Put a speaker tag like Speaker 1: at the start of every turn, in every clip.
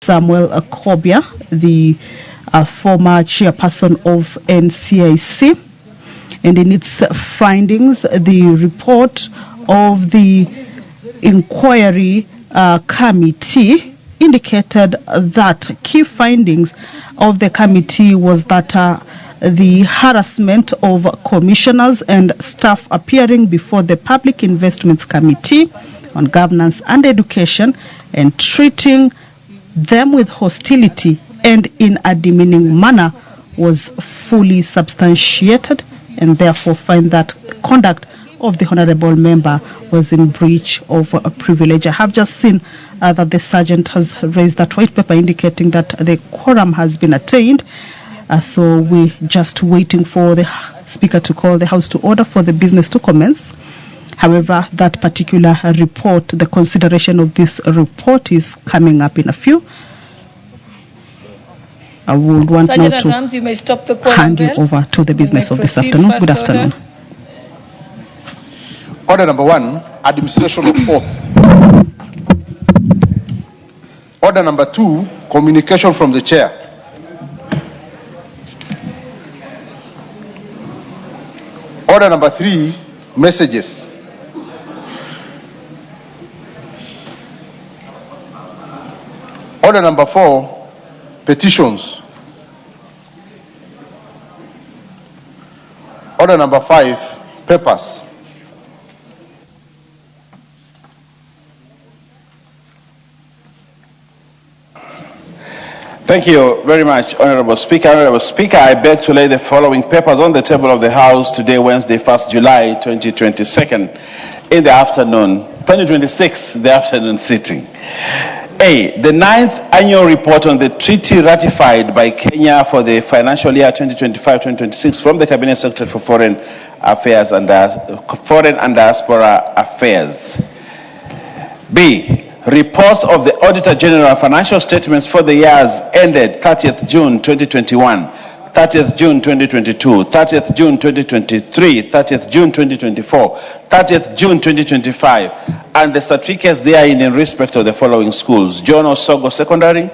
Speaker 1: Samuel Kobia, the former chairperson of NCIC, and in its findings, the report of the inquiry committee indicated that key findings of the committee was that the harassment of commissioners and staff appearing before the Public Investments Committee on Governance and Education and treating them with hostility and in a demeaning manner was fully substantiated, and therefore find that conduct of the honorable member was in breach of privilege. I have just seen that the sergeant has raised that white paper indicating that the quorum has been attained. So we're just waiting for the Speaker to call the House to order for the business to commence. However, that particular report, the consideration of this report is coming up in a few. I would want now to
Speaker 2: you may stop the
Speaker 1: hand you over to the business of this afternoon. Good afternoon.
Speaker 3: Order number 1, administration of oath. Order number 2, communication from the chair. Order number 3, messages. Order number 4, petitions. Order number 5, papers.
Speaker 4: Thank you very much, Honorable Speaker. Honorable Speaker, I beg to lay the following papers on the table of the House today, Wednesday, 1st July 2022, in the afternoon, 2026, the afternoon sitting. A, the 9th annual report on the treaty ratified by Kenya for the financial year 2025-2026 from the Cabinet Secretary for Foreign Affairs and Diaspora Affairs. B, reports of the Auditor General financial statements for the years ended 30th June 2021, 30th June 2022, 30th June 2023, 30th June 2024, 30th June 2025, and the certificates therein in respect of the following schools: John Osogo Secondary,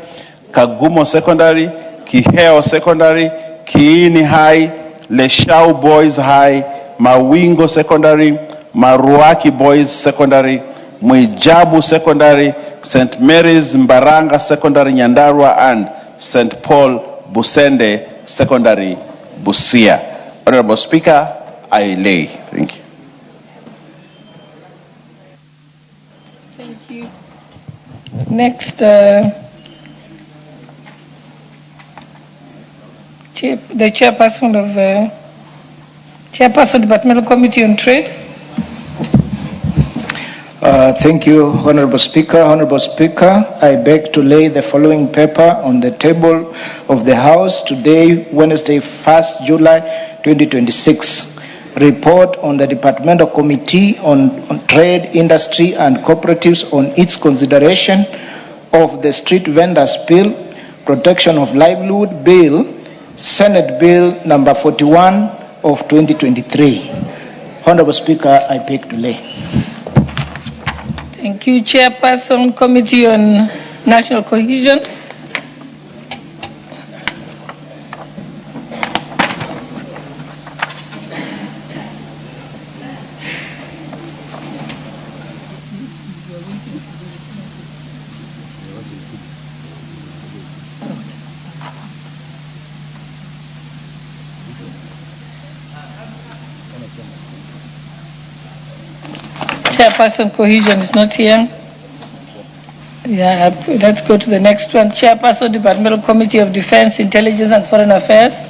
Speaker 4: Kagumo Secondary, Kiheo Secondary, Kiini High, Leshau Boys High, Mawingo Secondary, Maruaki Boys Secondary, Mwijabu Secondary, St. Mary's Mbaranga Secondary Nyandarua, and St. Paul Busende Secondary Busia. Honorable Speaker, I lay. Thank you.
Speaker 2: Thank you. Next, the chairperson of Departmental Committee on Trade.
Speaker 5: Thank you, Honorable Speaker. Honorable Speaker, I beg to lay the following paper on the table of the House today, Wednesday, 1st July 2026. Report on the Departmental Committee on Trade, Industry and Cooperatives on its consideration of the Street Vendors Bill, Protection of Livelihood Bill, Senate Bill number 41 of 2023. Honorable Speaker, I beg to lay.
Speaker 2: Thank you, Chairperson, Committee on National Cohesion. Chairperson Cohesion is not here. Yeah, let's go to the next one. Chairperson Departmental Committee of Defense, Intelligence and Foreign Affairs.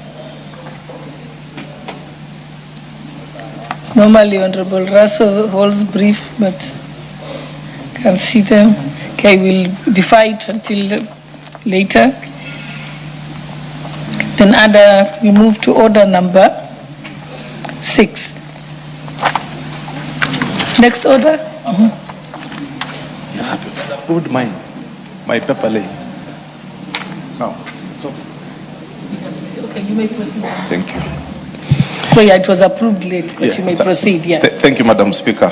Speaker 2: Normally Honorable Russell holds brief, but can't see them. Okay, we'll defer it until later. Then we move to order number 6. Next order.
Speaker 4: Yes, I approved my paper lay.
Speaker 3: So.
Speaker 2: Okay, you may proceed.
Speaker 4: Thank you.
Speaker 2: Well, yeah, it was approved late, but you may proceed. Yeah.
Speaker 4: Thank you, Madam Speaker.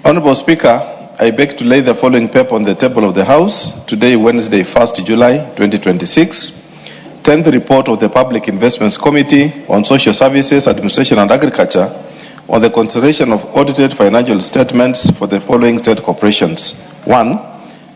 Speaker 4: Honorable Speaker,
Speaker 6: I beg to lay the following paper on the table of the House today, Wednesday, 1st July 2026. 10th report of the Public Investments Committee on Social Services, Administration and Agriculture on the consideration of audited financial statements for the following state corporations. 1.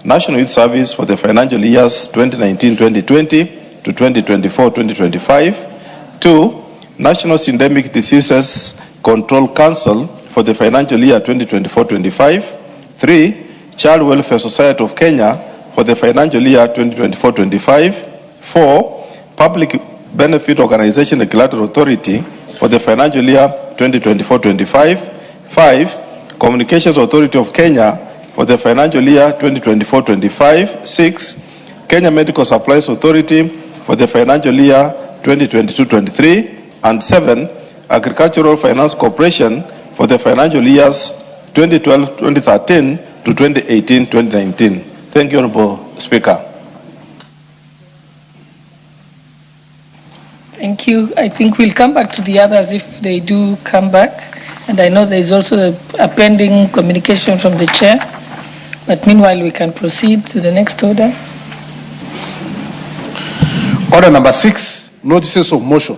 Speaker 6: National Youth Service for the financial years 2019-2020 to 2024-2025. 2. National Syndemic Diseases Control Council for the financial year 2024-25. 3. Child Welfare Society of Kenya for the financial year 2024-25. 4. Public Benefit Organization Regulatory Authority for the financial year 2024-25. 5. Communications Authority of Kenya for the financial year 2024-25. 6. Kenya Medical Supplies Authority for the financial year 2022-23. And 7. Agricultural Finance Corporation for the financial years 2012-2013 to 2018-2019. Thank you, Honorable Speaker.
Speaker 2: Thank you. I think we'll come back to the others if they do come back. And I know there is also a pending communication from the chair. But meanwhile, we can proceed to the next order.
Speaker 3: Order number 6, notices of motion.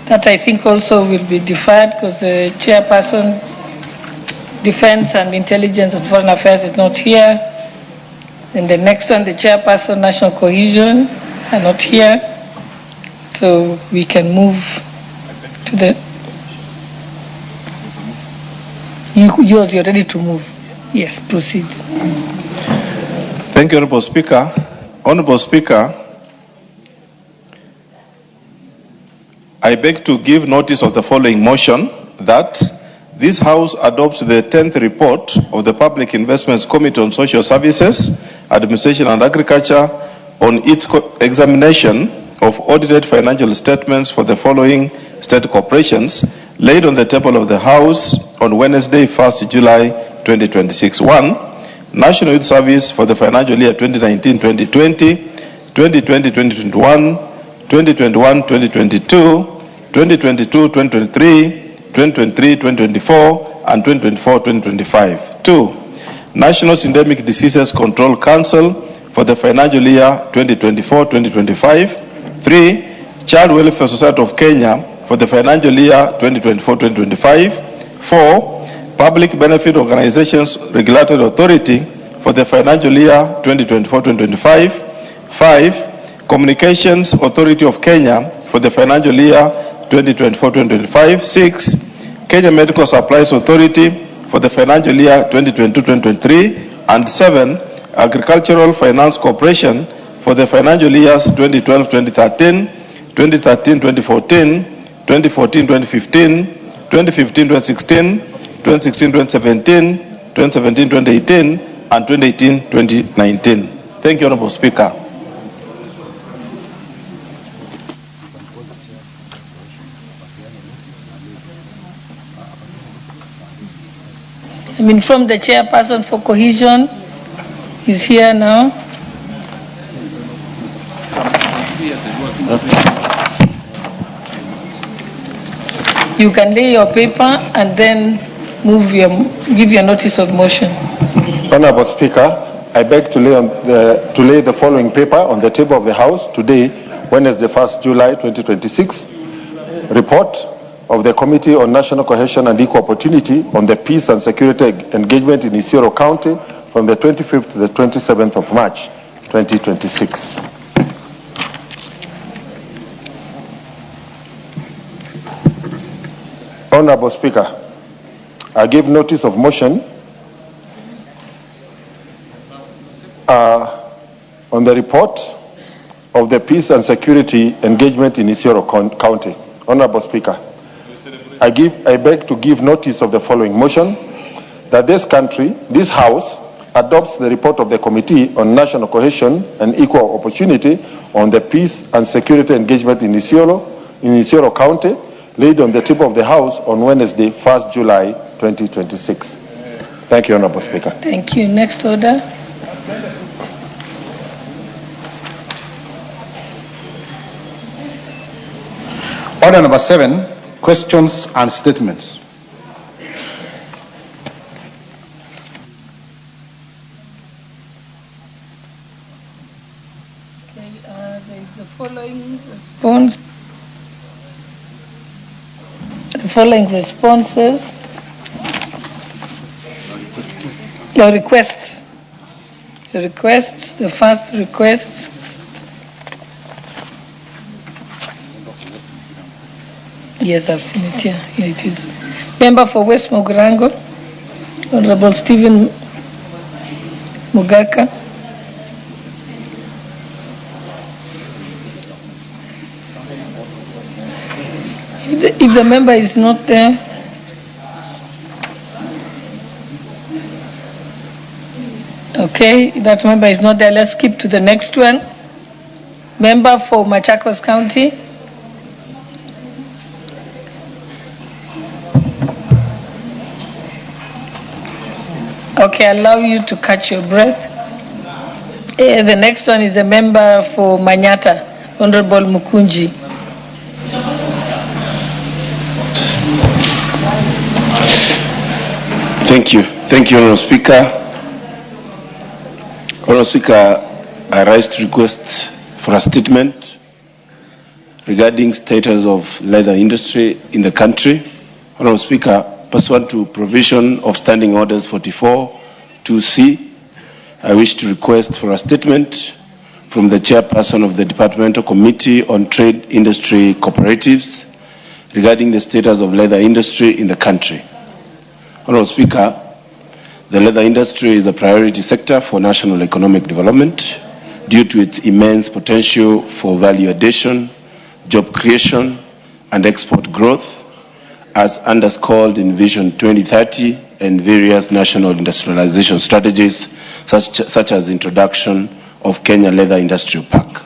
Speaker 2: That I think also will be deferred because the chairperson, Defense and Intelligence and Foreign Affairs is not here. And the next one, the chairperson, National Cohesion, are not here. So we can move to the... Yours, you're ready to move. Yes, proceed.
Speaker 6: Thank you, Honorable Speaker. Honorable Speaker, I beg to give notice of the following motion that this House adopts the 10th report of the Public Investments Committee on Social Services, Administration and Agriculture on its examination of audited financial statements for the following state corporations laid on the table of the House on Wednesday, 1st July 2026. 1. National Youth Service for the financial year 2019-2020, 2020-2021, 2021-2022, 2022-2023, 2023-2024, and 2024-2025. 2. National Syndemic Diseases Control Council for the financial year 2024-2025. 3. Child Welfare Society of Kenya for the financial year 2024-2025. 4. Public Benefit Organizations Regulatory Authority for the financial year 2024-2025. 5. Communications Authority of Kenya for the financial year 2024-2025. 6. Kenya Medical Supplies Authority for the financial year 2022-2023. And 7. Agricultural Finance Corporation for the financial years 2012-2013, 2013-2014, 2014-2015, 2015-2016, 2016-2017, 2017-2018, and 2018-2019. Thank you, Honorable Speaker.
Speaker 2: From the chairperson for cohesion is here now. You can lay your paper and then give your notice of motion.
Speaker 3: Honorable Speaker, I beg to lay the following paper on the table of the House today, Wednesday, 1st July 2026. Report of the Committee on National Cohesion and Equal Opportunity on the Peace and Security Engagement in Isiolo County from the 25th to the 27th of March 2026. Honorable Speaker, I give notice of motion on the report of the Peace and Security Engagement in Isiolo County. Honorable Speaker, I beg to give notice of the following motion that this House adopts the report of the Committee on National Cohesion and Equal Opportunity on the Peace and Security Engagement in Isiolo County, laid on the table of the House on Wednesday, 1st July 2026. Thank you, Honorable Speaker.
Speaker 2: Thank you. Next order.
Speaker 3: Order number 7, questions and statements.
Speaker 2: There is the following response. The following responses. The requests. The first request. Yes, I've seen it here. Here it is. Member for West Mogorango, Honorable Stephen Mugaka. If the member is not there, okay, that member is not there, let's skip to the next one. Member for Machakos County. Okay, allow you to catch your breath. The next one is the member for Manyata, Honorable Mukunji.
Speaker 7: Thank you, Honorable Speaker. Honorable Speaker, I raised requests for a statement regarding status of leather industry in the country. Honorable Speaker, pursuant to provision of Standing Orders 44(2)(c), I wish to request for a statement from the Chairperson of the Departmental Committee on Trade, Industry, Cooperatives regarding the status of leather industry in the country. Honorable Speaker, the leather industry is a priority sector for national economic development due to its immense potential for value addition, job creation, and export growth, as underscored in Vision 2030 and various national industrialization strategies, such as introduction of Kenya Leather Industrial Park.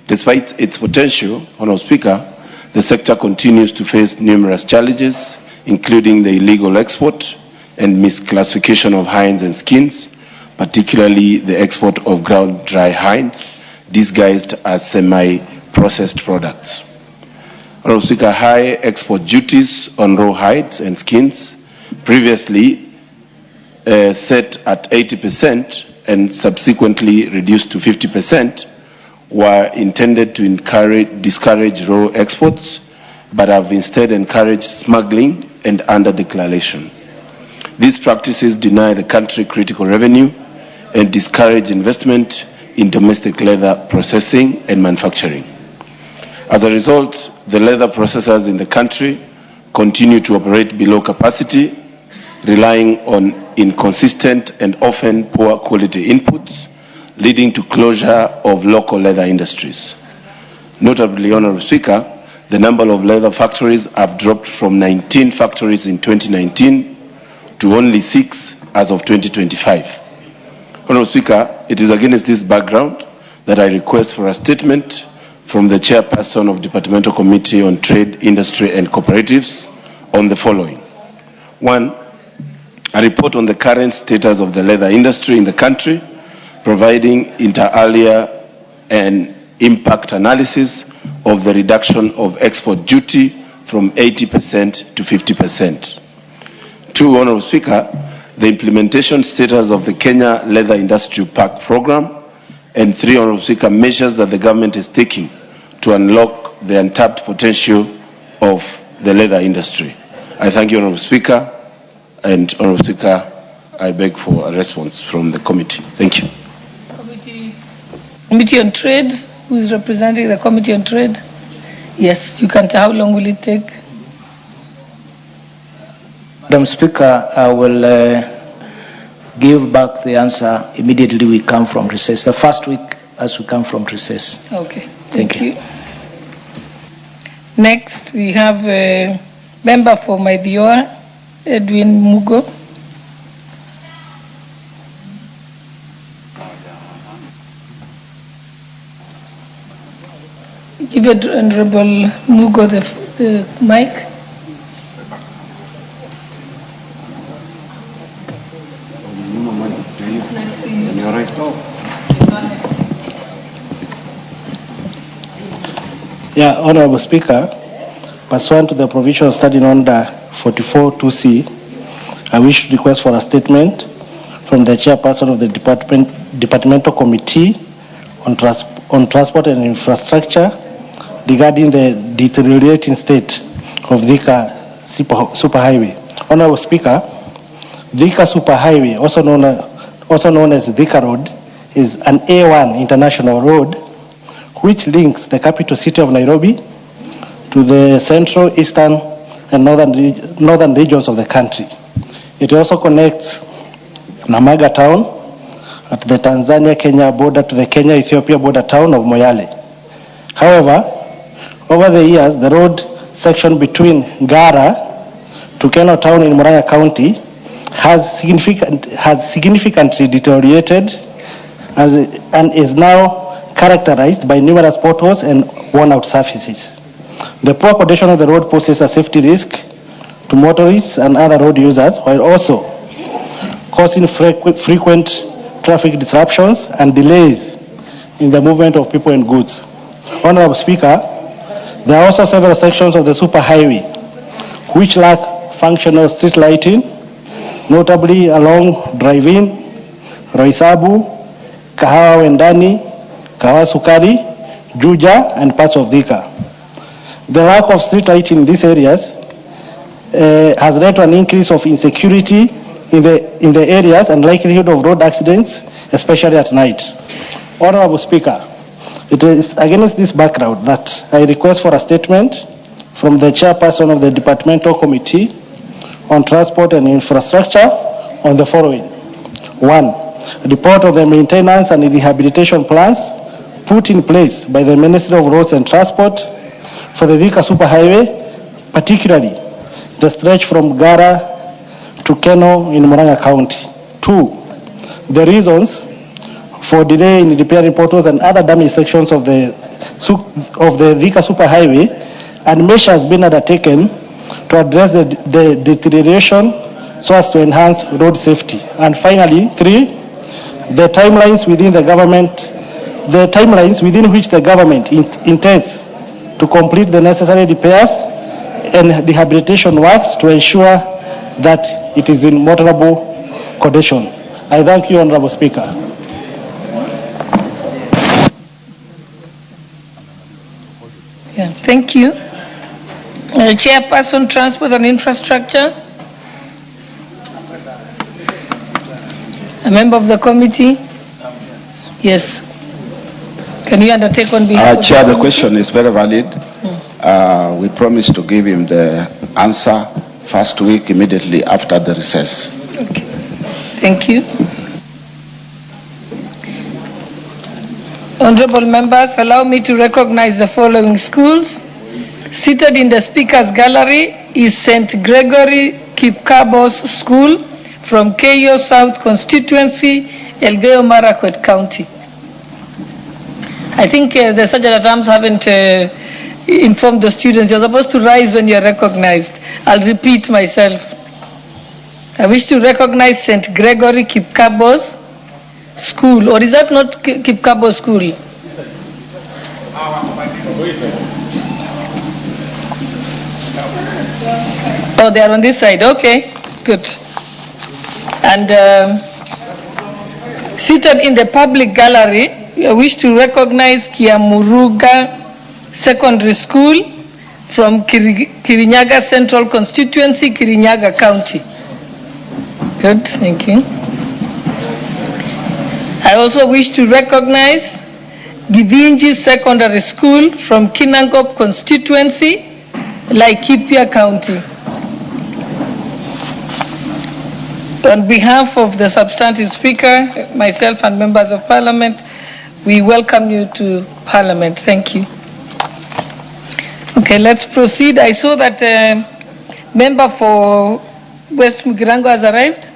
Speaker 7: Despite its potential, Honorable Speaker, the sector continues to face numerous challenges, including the illegal export and misclassification of hinds and skins, particularly the export of ground dry hinds disguised as semi-processed products. Honorable Speaker, high export duties on raw hides and skins, previously set at 80% and subsequently reduced to 50%, were intended to discourage raw exports, but have instead encouraged smuggling and under-declaration. These practices deny the country critical revenue and discourage investment in domestic leather processing and manufacturing. As a result, the leather processors in the country continue to operate below capacity, relying on inconsistent and often poor quality inputs, leading to closure of local leather industries. Notably, Honorable Speaker, the number of leather factories have dropped from 19 factories in 2019 to only 6 as of 2025. Honorable Speaker, it is against this background that I request for a statement from the Chairperson of Departmental Committee on Trade, Industry and Cooperatives on the following. 1, a report on the current status of the leather industry in the country, providing inter alia and impact analysis of the reduction of export duty from 80% to 50%. 2, Honorable Speaker, the implementation status of the Kenya Leather Industrial Park program. And 3, Honorable Speaker, measures that the government is taking to unlock the untapped potential of the leather industry. I thank you, Honorable Speaker, and Honorable Speaker, I beg for a response from the committee. Thank you.
Speaker 2: Committee on Trade, who is representing the Committee on Trade? Yes, you can tell. How long will it take?
Speaker 5: Madam Speaker, I will give back the answer immediately we come from recess, the first week as we come from recess.
Speaker 2: Okay,
Speaker 5: Thank you.
Speaker 2: Next, we have a member for Maidioa, Edwin Mugo. Give Honorable Mugo the mic.
Speaker 8: Yeah, Honorable Speaker, pursuant to the provision of Standing Order 44(2)(c), I wish to request for a statement from the Chairperson of the Departmental Committee on Transport and Infrastructure regarding the deteriorating state of Thika Superhighway. Honorable Speaker, Thika Superhighway, also known as Thika Road, is an A1 international road which links the capital city of Nairobi to the central, eastern, and northern regions of the country. It also connects Namaga town at the Tanzania-Kenya border to the Kenya-Ethiopia border town of Moyale. However, over the years, the road section between Gara to Keno town in Murang'a County has significantly deteriorated and is now characterized by numerous potholes and worn-out surfaces. The poor condition of the road poses a safety risk to motorists and other road users, while also causing frequent traffic disruptions and delays in the movement of people and goods. Honorable Speaker, there are also several sections of the superhighway which lack functional street lighting, notably along Drive-In, Roysabu, Kahawa Wendani, Kahawa Sukari, Juja, and parts of Thika. The lack of street lighting in these areas has led to an increase of insecurity in the areas and likelihood of road accidents, especially at night. Honorable Speaker, it is against this background that I request for a statement from the chairperson of the Departmental Committee on Transport and Infrastructure on the following. 1. A report of the maintenance and rehabilitation plans put in place by the Ministry of Roads and Transport for the Thika Superhighway, particularly the stretch from Gara to Keno in Murang'a County. 2. The reasons for delay in repairing potholes and other damaged sections of the Thika Superhighway and measures being undertaken to address the deterioration so as to enhance road safety. And finally, 3. The timelines within which the government intends to complete the necessary repairs and rehabilitation works to ensure that it is in motorable condition. I thank you, Honorable Speaker.
Speaker 2: Yeah, thank you. Chairperson, Transport and Infrastructure. A member of the committee. Yes. Can you undertake on behalf of
Speaker 9: Chair, the question is very valid. We promised to give him the answer first week immediately after the recess.
Speaker 2: Okay. Thank you. Honorable members, allow me to recognize the following schools. Seated in the Speaker's Gallery is St. Gregory Kipkabos School from Keyo South Constituency, Elgeyo Marakwet County. I think the Sergeant at Arms haven't informed the students. You're supposed to rise when you're recognized. I'll repeat myself. I wish to recognize St. Gregory Kipkabos School. Or is that not Kipkabos School? Oh, they are on this side. Okay, good. And seated in the public gallery, I wish to recognize Kiamuruga Secondary School from Kirinyaga Central Constituency, Kirinyaga County. Good, thank you. I also wish to recognize Givinji Secondary School from Kinangop Constituency, Laikipia County. On behalf of the substantive speaker, myself and members of parliament, we welcome you to parliament. Thank you. Okay, let's proceed. I saw that member for West Mugirango has arrived.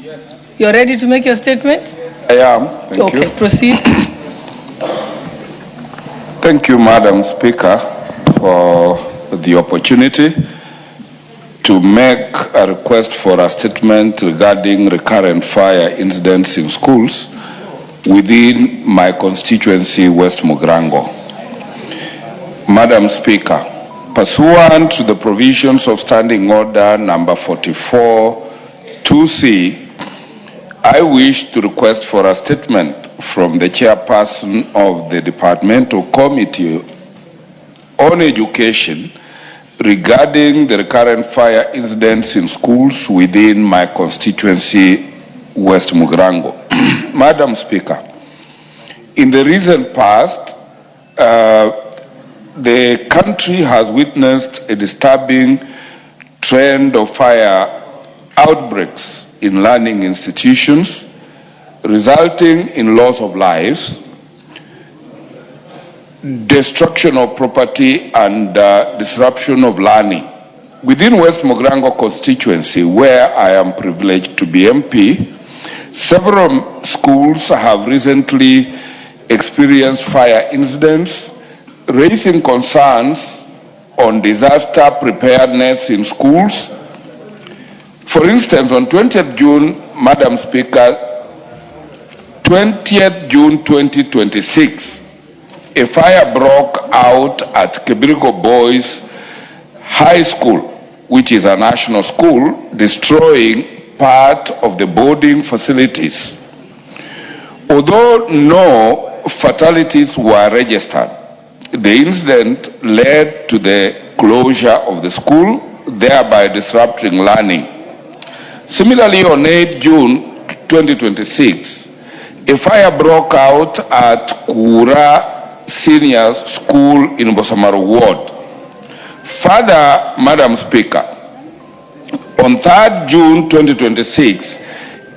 Speaker 2: Yes. You're ready to make your statement?
Speaker 10: I am. Thank you.
Speaker 2: Okay, proceed.
Speaker 10: Thank you, Madam Speaker, for the opportunity to make a request for a statement regarding recurrent fire incidents in schools within my constituency, West Mugirango. Madam Speaker, pursuant to the provisions of Standing Order number 44 2C, I wish to request for a statement from the chairperson of the Departmental Committee on Education regarding the recurrent fire incidents in schools within my constituency, West Mugirango. Madam Speaker, in the recent past, the country has witnessed a disturbing trend of fire outbreaks in learning institutions, resulting in loss of lives, destruction of property, and disruption of learning. Within West Mugirango constituency, where I am privileged to be MP, several schools have recently experienced fire incidents, raising concerns on disaster preparedness in schools. For instance, on 20th June, Madam Speaker, 20th June 2026, a fire broke out at Kibirigo Boys High School, which is a national school, destroying part of the boarding facilities. Although no fatalities were registered, the incident led to the closure of the school, thereby disrupting learning. Similarly, on 8 June 2026, a fire broke out at Kura Senior School in Bosamaru Ward. Further, Madam Speaker, on 3rd June 2026,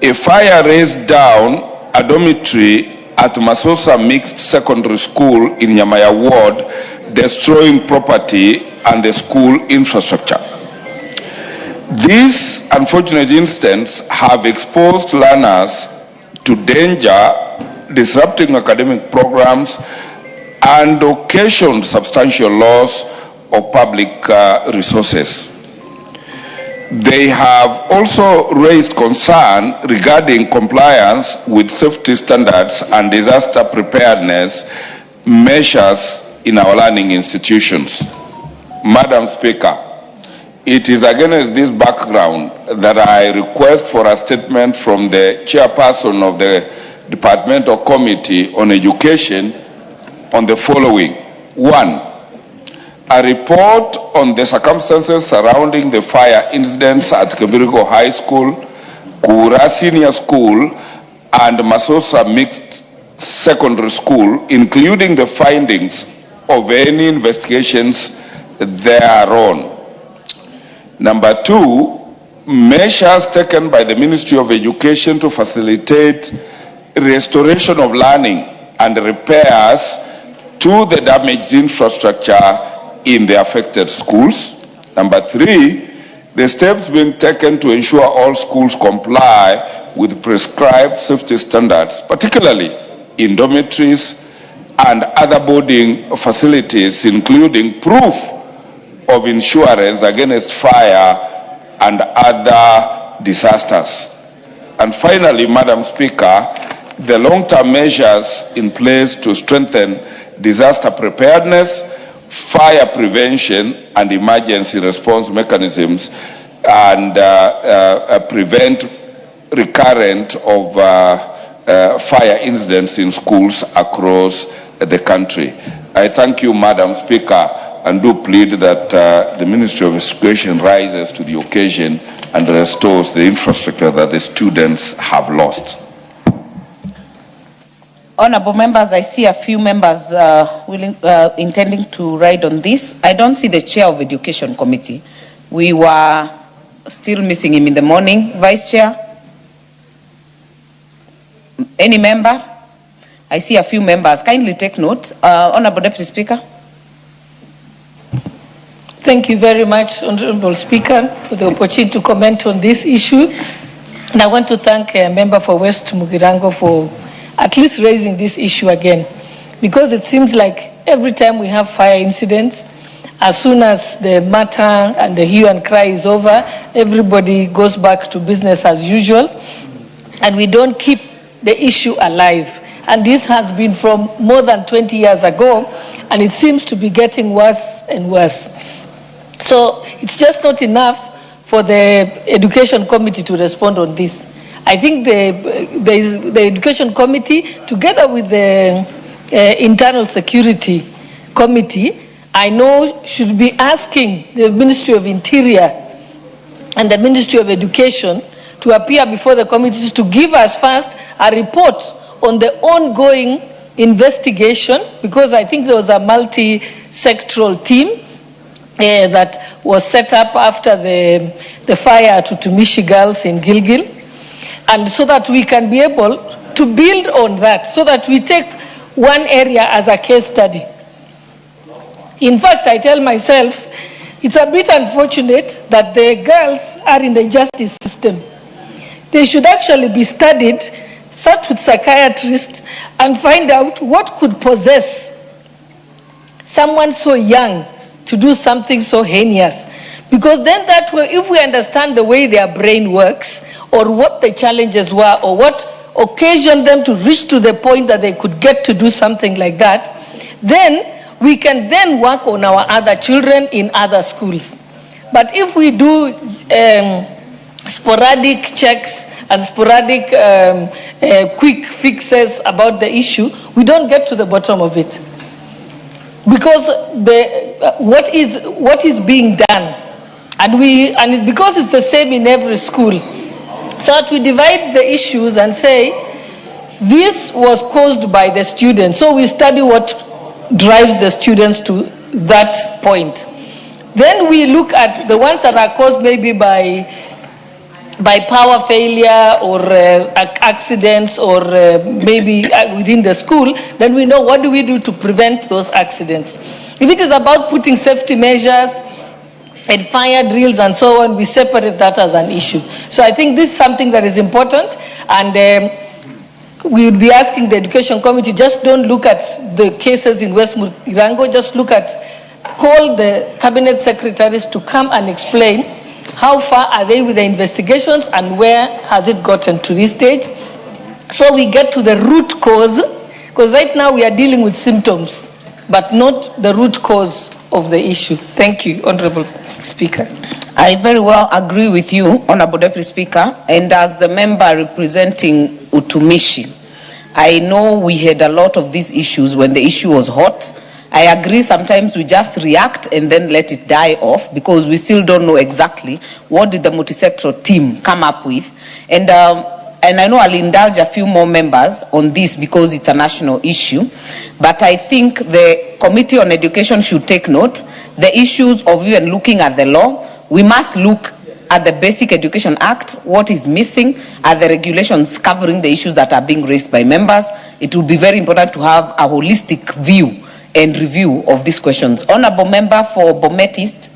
Speaker 10: a fire razed down a dormitory at Masosa Mixed Secondary School in Nyamaya Ward, destroying property and the school infrastructure. These unfortunate incidents have exposed learners to danger, disrupting academic programs, and occasioned substantial loss of public resources. They have also raised concern regarding compliance with safety standards and disaster preparedness measures in our learning institutions. Madam Speaker, it is against this background that I request for a statement from the chairperson of the Departmental Committee on Education on the following. 1. A report on the circumstances surrounding the fire incidents at Kibirigo High School, Kura Senior School, and Masosa Mixed Secondary School, including the findings of any investigations thereon. Number 2, measures taken by the Ministry of Education to facilitate restoration of learning and repairs to the damaged infrastructure in the affected schools. Number 3, the steps being taken to ensure all schools comply with prescribed safety standards, particularly in dormitories and other boarding facilities, including proof of insurance against fire and other disasters. And finally, Madam Speaker, the long-term measures in place to strengthen disaster preparedness, fire prevention, and emergency response mechanisms, and prevent recurrent of fire incidents in schools across the country. I thank you, Madam Speaker, and do plead that the Ministry of Education rises to the occasion and restores the infrastructure that the students have lost.
Speaker 11: Honorable members, I see a few members intending to ride on this. I don't see the chair of Education Committee. We were still missing him in the morning. Vice Chair? Any member? I see a few members. Kindly take note. Honorable Deputy Speaker.
Speaker 2: Thank you very much, Honorable Speaker, for the opportunity to comment on this issue. And I want to thank a member for West Mugirango for at least raising this issue again, because it seems like every time we have fire incidents, as soon as the matter and the hue and cry is over, everybody goes back to business as usual, and we don't keep the issue alive. And this has been from more than 20 years ago, and it seems to be getting worse and worse. So it's just not enough for the Education Committee to respond on this. I think the Education Committee, together with the Internal Security Committee, I know should be asking the Ministry of Interior and the Ministry of Education to appear before the committees to give us first a report on the ongoing investigation, because I think there was a multi-sectoral team that was set up after the fire to Tumishi girls in Gilgil, and so that we can be able to build on that, so that we take one area as a case study. In fact, I tell myself, it's a bit unfortunate that the girls are in the justice system. They should actually be studied, sat with psychiatrists, and find out what could possess someone so young to do something so heinous. Because then that way, if we understand the way their brain works, or what the challenges were, or what occasioned them to reach to the point that they could get to do something like that, then we can then work on our other children in other schools. But if we do sporadic checks and sporadic quick fixes about the issue, we don't get to the bottom of it. Because what is being done, and because it's the same in every school, so that we divide the issues and say this was caused by the students. So we study what drives the students to that point. Then we look at the ones that are caused maybe by power failure or accidents, or maybe within the school. Then we know what do we do to prevent those accidents. If it is about putting safety measures and fire drills and so on, we separate that as an issue. So I think this is something that is important, and we would be asking the Education Committee, just don't look at the cases in West Mugirango, just call the cabinet secretaries to come and explain how far are they with the investigations and where has it gotten to this stage, so we get to the root cause, because right now we are dealing with symptoms, but not the root cause of the issue. Thank you, Honorable Speaker.
Speaker 11: I very well agree with you, Honorable Deputy Speaker, and as the member representing Utumishi, I know we had a lot of these issues when the issue was hot. I agree sometimes we just react and then let it die off, because we still don't know exactly what did the multi-sectoral team come up with. And I know I'll indulge a few more members on this because it's a national issue, but I think the Committee on Education should take note. The issues of even looking at the law, we must look at the Basic Education Act. What is missing are the regulations covering the issues that are being raised by members. It will be very important to have a holistic view and review of these questions. Honourable Member for Bomet East.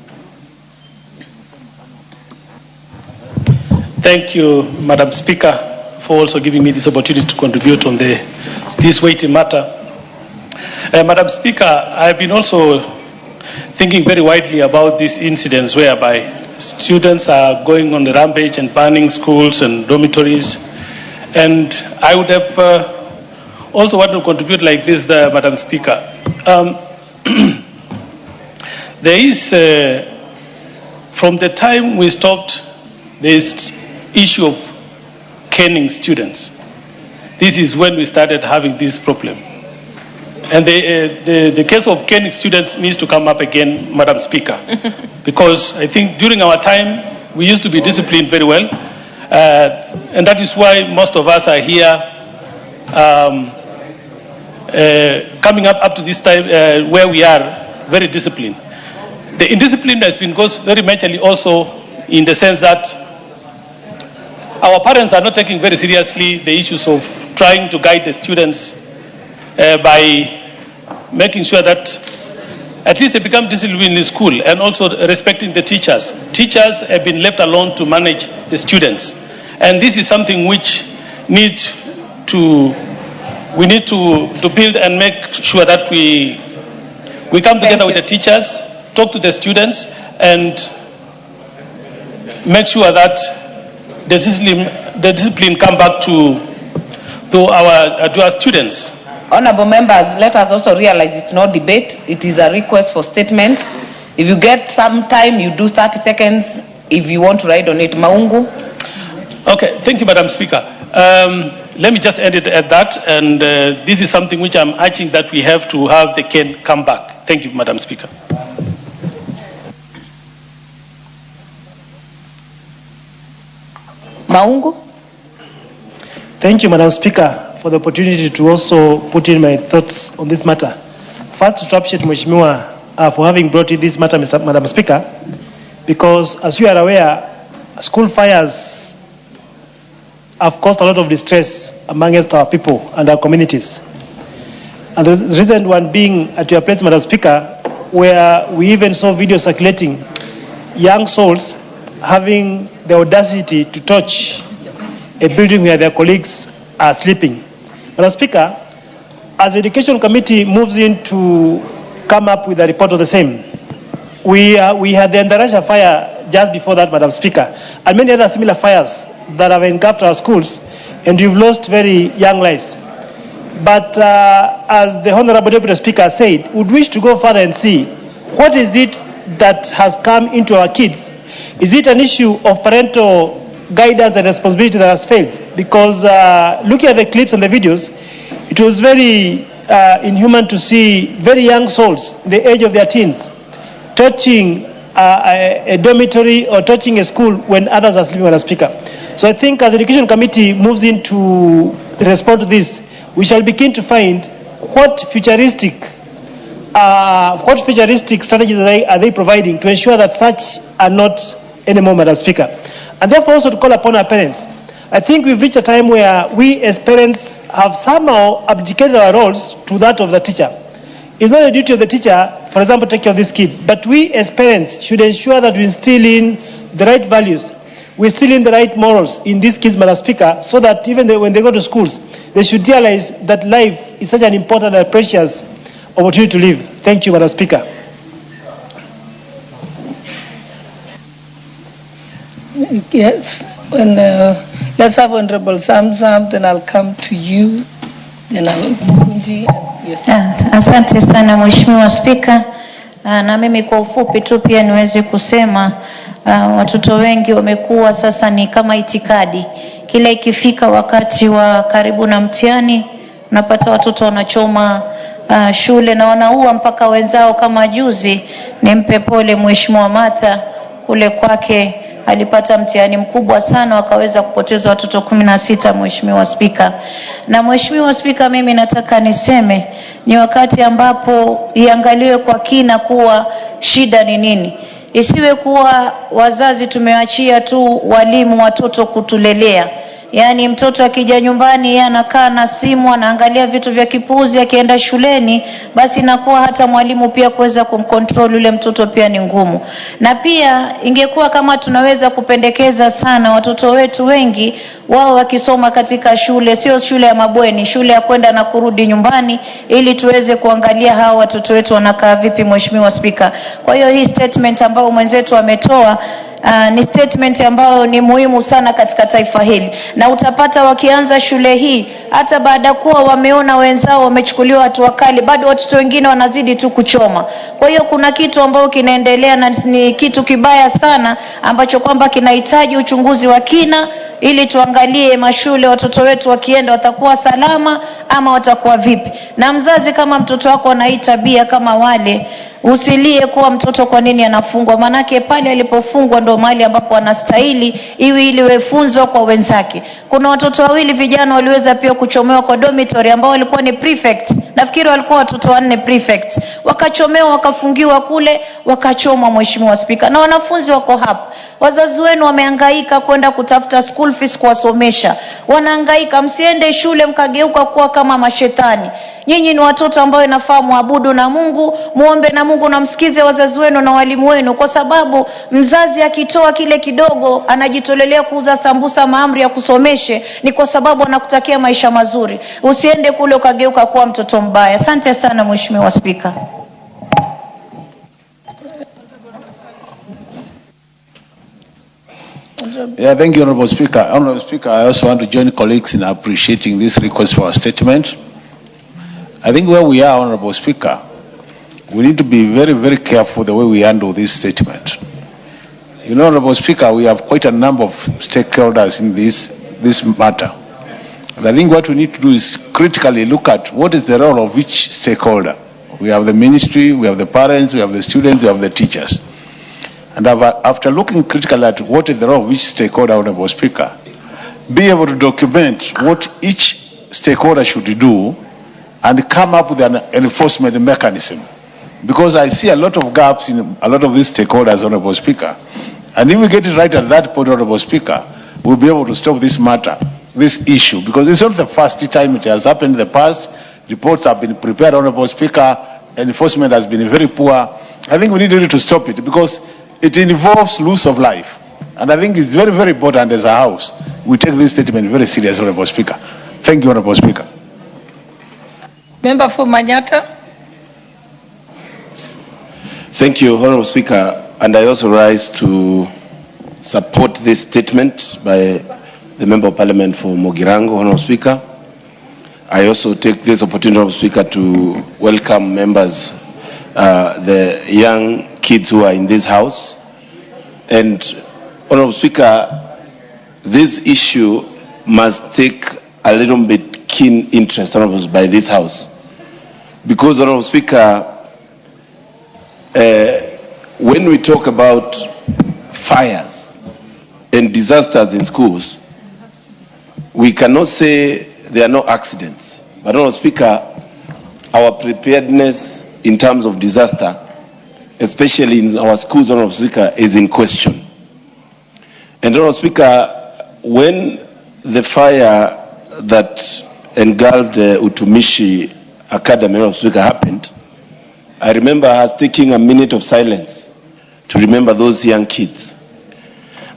Speaker 12: Thank you, Madam Speaker, for also giving me this opportunity to contribute on this weighty matter. Madam Speaker, I've been also thinking very widely about these incidents whereby students are going on the rampage and burning schools and dormitories. And I would have also wanted to contribute like this, Madam Speaker. There is, from the time we stopped this issue of caning students, this is when we started having this problem. And the case of caning students needs to come up again, Madam Speaker, because I think during our time, we used to be disciplined very well, and that is why most of us are here coming up to this time where we are very disciplined. The indiscipline has been goes very majorly also in the sense that our parents are not taking very seriously the issues of trying to guide the students by making sure that at least they become disciplined in school, and also respecting the teachers. Teachers have been left alone to manage the students, and this is something which we need to build and make sure that we come together with the teachers, talk to the students, and make sure that the discipline come back to our students.
Speaker 11: Honourable members, let us also realize it's no debate. It is a request for statement. If you get some time, you do 30 seconds. If you want to ride on it, Maungu.
Speaker 12: Okay, thank you, Madam Speaker. Let me just end it at that, and this is something which I'm urging that we have to have the Ken come back. Thank you, Madam Speaker.
Speaker 11: Maungu.
Speaker 8: Thank you, Madam Speaker, for the opportunity to also put in my thoughts on this matter. First, to appreciate Mheshimiwa for having brought in this matter, Madam Speaker, because as you are aware, school fires have caused a lot of distress amongst our people and our communities. And the recent one being at your place, Madam Speaker, where we even saw videos circulating, young souls having the audacity to touch a building where their colleagues are sleeping. Madam Speaker, as the Education Committee moves in to come up with a report of the same, we had the Andarasha fire just before that, Madam Speaker, and many other similar fires that have engulfed our schools, and we've lost very young lives. But as the Honorable Deputy Speaker said, would wish to go further and see what is it that has come into our kids. Is it an issue of parental guidance and responsibility that has failed? Because looking at the clips and the videos, it was very inhuman to see very young souls, the age of their teens, touching a dormitory or touching a school when others are sleeping, Madam Speaker. So I think as the Education Committee moves in to respond to this, we shall begin to find what futuristic strategies are they providing to ensure that such are not anymore, Madam Speaker. And therefore also to call upon our parents. I think we've reached a time where we as parents have somehow abdicated our roles to that of the teacher. It's not the duty of the teacher, for example, to take care of these kids, but we as parents should ensure that we instill in the right values, we instill in the right morals in these kids, Madam Speaker, so that even when they go to schools, they should realize that life is such an important and precious opportunity to live. Thank you, Madam Speaker.
Speaker 2: Yes, let's have Honorable Sam, then I'll come to you, then I'll Kunji. Yes.
Speaker 13: Asante sana Mheshimiwa Spika, na mimi kwa ufupi tu pia niweze kusema watoto wengi wamekuwa sasa ni kama itikadi. Kila ikifika wakati wa karibu na mtihani, unapata watoto wanachoma shule na wanaua mpaka wenzao. Kama juzi, nimpe pole Mheshimiwa Martha, kule kwake alipata mtihani mkubwa sana, wakaweza kupoteza watoto 16, Mheshimiwa Spika. Na Mheshimiwa Spika, mimi nataka niseme ni wakati ambapo iangaliwe kwa kina kuwa shida ni nini. Isiwe kuwa wazazi tumeachia tu walimu watoto kutulelea. Yaani mtoto akija nyumbani yeye anakaa na simu, anaangalia vitu vya kipuuzi, akienda shuleni basi inakuwa hata mwalimu pia kuweza kumcontrol yule mtoto pia ni ngumu. Na pia ingekuwa kama tunaweza kupendekeza sana watoto wetu wengi wao wakisoma katika shule, sio shule ya mabweni, shule ya kwenda na kurudi nyumbani, ili tuweze kuangalia hao watoto wetu wanakaa vipi, Mheshimiwa Spika. Kwa hiyo hii statement ambayo mwenzetu ametoa ni statement ambayo ni muhimu sana katika taifa hili, na utapata wakianza shule hii hata baada kuwa wameona wenzao wamechukuliwa hatua kali, bado watoto wengine wanazidi tu kuchoma. Kwa hiyo kuna kitu ambao kinaendelea na ni kitu kibaya sana ambacho kwamba kinahitaji uchunguzi wa kina, ili tuangalie mashule watoto wetu wakienda watakuwa salama ama watakuwa vipi. Na mzazi, kama mtoto wako ana tabia kama wale, usilie kuwa mtoto kwa nini anafungwa, manake pale alipofungwa ndo mahali ambapo anastahili ili wefunzo kwa wenzake. Kuna watoto wawili vijana waliweza pia kuchomewa kwa dormitory ambao walikuwa ni prefect. Nafikiri walikuwa watoto 4 prefect. Wakachomewa, wakafungiwa kule, wakachomwa, Mheshimiwa Spika. Na wanafunzi wako hapa. Wazazi wenu wamehangaika kwenda kutafuta school fees kuwasomesha. Wanahangaika, msiende shule mkageuka kuwa kama mashetani. Nyinyi ni watoto ambao inafaa muabudu na Mungu, muombe na Mungu na msikize wazazi wenu na walimu wenu, kwa sababu mzazi akitoa kile kidogo anajitolelea kuuza sambusa maamri ya kusomeshe, ni kwa sababu anakutakia maisha mazuri. Usiende kule ukageuka kuwa mtoto mbaya. Asante sana Mheshimiwa Spika.
Speaker 9: Yeah, thank you, Honorable Speaker. Honorable Speaker, I also want to join colleagues in appreciating this request for a statement. I think where we are, Honorable Speaker, we need to be very, very careful the way we handle this statement. You know, Honorable Speaker, we have quite a number of stakeholders in this matter. And I think what we need to do is critically look at what is the role of each stakeholder. We have the ministry, we have the parents, we have the students, we have the teachers. And after looking critically at what is the role of each stakeholder, Honorable Speaker, be able to document what each stakeholder should do and come up with an enforcement mechanism. Because I see a lot of gaps in a lot of these stakeholders, Honorable Speaker. And if we get it right at that point, Honorable Speaker, we'll be able to stop this matter, this issue, because it's not the first time it has happened in the past. Reports have been prepared, Honorable Speaker. Enforcement has been very poor. I think we need really to stop it because it involves loss of life. And I think it's very, very important as a House we take this statement very serious, Honorable Speaker. Thank you, Honorable Speaker.
Speaker 2: Member for Manyata.
Speaker 7: Thank you, Honorable Speaker. And I also rise to support this statement by the Member of Parliament for Mogirango, Honorable Speaker. I also take this opportunity, Honorable Speaker, to welcome members, the young kids who are in this House. And, Honorable Speaker, this issue must take a little bit keen interest, Honorable, by this House. Because, Honorable Speaker, when we talk about fires and disasters in schools, we cannot say there are no accidents. But, Honorable Speaker, our preparedness in terms of disaster, especially in our schools, Honorable Speaker, is in question. And, Honorable Speaker, when the fire that engulfed Utumishi Academy, Honorable Speaker, happened, I remember us taking a minute of silence to remember those young kids.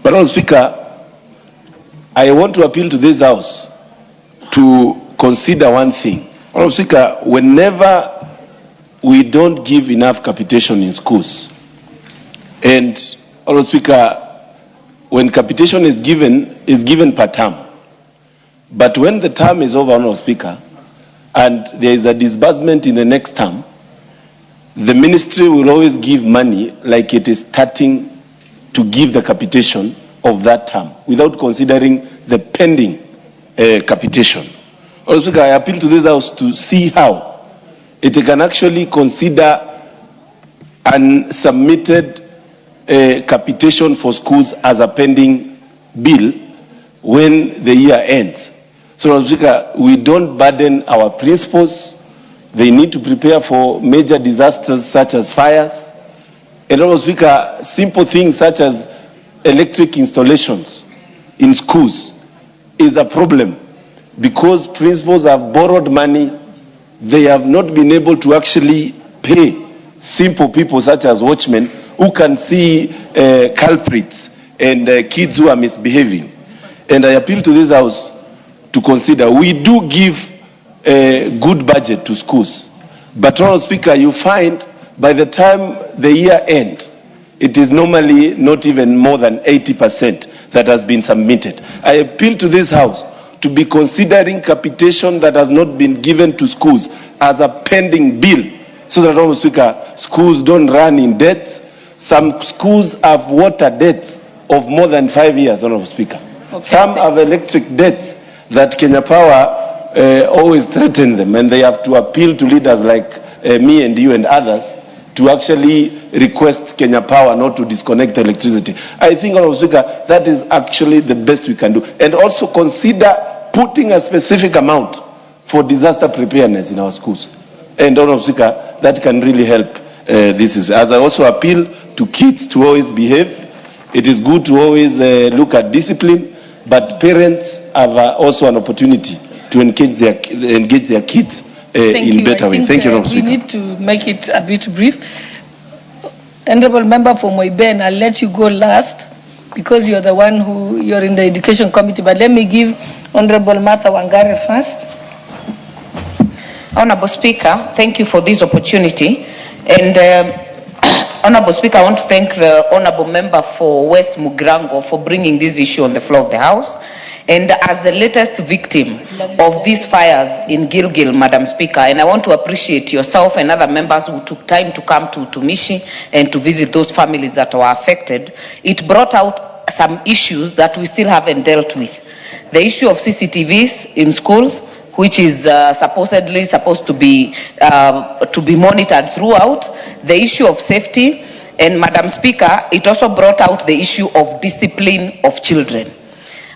Speaker 7: But, Honorable Speaker, I want to appeal to this House to consider one thing. Honorable Speaker, whenever we don't give enough capitation in schools, and, Honorable Speaker, when capitation is given per term. But when the term is over, Honorable Speaker, and there is a disbursement in the next term, the ministry will always give money like it is starting to give the capitation of that term without considering the pending capitation. Honorable Speaker, I appeal to this House to see how it can actually consider unsubmitted capitation for schools as a pending bill when the year ends. So, Honorable Speaker, we don't burden our principals. They need to prepare for major disasters such as fires. And, Honorable Speaker, simple things such as electric installations in schools is a problem because principals have borrowed money. They have not been able to actually pay simple people such as watchmen who can see culprits and kids who are misbehaving. And I appeal to this House to consider, we do give a good budget to schools. But, Honorable Speaker, you find by the time the year ends, it is normally not even more than 80% that has been submitted. I appeal to this House to be considering capitation that has not been given to schools as a pending bill, so that, Honorable Speaker, schools don't run in debt. Some schools have water debts of more than 5 years, Honorable Speaker. Okay. Some have electric debts that Kenya Power always threaten them, and they have to appeal to leaders like me and you and others to actually request Kenya Power not to disconnect electricity. I think, Honorable Speaker, that is actually the best we can do. And also consider putting a specific amount for disaster preparedness in our schools. And, Honorable Speaker, that can really help. This is, as I also appeal to kids to always behave. It is good to always look at discipline, but parents have also an opportunity to engage their kids in better way. Thank you, Honorable Speaker.
Speaker 2: We need to make it a bit brief. Honorable Member for Moiben, I'll let you go last because you're the one you're in the Education Committee, but let me give Honorable Martha Wangare first.
Speaker 11: Honorable Speaker, thank you for this opportunity. And Honorable Speaker, I want to thank the Honorable Member for West Mugrango for bringing this issue on the floor of the House. And as the latest victim of these fires in Gilgil, Madam Speaker, and I want to appreciate yourself and other members who took time to come to Tumishi and to visit those families that were affected, it brought out some issues that we still haven't dealt with. The issue of CCTVs in schools, which is supposedly supposed to be monitored throughout, the issue of safety, and Madam Speaker, it also brought out the issue of discipline of children.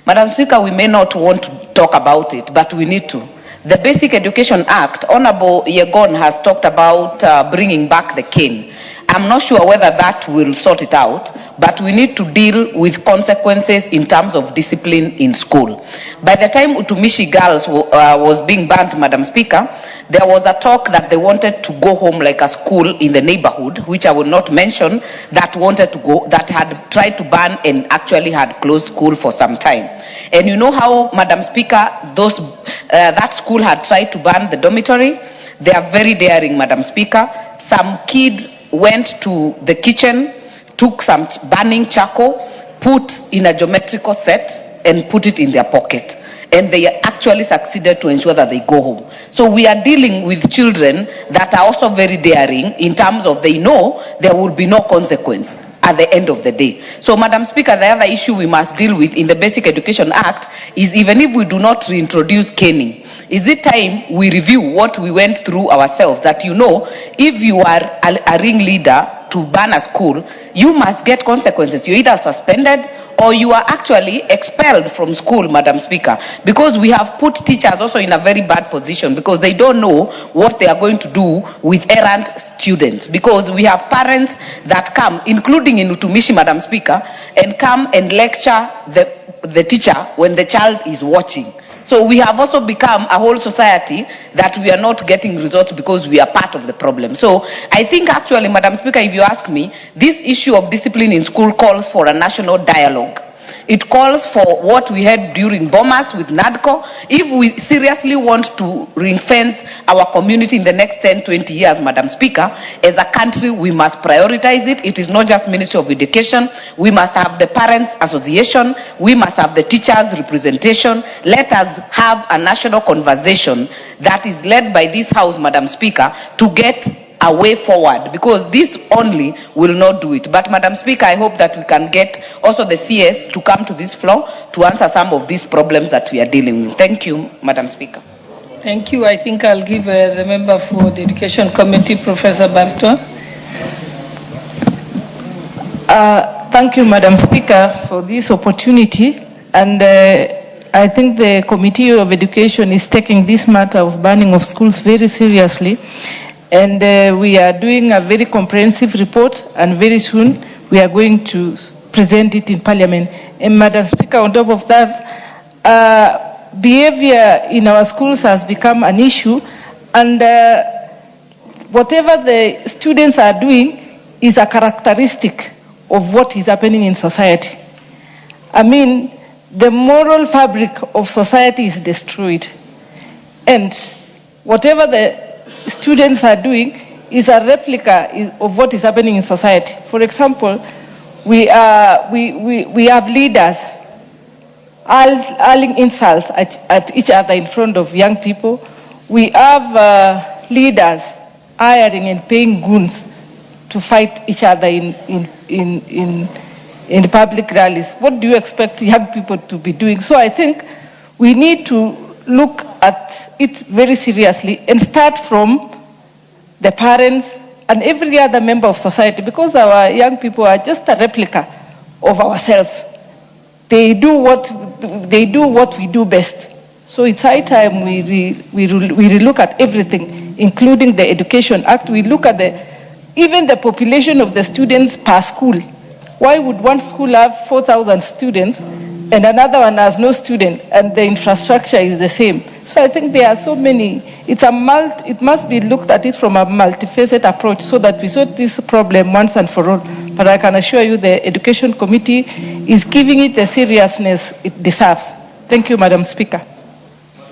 Speaker 11: Madam Speaker, we may not want to talk about it, but we need to. The Basic Education Act, Honorable Yegon has talked about bringing back the cane. I'm not sure whether that will sort it out, but we need to deal with consequences in terms of discipline in school. By the time Utumishi girls was being banned, Madam Speaker, there was a talk that they wanted to go home like a school in the neighborhood, which I will not mention, that wanted to go, that had tried to ban and actually had closed school for some time. And you know how, Madam Speaker, that school had tried to ban the dormitory? They are very daring, Madam Speaker. Some kids went to the kitchen, took some burning charcoal, put in a geometrical set, and put it in their pocket. And they actually succeeded to ensure that they go home. So we are dealing with children that are also very daring in terms of they know there will be no consequence at the end of the day. So, Madam Speaker, the other issue we must deal with in the Basic Education Act is, even if we do not reintroduce caning, is it time we review what we went through ourselves, that you know, if you are a ringleader to ban a school, you must get consequences. You're either suspended or you are actually expelled from school, Madam Speaker, because we have put teachers also in a very bad position because they don't know what they are going to do with errant students, because we have parents that come, including in Utumishi, Madam Speaker, and come and lecture the teacher when the child is watching. So we have also become a whole society that we are not getting results because we are part of the problem. So I think actually, Madam Speaker, if you ask me, this issue of discipline in school calls for a national dialogue. It calls for what we had during Bomas with NADCO. If we seriously want to ring fence our community in the next 10, 20 years, Madam Speaker, as a country, we must prioritize it. It is not just Ministry of Education. We must have the Parents Association. We must have the teachers' representation. Let us have a national conversation that is led by this House, Madam Speaker, to get a way forward, because this only will not do it. But Madam Speaker, I hope that we can get also the CS to come to this floor to answer some of these problems that we are dealing with. Thank you, Madam Speaker.
Speaker 2: Thank you. I think I'll give the member for the Education Committee, Professor Barto.
Speaker 14: Thank you, Madam Speaker, for this opportunity. And I think the Committee of Education is taking this matter of banning of schools very seriously. And we are doing a very comprehensive report, and very soon we are going to present it in Parliament. And Madam Speaker, on top of that, behavior in our schools has become an issue, and whatever the students are doing is a characteristic of what is happening in society. I mean, the moral fabric of society is destroyed, and whatever the students are doing is a replica of what is happening in society. For example, we have leaders hurling insults at each other in front of young people. We have leaders hiring and paying goons to fight each other in public rallies. What do you expect young people to be doing? So I think we need to look at it very seriously and start from the parents and every other member of society, because our young people are just a replica of ourselves. They do what we do best. So it's high time we relook at everything, including the Education Act. We look at even the population of the students per school. Why would one school have 4,000 students and another one has no student, and the infrastructure is the same? So I think there are so many. It must be looked at it from a multifaceted approach so that we sort this problem once and for all. But I can assure you the Education Committee is giving it the seriousness it deserves. Thank you, Madam Speaker.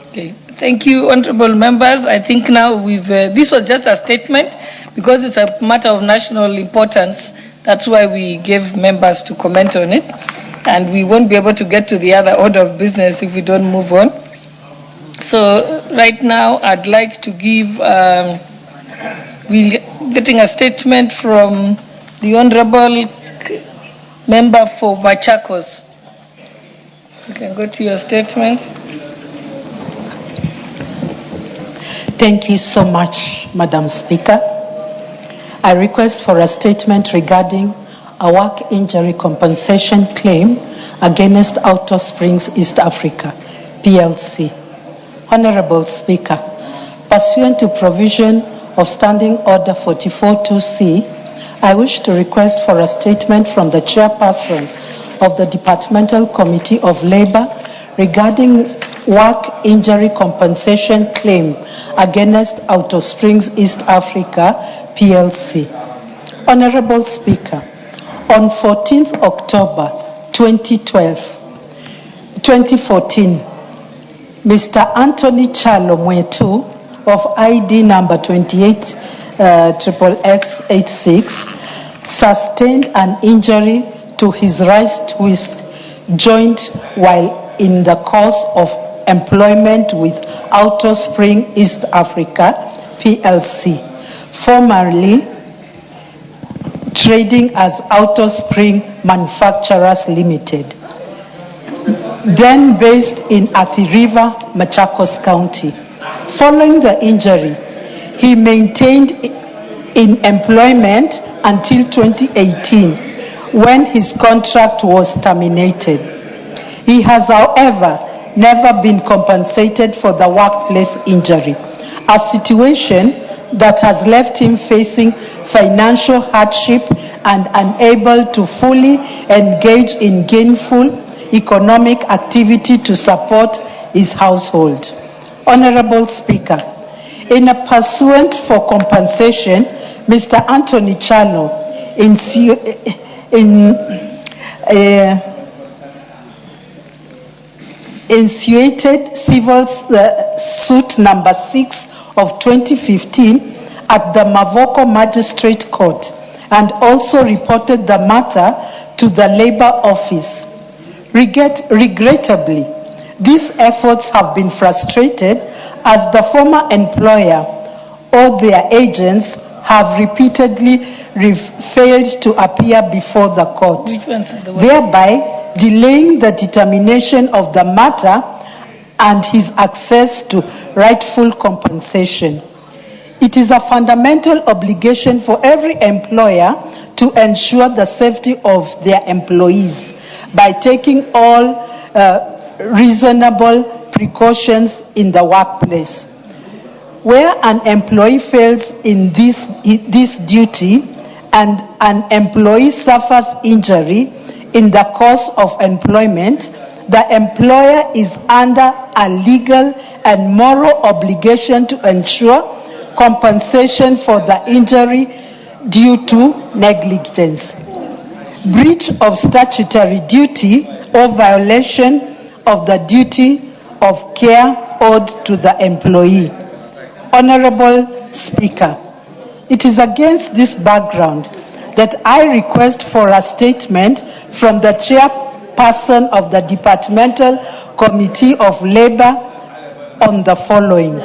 Speaker 2: Okay. Thank you, honorable members. I think now this was just a statement because it's a matter of national importance. That's why we gave members to comment on it. and we won't be able to get to the other order of business if we don't move on. So right now, I'd like to give, we're getting a statement from the Honorable Member for Machakos. You can go to your statement.
Speaker 15: Thank you so much, Madam Speaker. I request for a statement regarding a work injury compensation claim against Outer Springs East Africa, PLC. Honorable Speaker, pursuant to provision of Standing Order 44-2C, I wish to request for a statement from the chairperson of the Departmental Committee of Labor regarding work injury compensation claim against Outer Springs East Africa, PLC. Honorable Speaker, on 14th October 2014, Mr. Anthony Chalo Mwetu of ID number 28XXX sustained an injury to his right wrist joint while in the course of employment with Outer Spring East Africa, PLC, formerly trading as Outer Spring Manufacturers Limited, then based in Athi River, Machakos County. Following the injury, he maintained in employment until 2018, when his contract was terminated. He has, however, never been compensated for the workplace injury, a situation that has left him facing financial hardship and unable to fully engage in gainful economic activity to support his household. Honorable Speaker, in a pursuant for compensation, Mr. Anthony Chalo initiated civil suit number 6 of 2015 at the Mavoko Magistrate Court and also reported the matter to the Labor Office. Regrettably, these efforts have been frustrated as the former employer or their agents have repeatedly failed to appear before the court, thereby delaying the determination of the matter and his access to rightful compensation. It is a fundamental obligation for every employer to ensure the safety of their employees by taking all reasonable precautions in the workplace. Where an employee fails in this duty and an employee suffers injury in the course of employment, the employer is under a legal and moral obligation to ensure compensation for the injury due to negligence, breach of statutory duty, or violation of the duty of care owed to the employee. Honorable Speaker, it is against this background that I request for a statement from the chairperson of the Departmental Committee of Labor on the following.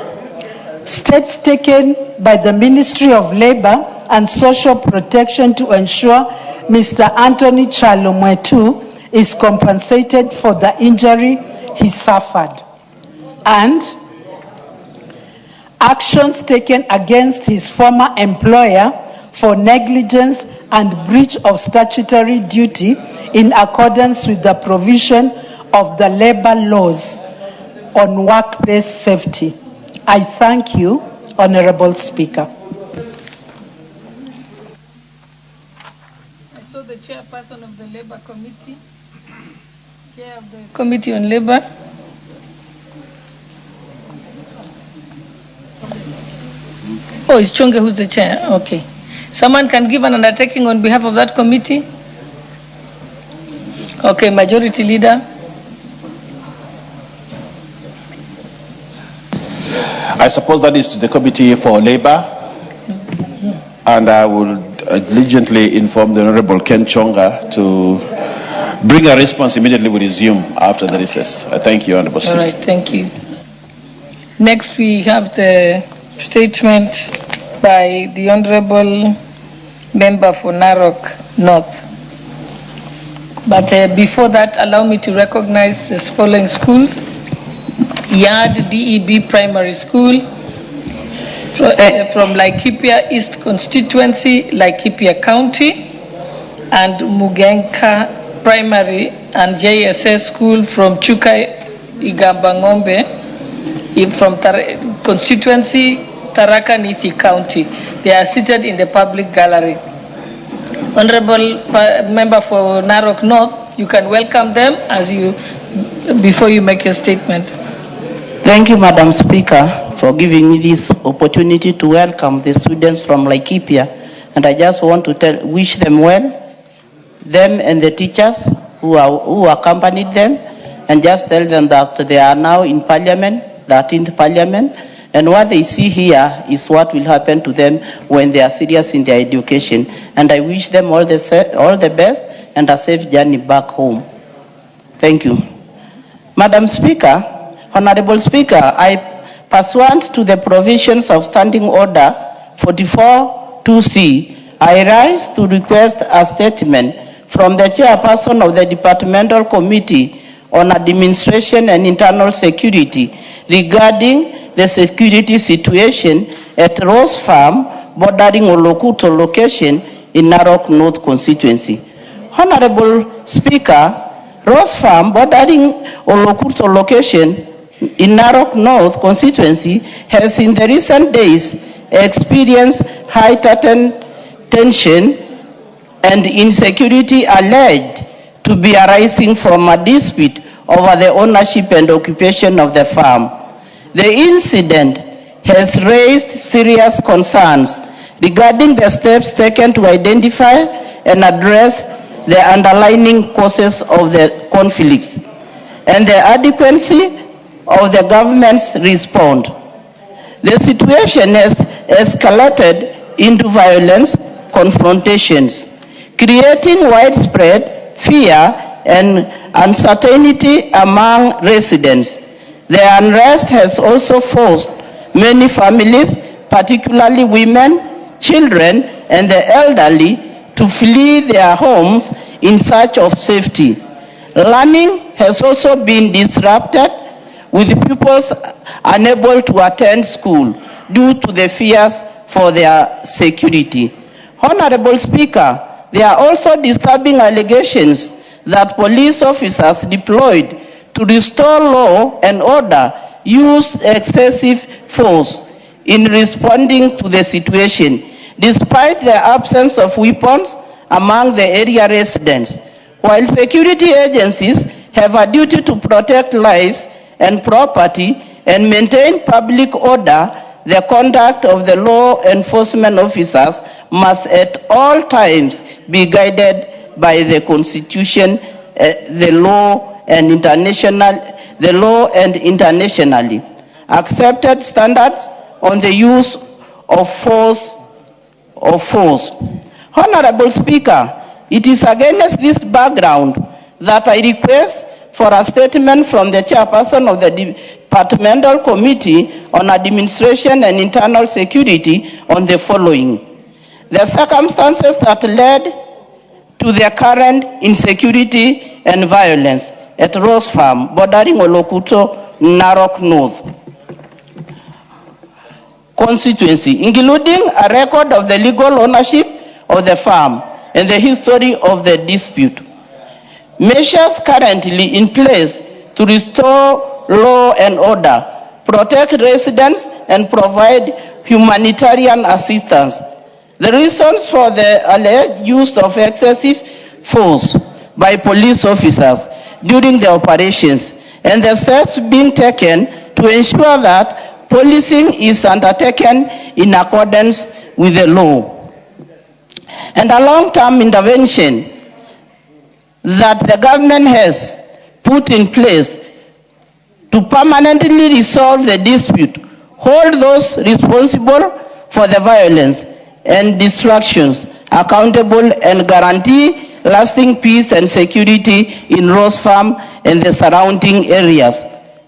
Speaker 15: Steps taken by the Ministry of Labor and Social Protection to ensure Mr. Anthony Chalo Mwetu is compensated for the injury he suffered, and actions taken against his former employer for negligence and breach of statutory duty in accordance with the provision of the labor laws on workplace safety. I thank you, Honorable Speaker.
Speaker 2: I saw the chairperson of the Labor Committee, chair of the Committee on Labor. Oh, it's Chonge who's the chair. Okay. Someone can give an undertaking on behalf of that committee? Okay, Majority Leader.
Speaker 4: I suppose that is to the Committee for Labor, and I will diligently inform the Honorable Ken Chonga to bring a response immediately we resume after the recess. Thank you, Honorable Speaker.
Speaker 2: All right, thank you. Next, we have the statement by the Honorable Member for Narok North. But before that, allow me to recognize the following schools. Yard DEB Primary School, from Laikipia East Constituency, Laikipia County, and Mugenka Primary and JSS School from Chukai Igambangombe, from constituency Tharaka Nithi County. They are seated in the public gallery. Honorable Member for Narok North, you can welcome them before you make your statement.
Speaker 16: Thank you, Madam Speaker, for giving me this opportunity to welcome the students from Laikipia. And I just want to wish them well, them and the teachers who accompanied them, and just tell them that they are now in Parliament, 13th Parliament, and what they see here is what will happen to them when they are serious in their education. And I wish them all the best and a safe journey back home. Thank you. Madam Speaker, Honorable Speaker, pursuant to the provisions of Standing Order 44-2C, I rise to request a statement from the Chairperson of the Departmental Committee on Administration and Internal Security regarding the security situation at Rose Farm, bordering Olokuto location in Narok North constituency. Honorable Speaker, Rose Farm, bordering Olokuto location in Narok North constituency, has in the recent days experienced heightened tension and insecurity alleged to be arising from a dispute over the ownership and occupation of the farm. The incident has raised serious concerns regarding the steps taken to identify and address the underlying causes of the conflicts and the adequacy of the government's response. The situation has escalated into violence, confrontations, creating widespread fear and uncertainty among residents. The unrest has also forced many families, particularly women, children, and the elderly, to flee their homes in search of safety. Learning has also been disrupted, with pupils unable to attend school due to the fears for their security. Honorable Speaker, there are also disturbing allegations that police officers deployed to restore law and order used excessive force in responding to the situation, despite the absence of weapons among the area residents. While security agencies have a duty to protect lives and property and maintain public order, the conduct of the law enforcement officers must at all times be guided by the Constitution, the law and internationally accepted standards on the use of force. Honorable Speaker, it is against this background that I request for a statement from the Chairperson of the Departmental Committee on Administration and Internal Security on the following. The circumstances that led to the current insecurity and violence at Rose Farm, bordering Olokuto, Narok North constituency, including a record of the legal ownership of the farm and the history of the dispute. Measures currently in place to restore law and order, protect residents, and provide humanitarian assistance. The reasons for the alleged use of excessive force by police officers during the operations, and the steps being taken to ensure that policing is undertaken in accordance with the law. And a long-term intervention that the government has put in place to permanently resolve the dispute, hold those responsible for the violence and distractions accountable, and guarantee lasting peace and security in Rose Farm and the surrounding areas.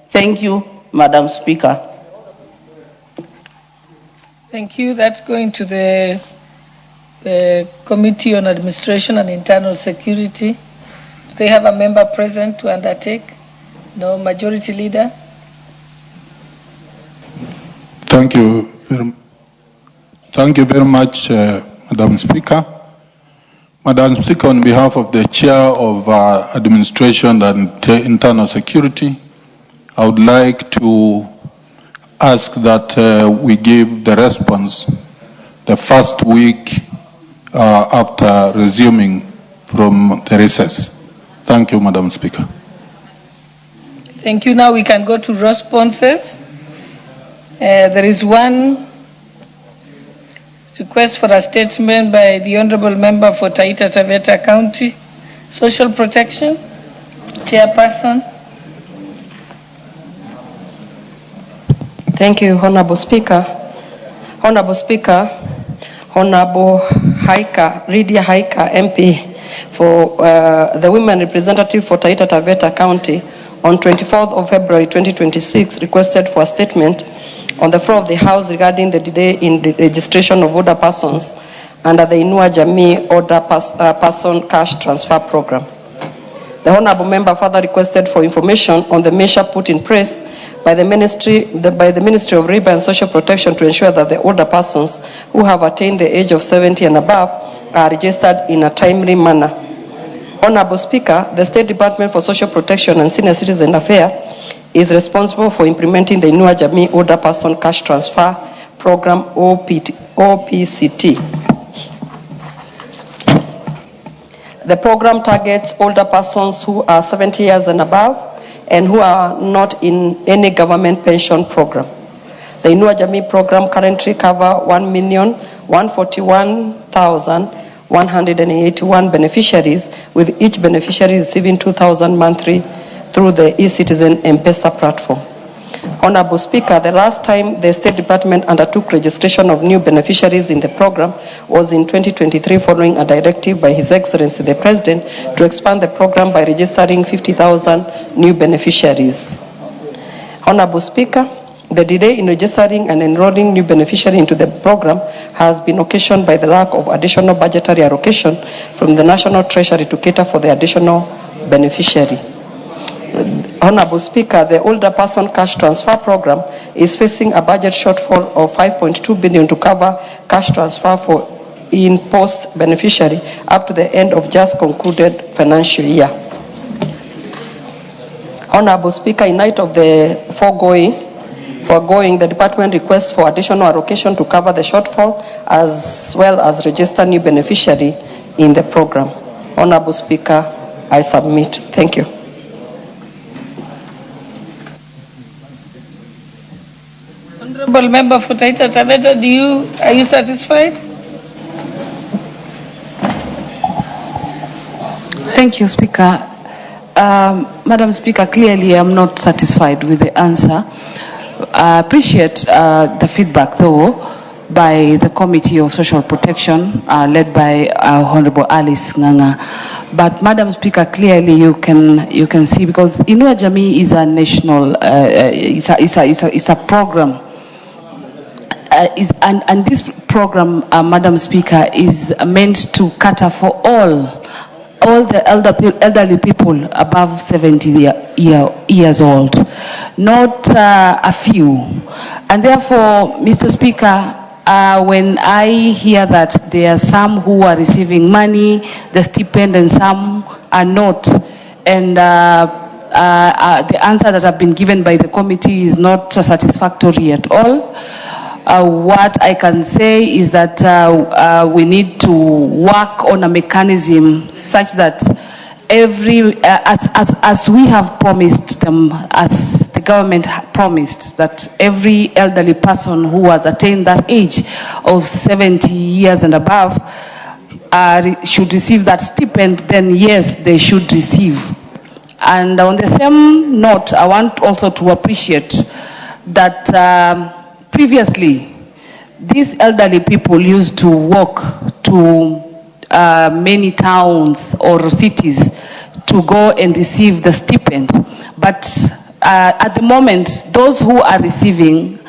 Speaker 16: Thank you, Madam Speaker.
Speaker 2: Thank you. That's going to the Committee on Administration and Internal Security. Do they have a member present to undertake? No. Majority Leader?
Speaker 17: Thank you very much, Madam Speaker. Madam Speaker, on behalf of the Chair of Administration and Internal Security, I would like to ask that we give the response the first week after resuming from the recess. Thank you, Madam Speaker.
Speaker 2: Thank you. Now we can go to responses. There is one request for a statement by the Honorable Member for Taita Taveta County, Social Protection, Chairperson.
Speaker 18: Thank you, Honorable Speaker. Honorable Speaker, Honorable Lydia Haika, MP for the Women Representative for Taita Taveta County, on 24th of February 2026, requested for a statement on the floor of the House regarding the delay in the registration of older persons under the Inua Jamii Older Person Cash Transfer Program. The Honorable Member further requested for information on the measure put in place by the Ministry of Labor and Social Protection to ensure that the older persons who have attained the age of 70 and above are registered in a timely manner. Honorable Speaker, the State Department for Social Protection and Senior Citizen Affairs is responsible for implementing the Inua Jamii Older Person Cash Transfer Program, OPCT. The program targets older persons who are 70 years and above and who are not in any government pension program. The Inua Jamii program currently covers 1,141,181 beneficiaries, with each beneficiary receiving 2,000 monthly through the eCitizen M-Pesa platform. Honorable Speaker, the last time the State Department undertook registration of new beneficiaries in the program was in 2023, following a directive by His Excellency the President to expand the program by registering 50,000 new beneficiaries. Honorable Speaker, the delay in registering and enrolling new beneficiaries into the program has been occasioned by the lack of additional budgetary allocation from the National Treasury to cater for the additional beneficiary. Honorable Speaker, the Older Person Cash Transfer Program is facing a budget shortfall of 5.2 billion to cover cash transfer for in-post beneficiary up to the end of just concluded financial year. Honorable Speaker, in light of the foregoing, the department requests for additional allocation to cover the shortfall as well as register new beneficiary in the program. Honorable Speaker, I submit. Thank you.
Speaker 2: Honorable Member for Taita Taveta, are you satisfied?
Speaker 19: Thank you, Speaker. Madam Speaker, clearly I'm not satisfied with the answer. I appreciate the feedback, though, by the Committee of Social Protection, led by Honorable Alice Nganga. But, Madam Speaker, clearly you can see, because Inua Jamii is a national, it's a program. And this program, Madam Speaker, is meant to cater for all the elderly people above 70 years old, not a few. And therefore, Mr. Speaker, when I hear that there are some who are receiving money, the stipend, and some are not, and the answer that have been given by the committee is not satisfactory at all. What I can say is that we need to work on a mechanism such that as we have promised them, as the government promised, that every elderly person who has attained that age of 70 years and above should receive that stipend, then yes, they should receive. And on the same note, I want also to appreciate that previously, these elderly people used to walk to many towns or cities to go and receive the stipend. But at the moment, those who are receiving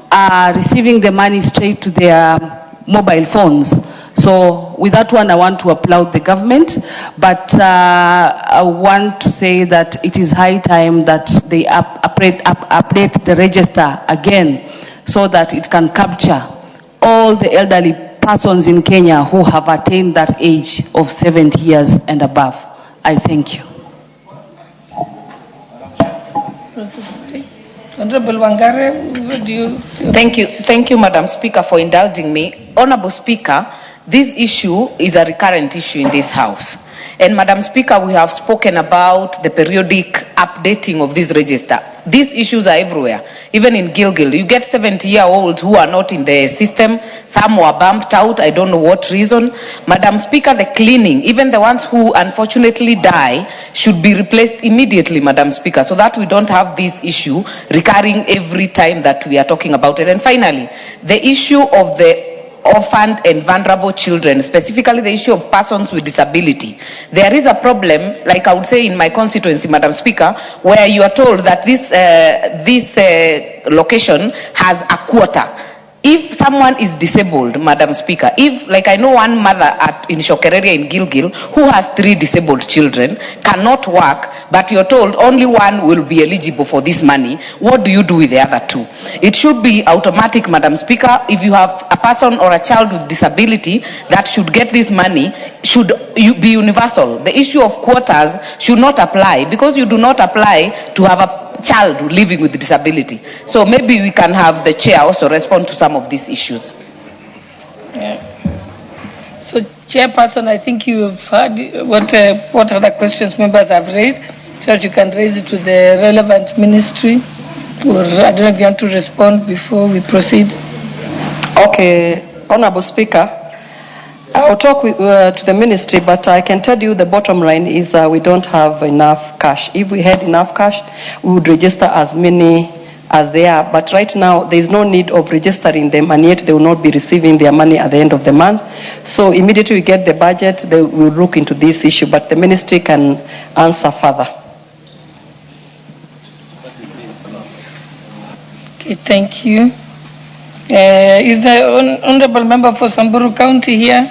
Speaker 19: the money straight to their mobile phones. So with that one, I want to applaud the government, but I want to say that it is high time that they update the register again so that it can capture all the elderly persons in Kenya who have attained that age of 70 years and above. I thank you.
Speaker 2: Honorable Wangare, what do you...
Speaker 11: Thank you, Madam Speaker, for indulging me. Honorable Speaker, this issue is a recurrent issue in this House. And Madam Speaker, we have spoken about the periodic updating of this register. These issues are everywhere, even in Gilgil. You get 70-year-olds who are not in the system. Some were bumped out, I don't know what reason. Madam Speaker, the cleaning, even the ones who unfortunately die, should be replaced immediately, Madam Speaker, so that we don't have this issue recurring every time that we are talking about it. And finally, the issue of the orphaned and vulnerable children, specifically the issue of persons with disability. There is a problem, like I would say in my constituency, Madam Speaker, where you are told that this location has a quota. If someone is disabled, Madam Speaker, if, like I know one mother in Shokereria in Gilgil who has 3 disabled children, cannot work, but you're told only one will be eligible for this money, what do you do with the other 2? It should be automatic, Madam Speaker. If you have a person or a child with disability that should get this money, should be universal. The issue of quotas should not apply, because you do not apply to have a child living with disability. So maybe we can have the chair also respond to some of these issues.
Speaker 2: Yeah. So, Chairperson, I think you have heard what other questions members have raised, so that you can raise it to the relevant ministry. Or I don't know if you want to respond before we proceed.
Speaker 18: Okay, Honorable Speaker, I'll talk to the ministry, but I can tell you the bottom line is we don't have enough cash. If we had enough cash, we would register as many as they are. But right now, there is no need of registering them, and yet they will not be receiving their money at the end of the month. So immediately we get the budget, they will look into this issue, but the ministry can answer further.
Speaker 2: Okay, thank you. Is the honorable member for Samburu County here?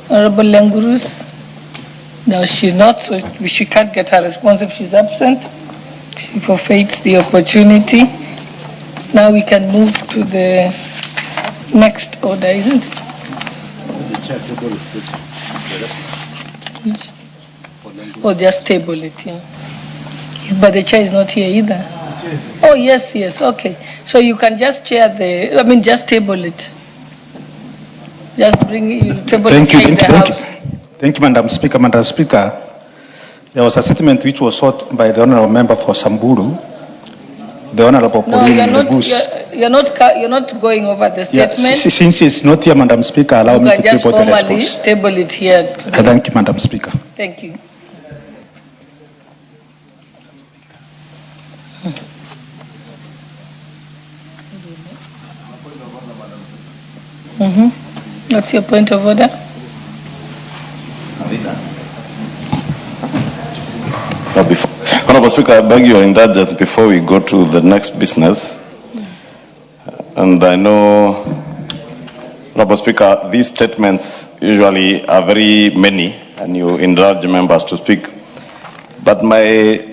Speaker 2: Honorable Langurus? No, she's not, so she can't get her response if she's absent. She forfeits the opportunity. Now we can move to the next order, isn't it? Oh, just table it, yeah. But the chair is not here either. Oh, yes, okay. So you can just just table it. Just bring it, table it in the House.
Speaker 5: Thank you, Madam Speaker. Madam Speaker, there was a statement which was sought by the honourable member for Samburu, the Honourable Pauline Lebus.
Speaker 2: You're not going over the statement.
Speaker 5: Yeah, since it's not here, Madam Speaker, allow me to table the response.
Speaker 2: Just table it here.
Speaker 5: Thank you, Madam Speaker.
Speaker 2: Thank you. What's your point of order?
Speaker 10: Honorable Speaker, I beg your indulgence before we go to the next business. And I know, Honorable Speaker, these statements usually are very many, and you indulge members to speak. But my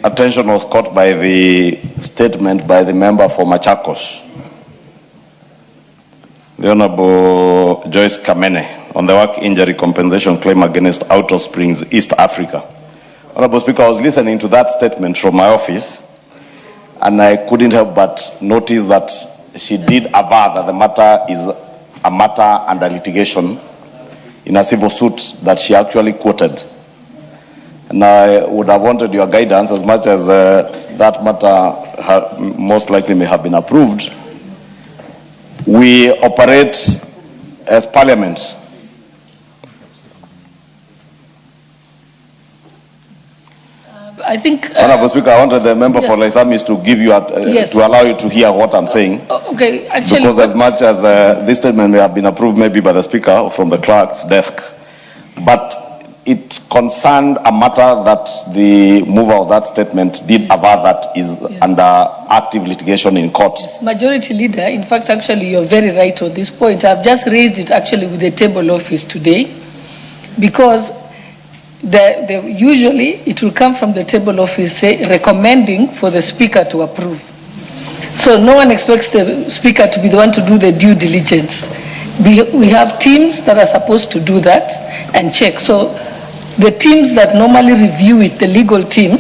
Speaker 10: attention was caught by the statement by the member for Machakos, the Honorable Joyce Kamene, on the work injury compensation claim against Outer Springs, East Africa. Honorable Speaker, I was listening to that statement from my office, and I couldn't help but notice that she did aver that the matter is a matter under litigation in a civil suit that she actually quoted. And I would have wanted your guidance, as much as that matter most likely may have been approved. We operate as Parliament.
Speaker 2: I think...
Speaker 10: Honorable Speaker, I wanted the member for Laisamis to give you, to allow you to hear what I'm saying.
Speaker 2: Okay, actually...
Speaker 10: Because as much as this statement may have been approved maybe by the Speaker or from the clerk's desk,
Speaker 20: but it concerned a matter that the mover of that statement did aver that is under active litigation in court.
Speaker 2: Majority Leader, in fact, actually, you're very right on this point. I've just raised it actually with the table office today, because usually it will come from the table office recommending for the Speaker to approve. So no one expects the Speaker to be the one to do the due diligence. We have teams that are supposed to do that and check. So the teams that normally review it, the legal team,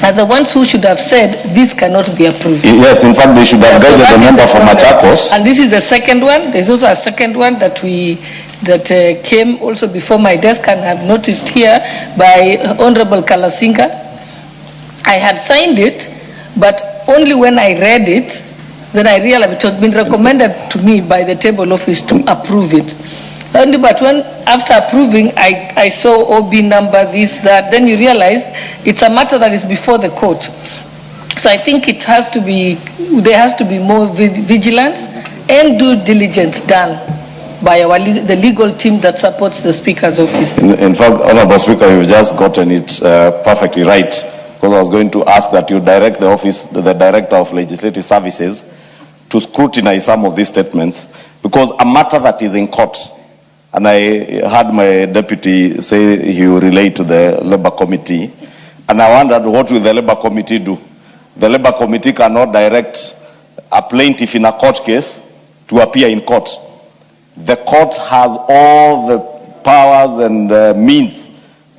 Speaker 2: are the ones who should have said this cannot be approved.
Speaker 20: Yes, in fact, they should have guided the member from Machakos.
Speaker 2: And this is the second one. There's also a second one that came also before my desk, and I've noticed here by Honorable Kalasinga. I had signed it, but only when I read it, then I realized it has been recommended to me by the table office to approve it. Only but when after approving, I saw OB number, this, that, then you realize it's a matter that is before the court. So I think it has to be, there has to be more vigilance and due diligence done by the legal team that supports the Speaker's office.
Speaker 20: In fact, Honorable Speaker, you've just gotten it perfectly right, because I was going to ask that you direct the office, the Director of Legislative Services, to scrutinize some of these statements, because a matter that is in court, and I heard my deputy say he will relate to the Labour Committee, and I wondered, what will the Labour Committee do? The Labour Committee cannot direct a plaintiff in a court case to appear in court. The court has all the powers and means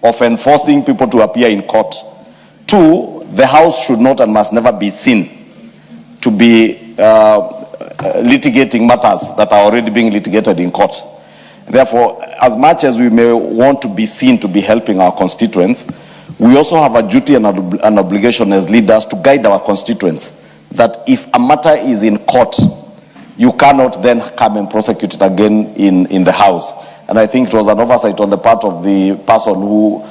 Speaker 20: of enforcing people to appear in court. Two, the House should not and must never be seen to be litigating matters that are already being litigated in court. Therefore, as much as we may want to be seen to be helping our constituents, we also have a duty and an obligation as leaders to guide our constituents, that if a matter is in court, you cannot then come and prosecute it again in the House. And I think it was an oversight on the part of the person who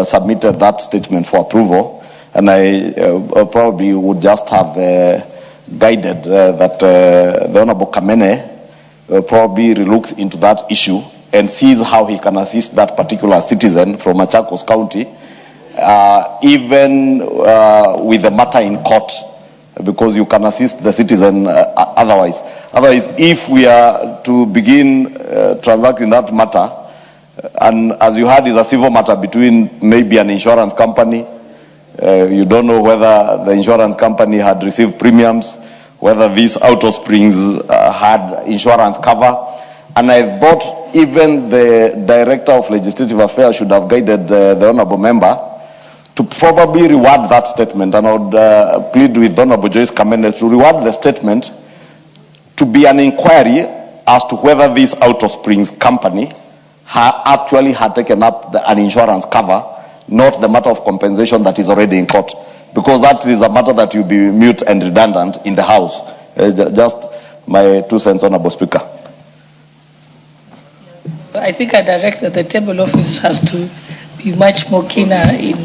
Speaker 20: submitted that statement for approval. And I probably would just have guided that the Honorable Kamene probably relooks into that issue and sees how he can assist that particular citizen from Machakos County, even with the matter in court, because you can assist the citizen otherwise. Otherwise, if we are to begin transacting that matter, and as you heard, is a civil matter between maybe an insurance company, you don't know whether the insurance company had received premiums, whether these auto springs had insurance cover. And I thought even the Director of Legislative Affairs should have guided the Honourable Member to probably reward that statement. And I would plead with Honourable Joyce Kamene to reward the statement to be an inquiry as to whether this auto springs company actually had taken up an insurance cover, not the matter of compensation that is already in court. Because that is a matter that will be mute and redundant in the House. Just my 2 cents, Honourable Speaker.
Speaker 2: I think I direct that the table office has to be much more keener in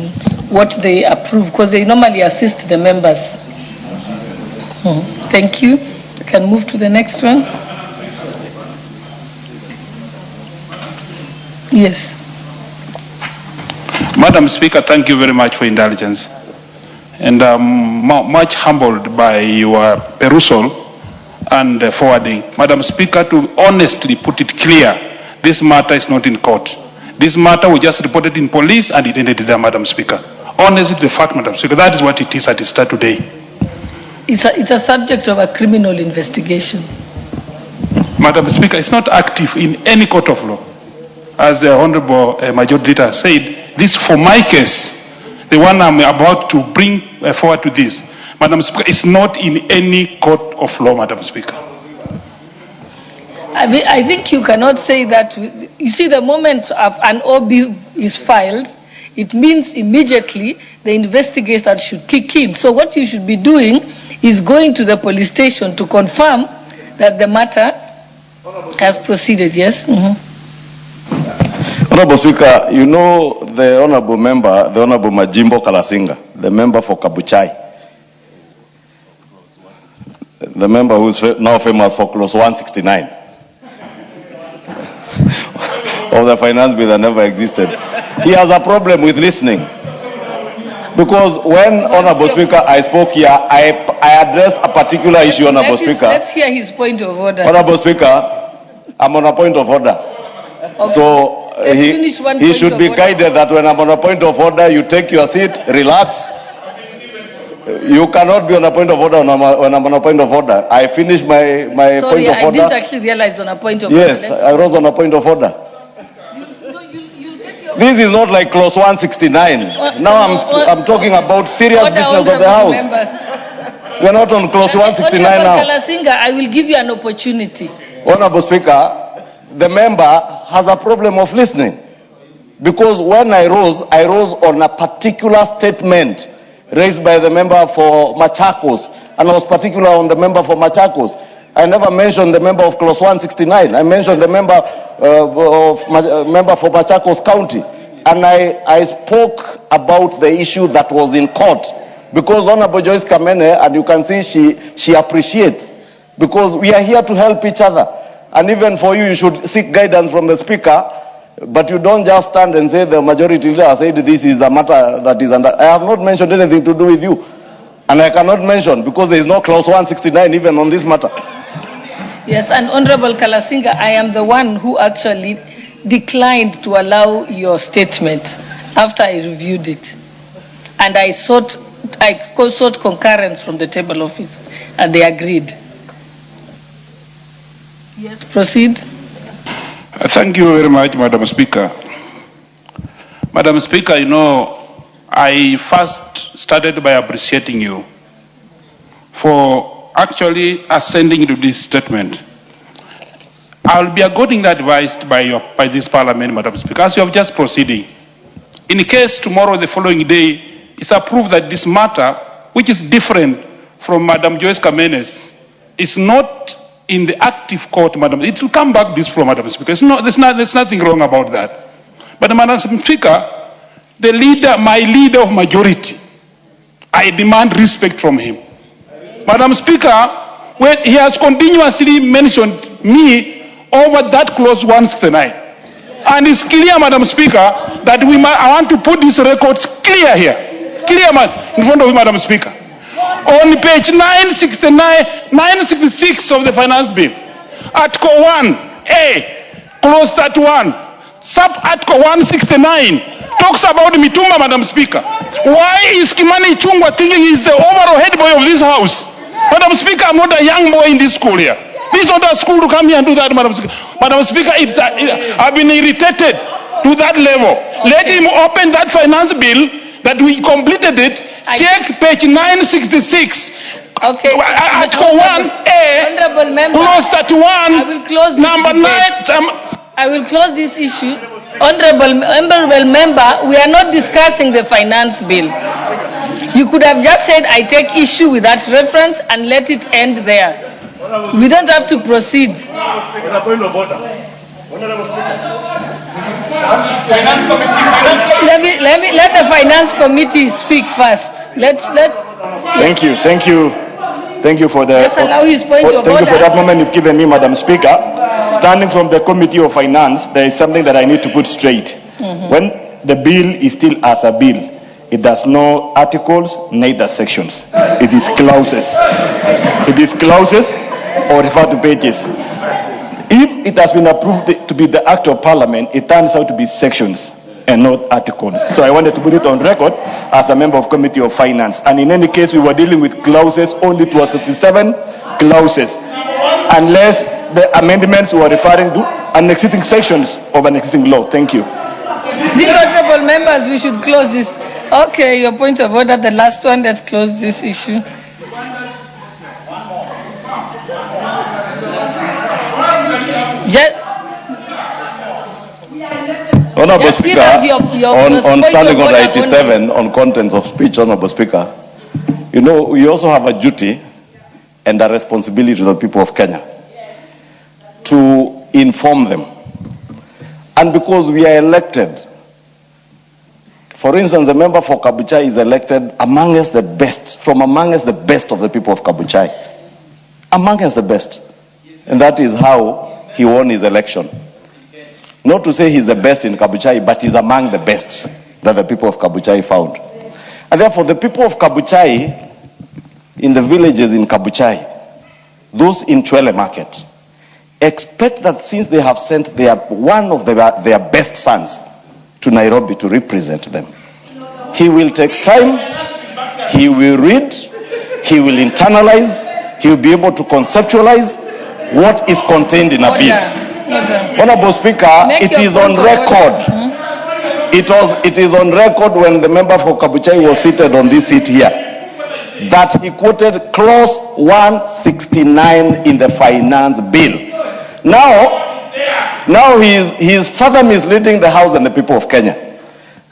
Speaker 2: what they approve, because they normally assist the members. Thank you. You can move to the next one. Yes.
Speaker 21: Madam Speaker, thank you very much for indulgence. And I'm much humbled by your perusal and forwarding. Madam Speaker, to honestly put it clear, this matter is not in court. This matter was just reported in police and it ended there, Madam Speaker. Honestly, the fact, Madam Speaker, that is what it is at its start today.
Speaker 2: It's a subject of a criminal investigation.
Speaker 21: Madam Speaker, it's not active in any court of law. As the Honorable Majority Leader said, this for my case, the one I'm about to bring forward to this, Madam Speaker, is not in any court of law, Madam Speaker.
Speaker 2: I think you cannot say that. You see, the moment of an OB is filed, it means immediately the investigation should kick in. So what you should be doing is going to the police station to confirm that the matter has proceeded. Yes?
Speaker 20: Honourable Speaker, you know the Honourable Member, the Honourable Majimbo Kalasinga, the member for Kabuchai, the member who is now famous for Clause 169. of the finance bill that never existed. He has a problem with listening. Because when, Honorable Speaker, I spoke here, I addressed a particular issue, Honorable Speaker.
Speaker 2: Let's hear his point of order.
Speaker 20: Honorable Speaker, I'm on a point of order.
Speaker 2: Okay.
Speaker 20: So he should be guided that when I'm on a point of order, you take your seat, relax. You cannot be on a point of order when I'm on a point of order. I finished my point of order.
Speaker 2: Sorry, I didn't actually realize on a point of order.
Speaker 20: Yes, I was on a point of order. This is not like clause 169. Now I'm talking about serious business of the House. We're not on clause 169 now.
Speaker 2: Kalasinga, I will give you an opportunity.
Speaker 20: Honorable Speaker, the member has a problem of listening. Because when I rose on a particular statement raised by the member for Machakos, and I was particular on the member for Machakos. I never mentioned the member of clause 169. I mentioned the member member for Machakos County. And I spoke about the issue that was in court. Because Honorable Joyce Kamene, and you can see she appreciates. Because we are here to help each other. And even for you should seek guidance from the Speaker. But you don't just stand and say the majority leader said this is a matter that is under. I have not mentioned anything to do with you. And I cannot mention because there is no clause 169 even on this matter.
Speaker 2: Yes, and Honorable Kalasinga, I am the one who actually declined to allow your statement after I reviewed it. And I sought concurrence from the table office, and they agreed. Yes, proceed.
Speaker 21: Thank you very much, Madam Speaker. Madam Speaker, you know, I first started by appreciating you for actually ascending to this statement. I'll be accordingly advised by this Parliament, Madam Speaker, as you have just proceeding. In case tomorrow, the following day, it's approved that this matter, which is different from Madam Joyce Kamene's, is not in the active court, Madam. It will come back this floor, Madam Speaker. There's nothing wrong about that. But Madam Speaker, the leader, my leader of majority, I demand respect from him. Madam Speaker, when he has continuously mentioned me over that clause 169. And it's clear, Madam Speaker, that I want to put these records clear here. Clear, in front of you, Madam Speaker. On page 966 of the finance bill, Article 1A, clause 31, sub-article 169, talks about Mitumba, Madam Speaker. Why is Kimani Chungwa thinking he's the overall head boy of this house? Madam Speaker, I'm not a young boy in this school here. This is not a school to come here and do that, Madam Speaker. Madam Speaker, I've been irritated to that level. Okay. Let him open that finance bill that we completed it. Check page 966. Okay. Article 1A, clause 31,
Speaker 2: I will close this
Speaker 21: number 9.
Speaker 2: I will close this issue. Honorable member, we are not discussing the finance bill. You could have just said, I take issue with that reference and let it end there. We don't have to proceed. Let the finance committee speak first.
Speaker 3: Thank you for the.
Speaker 2: Let's allow his point of order.
Speaker 3: Thank you for that moment you've given me, Madam Speaker. Standing from the Committee of Finance, there is something that I need to put straight. When the bill is still as a bill, it does no articles, neither sections. It is clauses. It is clauses or refer to pages. If it has been approved to be the Act of Parliament, it turns out to be sections and not articles. So I wanted to put it on record as a member of Committee of Finance. And in any case, we were dealing with clauses, only it was 57 clauses, unless the amendments were referring to an existing sections of an existing law. Thank you.
Speaker 2: The honorable members, we should close this. Okay, your point of order, the last one. Let's close this issue.
Speaker 20: Honorable Speaker, on standing order 87 on contents of speech, Honorable Speaker, you know, we also have a duty and a responsibility to the people of Kenya to inform them. And because we are elected, for instance, a member for Kabuchai is elected amongst the best, from amongst the best of the people of Kabuchai. Amongst the best. And that is how he won his election. Not to say he's the best in Kabuchai, but he's among the best that the people of Kabuchai found. And therefore, the people of Kabuchai, in the villages in Kabuchai, those in Chwele Market, expect that since they have sent one of their best sons to Nairobi to represent them, he will take time, he will read, he will internalize, he will be able to conceptualize what is contained in a bill. Honorable Speaker, it is on record. It is on record when the member for Kabuchai was seated on this seat here, that he quoted clause 169 in the finance bill. Now he is further misleading the House and the people of Kenya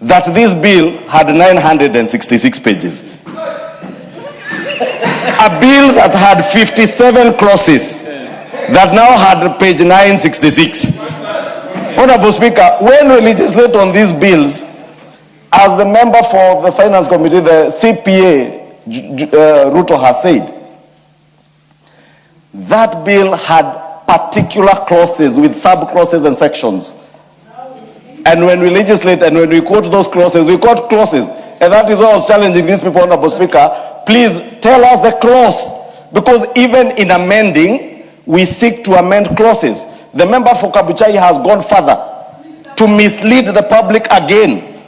Speaker 20: that this bill had 966 pages. A bill that had 57 clauses that now had page 966. Honorable Speaker, when we legislate on these bills, as the member for the Finance Committee, the CPA, Ruto has said, that bill had particular clauses with sub-clauses and sections. And when we legislate and when we quote those clauses, we quote clauses. And that is why I was challenging these people, Honorable Speaker, please tell us the clause. Because even in amending, we seek to amend clauses. The member for Kabuchai has gone further to mislead the public again,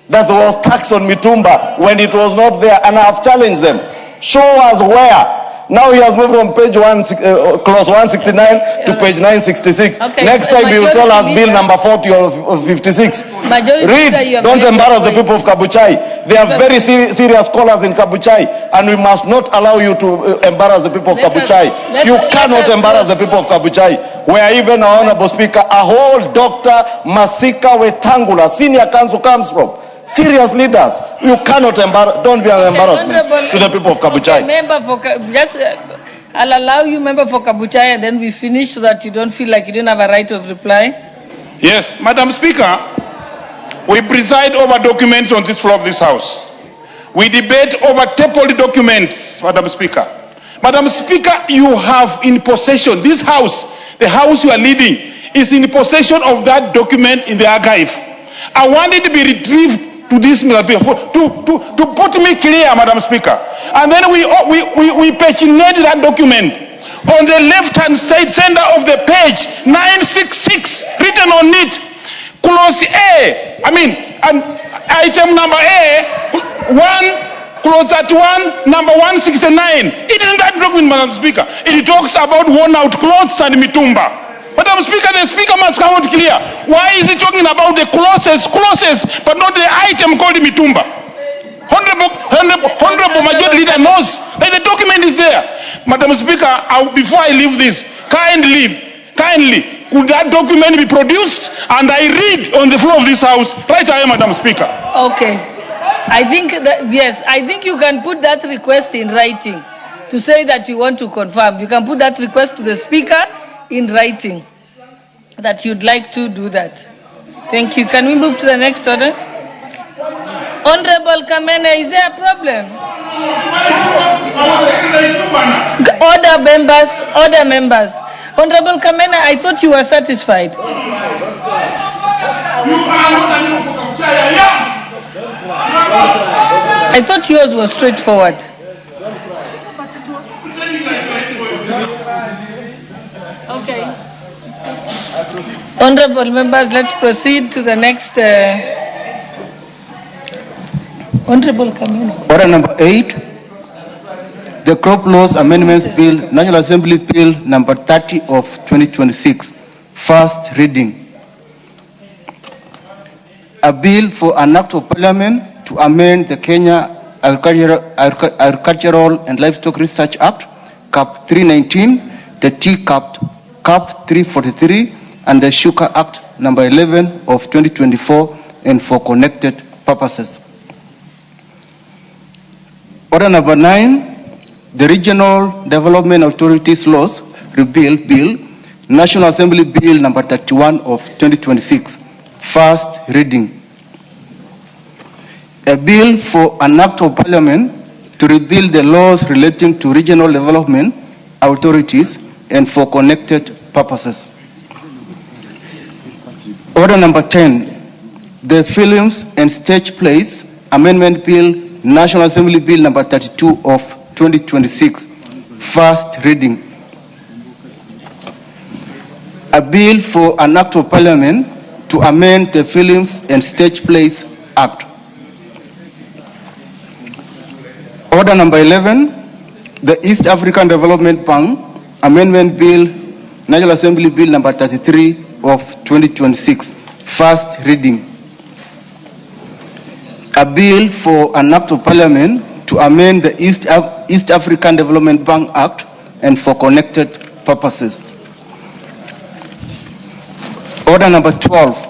Speaker 20: that there was tax on Mitumba when it was not there, and I have challenged them. Show us where. Now he has moved from clause 169 to page 966. Okay, next time he will tell us bill number 40 or 56. Read. Don't embarrass the people of Kabuchai. They are very serious scholars in Kabuchai, and we must not allow you to embarrass the people of Kabuchai. You cannot embarrass the people of Kabuchai. Where even our Honorable Speaker, a whole Dr. Masika Wetangula, senior counsel, comes from. Serious leaders. You cannot embarrass. Don't be an embarrassment to the people of Kabuchai.
Speaker 2: Member for I'll allow you, member for Kabuchai, and then we finish so that you don't feel like you don't have a right of reply.
Speaker 21: Yes, Madam Speaker, we preside over documents on this floor of this House. We debate over tabled documents, Madam Speaker. Madam Speaker, you have in possession, this House, the House you are leading, is in possession of that document in the archive. I want it to be retrieved to this to put me clear, Madam Speaker. And then we paginate that document. On the left-hand side center of the page, 966, written on it, clause A, item number A, 1, clause at 1, number 169. It is in that document, Madam Speaker. It talks about worn-out clothes and Mitumba. Madam Speaker, the Speaker must come out clear. Why is he talking about the clauses, but not the item called Mitumba? Honorable Majority Leader knows that the document is there. Madam Speaker, before I leave this, kindly, could that document be produced and I read on the floor of this House? Right away, Madam Speaker.
Speaker 2: Okay. I think that, yes, I think you can put that request in writing to say that you want to confirm. You can put that request to the Speaker in writing that you'd like to do that. Thank you. Can we move to the next order? Honorable Kamene, is there a problem? Order members. Honorable Kamene, I thought you were satisfied. I thought yours was straightforward. Okay. Honorable members, let's proceed to the next. Honorable Kamene.
Speaker 1: Order number 8, the Crop Laws Amendments Bill, National Assembly Bill number 30 of 2026, first reading. A bill for an act of parliament to amend the Kenya Agricultural and Livestock Research Act, Cap 319, the Tea Cap 343, and the Sugar Act number 11 of 2024, and for connected purposes. Order number 9, the Regional Development Authorities Laws Repeal Bill, National Assembly Bill number 31 of 2026, first reading. A bill for an act of parliament to repeal the laws relating to regional development authorities and for connected purposes. Order number 10, the Films and Stage Plays Amendment Bill, National Assembly Bill number 32 of 2026, first reading. A bill for an act of parliament to amend the Films and Stage Plays Act. Order number 11, the East African Development Bank Amendment Bill, National Assembly Bill number 33 of 2026, first reading. A bill for an act of parliament to amend the East African Development Bank Act and for connected purposes. Order number 12,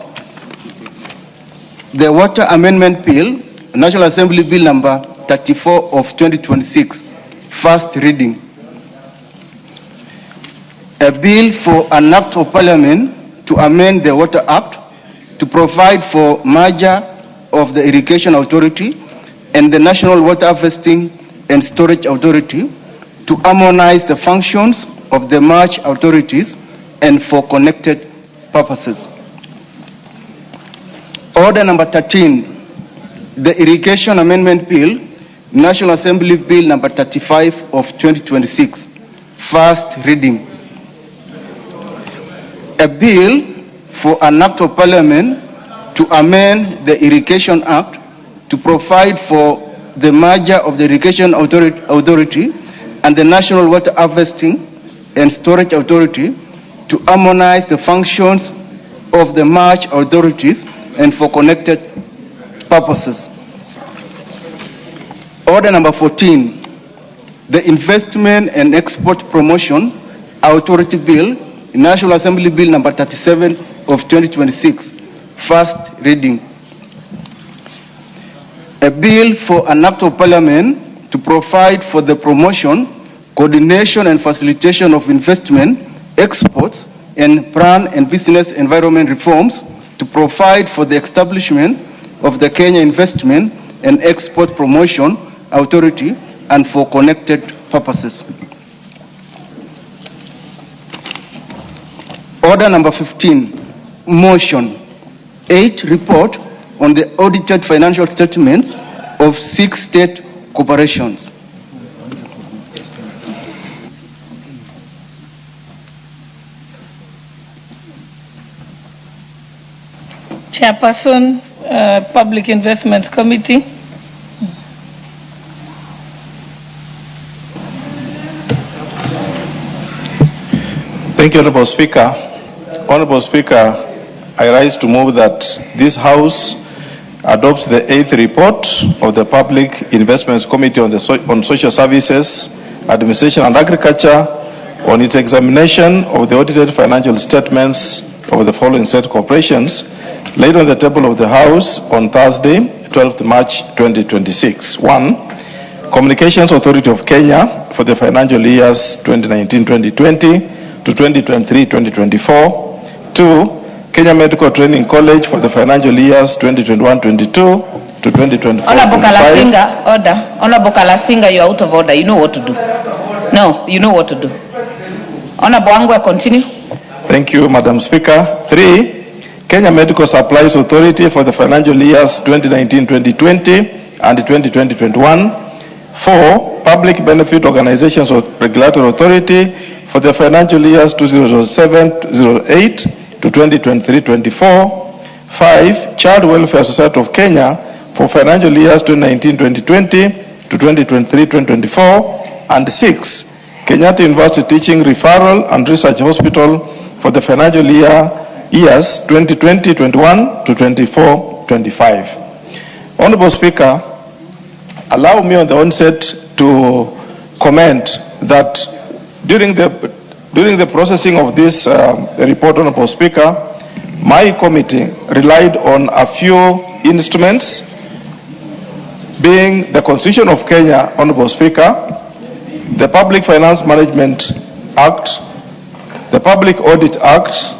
Speaker 1: the Water Amendment Bill, National Assembly Bill number 34 of 2026, first reading. A bill for an act of parliament to amend the Water Act to provide for merger of the Irrigation Authority and the National Water Harvesting and Storage Authority to harmonize the functions of the merged authorities and for connected purposes. Order number 13, the Irrigation Amendment Bill, National Assembly Bill number 35 of 2026, first reading. A bill for an act of parliament to amend the Irrigation Act to provide for the merger of the Irrigation Authority and the National Water Harvesting and Storage Authority to harmonize the functions of the merged authorities and for connected purposes. Order number 14, the Investment and Export Promotion Authority Bill, National Assembly Bill number 37 of 2026, first reading. A bill for an act of parliament to provide for the promotion, coordination and facilitation of investment, exports, and plan and business environment reforms to provide for the establishment of the Kenya Investment and Export Promotion Authority and for connected purposes. Order number 15, motion 8, report on the audited financial statements of 6 state corporations.
Speaker 2: Chairperson, Public Investments Committee.
Speaker 3: Thank you, Honorable Speaker. Honorable Speaker, I rise to move that this House adopts the 8th report of the Public Investments Committee on Social Services, Administration and Agriculture on its examination of the audited financial statements of the following state corporations laid on the table of the House on Thursday, 12th March 2026. 1. Communications Authority of Kenya for the financial years 2019-2020 to 2023-2024. 2. Kenya Medical Training College for the financial years 2021-22 to 2024-25.
Speaker 11: Honorable Kalasinga, order. Honorable Kalasinga, you're out of order. You know what to do. No, you know what to do. Honorable Angwe, continue.
Speaker 3: Thank you, Madam Speaker. 3. Kenya Medical Supplies Authority for the financial years 2019-2020 and 2020-21. 4. Public Benefit Organizations Regulatory Authority for the financial years 2007-08 to 2023-24. 5. Child Welfare Society of Kenya for financial years 2019-2020 to 2023-2024. And 6. Kenyatta University Teaching Referral and Research Hospital for the financial years 2020-21 to 24-25. Honorable Speaker, allow me on the onset to comment that during the processing of this report, Honorable Speaker, my committee relied on a few instruments, being the Constitution of Kenya, Honorable Speaker, the Public Finance Management Act, the Public Audit Act,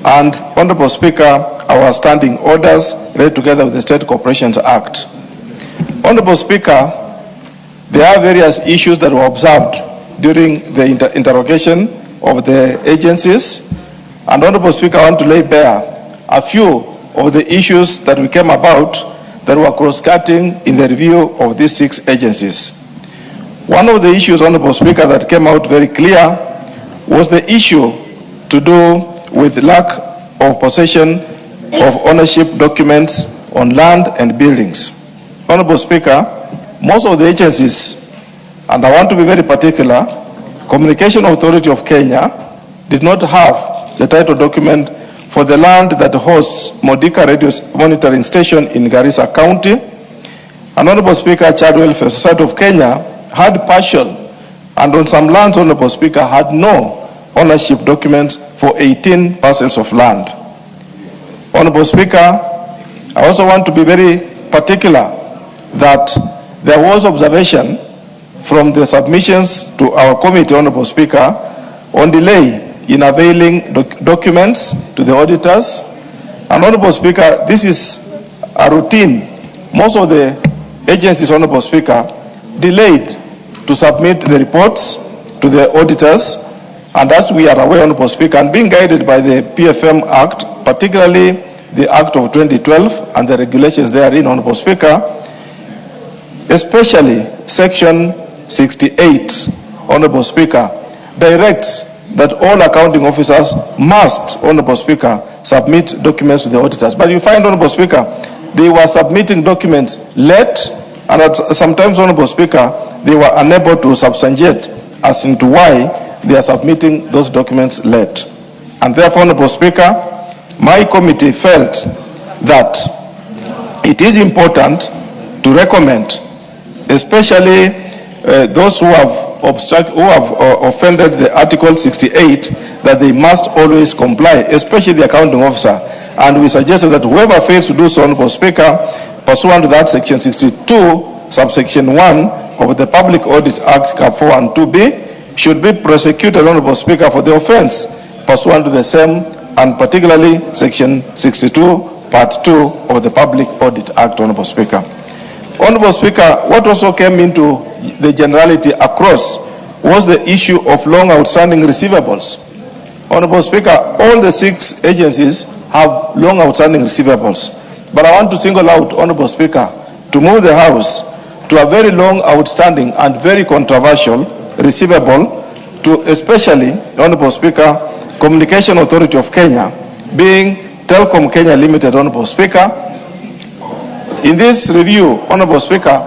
Speaker 3: and, Honorable Speaker, our standing orders read together with the State Corporations Act. Honorable Speaker, there are various issues that were observed during the interrogation of the agencies, and Honorable Speaker, I want to lay bare a few of the issues that we came about that were cross-cutting in the review of these 6 agencies. One of the issues, Honorable Speaker, that came out very clear was the issue to do with lack of possession of ownership documents on land and buildings. Honorable Speaker, most of the agencies, and I want to be very particular, Communication Authority of Kenya did not have the title document for the land that hosts Modica Radio Monitoring Station in Garissa County. And Honorable Speaker, Child Welfare Society of Kenya had partial, and on some lands, Honorable Speaker, had no ownership documents for 18 parcels of land. Honorable Speaker, I also want to be very particular that there was observation from the submissions to our committee, Honorable Speaker, on delay in availing documents to the auditors. And Honorable Speaker, this is a routine. Most of the agencies, Honorable Speaker, delayed to submit the reports to the auditors. And as we are aware, Honorable Speaker, and being guided by the PFM Act, particularly the Act of 2012 and the regulations therein, Honorable Speaker, especially Section 68, Honorable Speaker, directs that all accounting officers must, Honorable Speaker, submit documents to the auditors. But you find, Honorable Speaker, they were submitting documents late, and sometimes, Honorable Speaker, they were unable to substantiate as into why they are submitting those documents late. And therefore, Honorable Speaker, my committee felt that it is important to recommend, especially those who have offended the Article 68, that they must always comply, especially the accounting officer. And we suggested that whoever fails to do so, Honorable Speaker, pursuant to that Section 62, subsection 1 of the Public Audit Act, Cap 4 and 2B, should be prosecuted, Honorable Speaker, for the offense pursuant to the same, and particularly Section 62, Part 2 of the Public Audit Act, Honorable Speaker. Honorable Speaker, what also came into the generality across was the issue of long outstanding receivables. Honorable Speaker, all the 6 agencies have long outstanding receivables. But I want to single out, Honorable Speaker, to move the House to a very long outstanding and very controversial receivable to especially, Honorable Speaker, Communication Authority of Kenya, being Telcom Kenya Limited, Honorable Speaker. In this review, Honorable Speaker,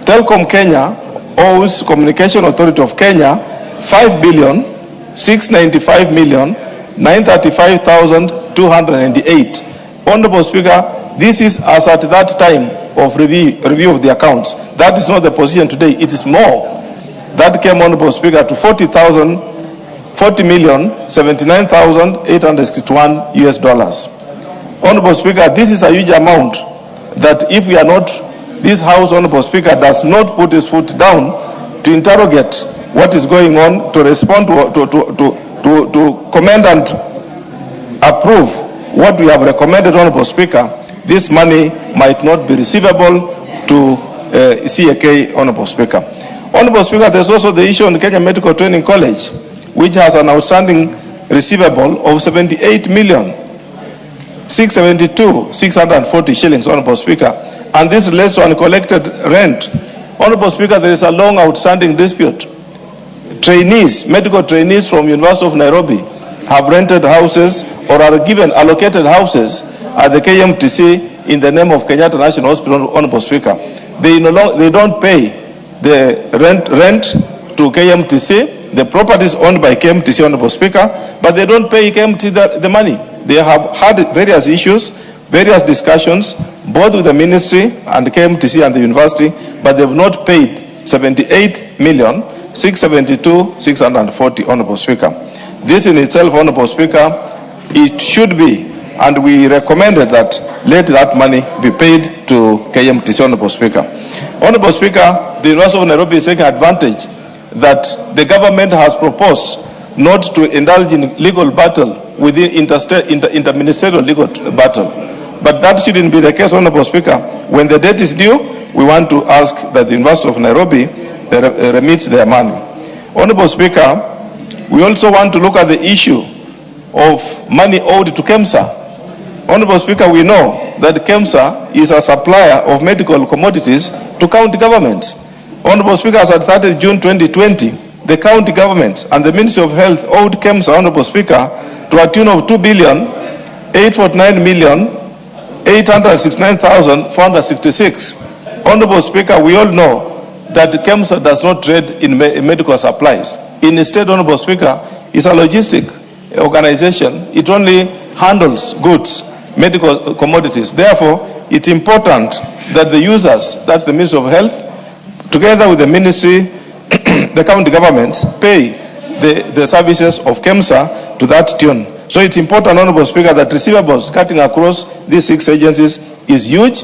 Speaker 3: Telcom Kenya owes Communication Authority of Kenya 5,695,935,298. Honorable Speaker, this is as at that time of review of the accounts. That is not the position today, it is more. That came, Honorable Speaker, to 40,079,861 US dollars. Honorable Speaker, this is a huge amount that if we are not, this House, Honorable Speaker, does not put its foot down to interrogate what is going on, to respond to commend and approve what we have recommended, Honorable Speaker, this money might not be receivable to CAK, Honorable Speaker. Honorable Speaker, there's also the issue on Kenya Medical Training College, which has an outstanding receivable of 78,672,640 shillings, Honorable Speaker. And this relates to uncollected rent. Honorable Speaker, there is a long outstanding dispute. Trainees, medical trainees from University of Nairobi have rented houses or are given allocated houses at the KMTC in the name of Kenyatta National Hospital, Honorable Speaker. They don't pay the rent to KMTC. The property is owned by KMTC, Honorable Speaker, but they don't pay KMTC the money. They have had various issues, various discussions, both with the ministry and the KMTC and the university, but they have not paid 78,672,640, Honorable Speaker. This in itself, Honorable Speaker, it should be, and we recommended that let that money be paid to KMTC, Honorable Speaker. Honorable Speaker, the University of Nairobi is taking advantage that the government has proposed not to indulge in legal battle within interministerial legal battle. But that shouldn't be the case, Honorable Speaker. When the debt is due, we want to ask that the University of Nairobi remits their money. Honorable Speaker, we also want to look at the issue of money owed to KEMSA. Honorable Speaker, we know that KEMSA is a supplier of medical commodities to county governments. Honorable Speaker, as at 30 June 2020, the county government and the Ministry of Health owed KEMSA, Honorable Speaker, to a tune of 2,849,869,466. Honorable Speaker, we all know that KEMSA does not trade in medical supplies. Instead, Honorable Speaker, it's a logistic organization. It only handles goods, medical commodities. Therefore, it's important that the users, that's the Ministry of Health, together with the ministry, the county governments, pay the services of KEMSA to that tune. So it's important, Honorable Speaker, that receivables cutting across these 6 agencies is huge.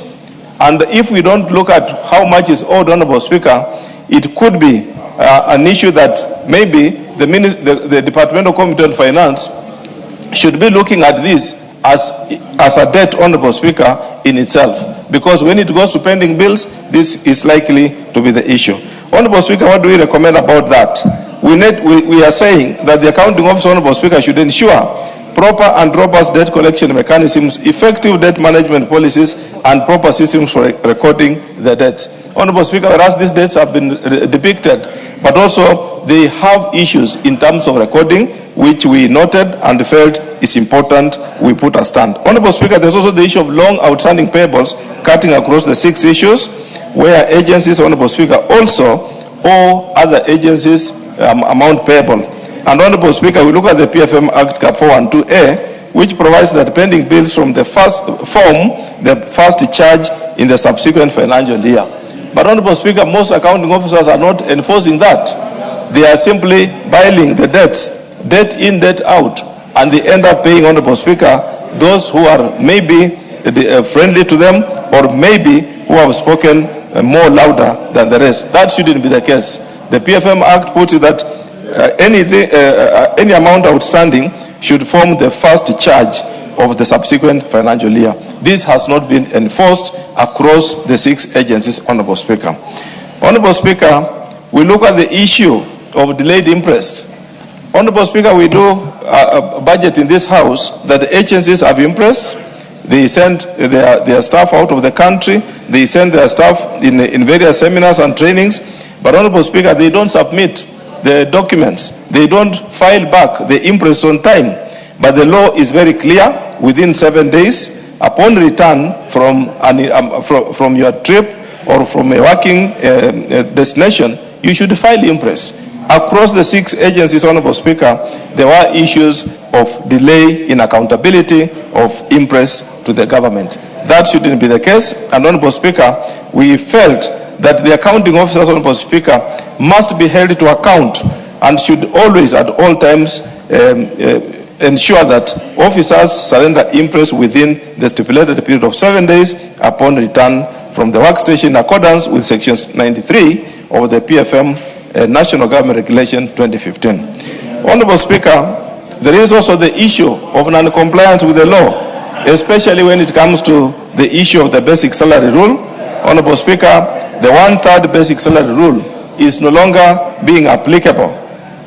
Speaker 3: And if we don't look at how much is owed, Honorable Speaker, it could be an issue that maybe the Departmental Committee on Finance should be looking at this as a debt, Honorable Speaker, in itself. Because when it goes to pending bills, this is likely to be the issue. Honorable Speaker, what do we recommend about that? We are saying that the accounting office, Honorable Speaker, should ensure proper and robust debt collection mechanisms, effective debt management policies, and proper systems for recording the debts. Honorable Speaker, whereas these debts have been depicted, but also they have issues in terms of recording, which we noted and felt is important we put a stand. Honorable Speaker, there's also the issue of long outstanding payables cutting across the 6 issues, where agencies, Honorable Speaker, also owe other agencies amount payable. And Honorable Speaker, we look at the PFM Act Cap 412A, which provides that pending bills from the first form the first charge in the subsequent financial year. But Honorable Speaker, most accounting officers are not enforcing that. They are simply filing the debts, debt in, debt out, and they end up paying, Honorable Speaker, those who are maybe friendly to them or maybe who have spoken more louder than the rest. That shouldn't be the case. The PFM Act puts it that any amount outstanding should form the first charge of the subsequent financial year. This has not been enforced across the 6 agencies, Honorable Speaker. Honorable Speaker, we look at the issue of delayed interest. Honorable Speaker, we do a budget in this House that the agencies have interest. They send their staff out of the country. They send their staff in various seminars and trainings. But Honorable Speaker, they don't submit the documents. They don't file back the interest on time. But the law is very clear. Within 7 days, upon return from your trip or from a working destination, you should file interest. Across the 6 agencies, Honorable Speaker, there were issues of delay in accountability of interest to the government. That shouldn't be the case. And Honorable Speaker, we felt that the accounting officers, Honorable Speaker, must be held to account and should always at all times ensure that officers surrender interest within the stipulated period of 7 days upon return from the workstation in accordance with Section 93 of the PFM National Government Regulation 2015. Honorable Speaker, there is also the issue of non-compliance with the law, especially when it comes to the issue of the basic salary rule. Honorable Speaker, the 1/3 basic salary rule is no longer being applicable.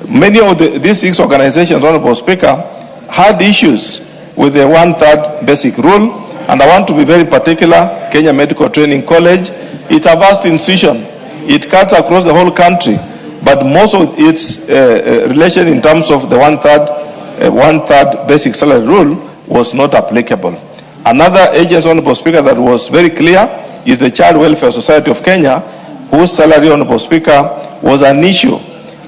Speaker 3: Many of these 6 organizations, Honorable Speaker, had issues with the 1/3 basic rule, and I want to be very particular. Kenya Medical Training College, it's a vast institution. It cuts across the whole country, but most of its relation in terms of the 1/3 basic salary rule was not applicable. Another agency, Honorable Speaker, that was very clear is the Child Welfare Society of Kenya, whose salary, Honorable Speaker, was an issue,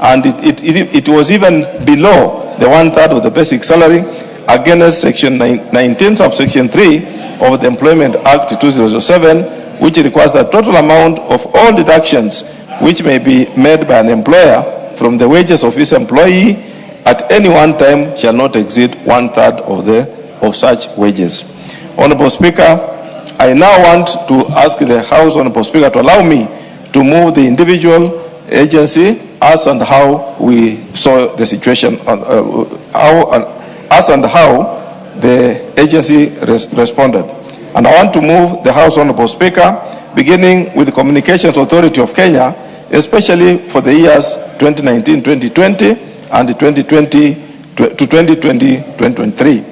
Speaker 3: and it was even below the 1/3 of the basic salary against Section 19, subsection 3 of the Employment Act 2007, which requires the total amount of all deductions which may be made by an employer from the wages of his employee at any one time shall not exceed 1/3 of such wages. Honorable Speaker, I now want to ask the House, Honorable Speaker, to allow me to move the individual agency as and how we saw the situation, as and how the agency responded. And I want to move the House, Honorable Speaker, beginning with the Communications Authority of Kenya, especially for the years 2019-2020 and 2020-2023.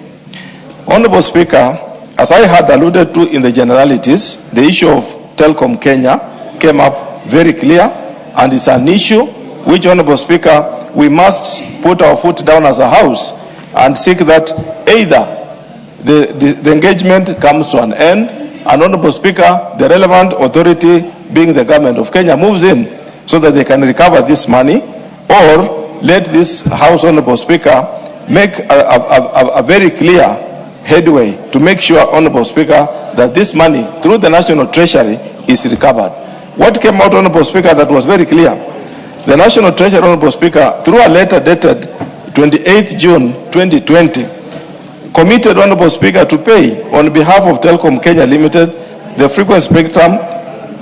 Speaker 3: Honorable Speaker, As I had alluded to in the generalities, the issue of Telkom Kenya came up very clear, and it's an issue which, Honorable Speaker, we must put our foot down as a house and seek that either the engagement comes to an end, and, Honorable Speaker, the relevant authority, being the government of Kenya, moves in so that they can recover this money, or let this House, Honorable Speaker, make a very clear headway to make sure, Honorable Speaker, that this money through the National Treasury is recovered. What came out, Honorable Speaker, that was very clear. The National Treasury, Honorable Speaker, through a letter dated 28th June 2020, committed, Honorable Speaker, to pay on behalf of Telkom Kenya Limited the frequency spectrum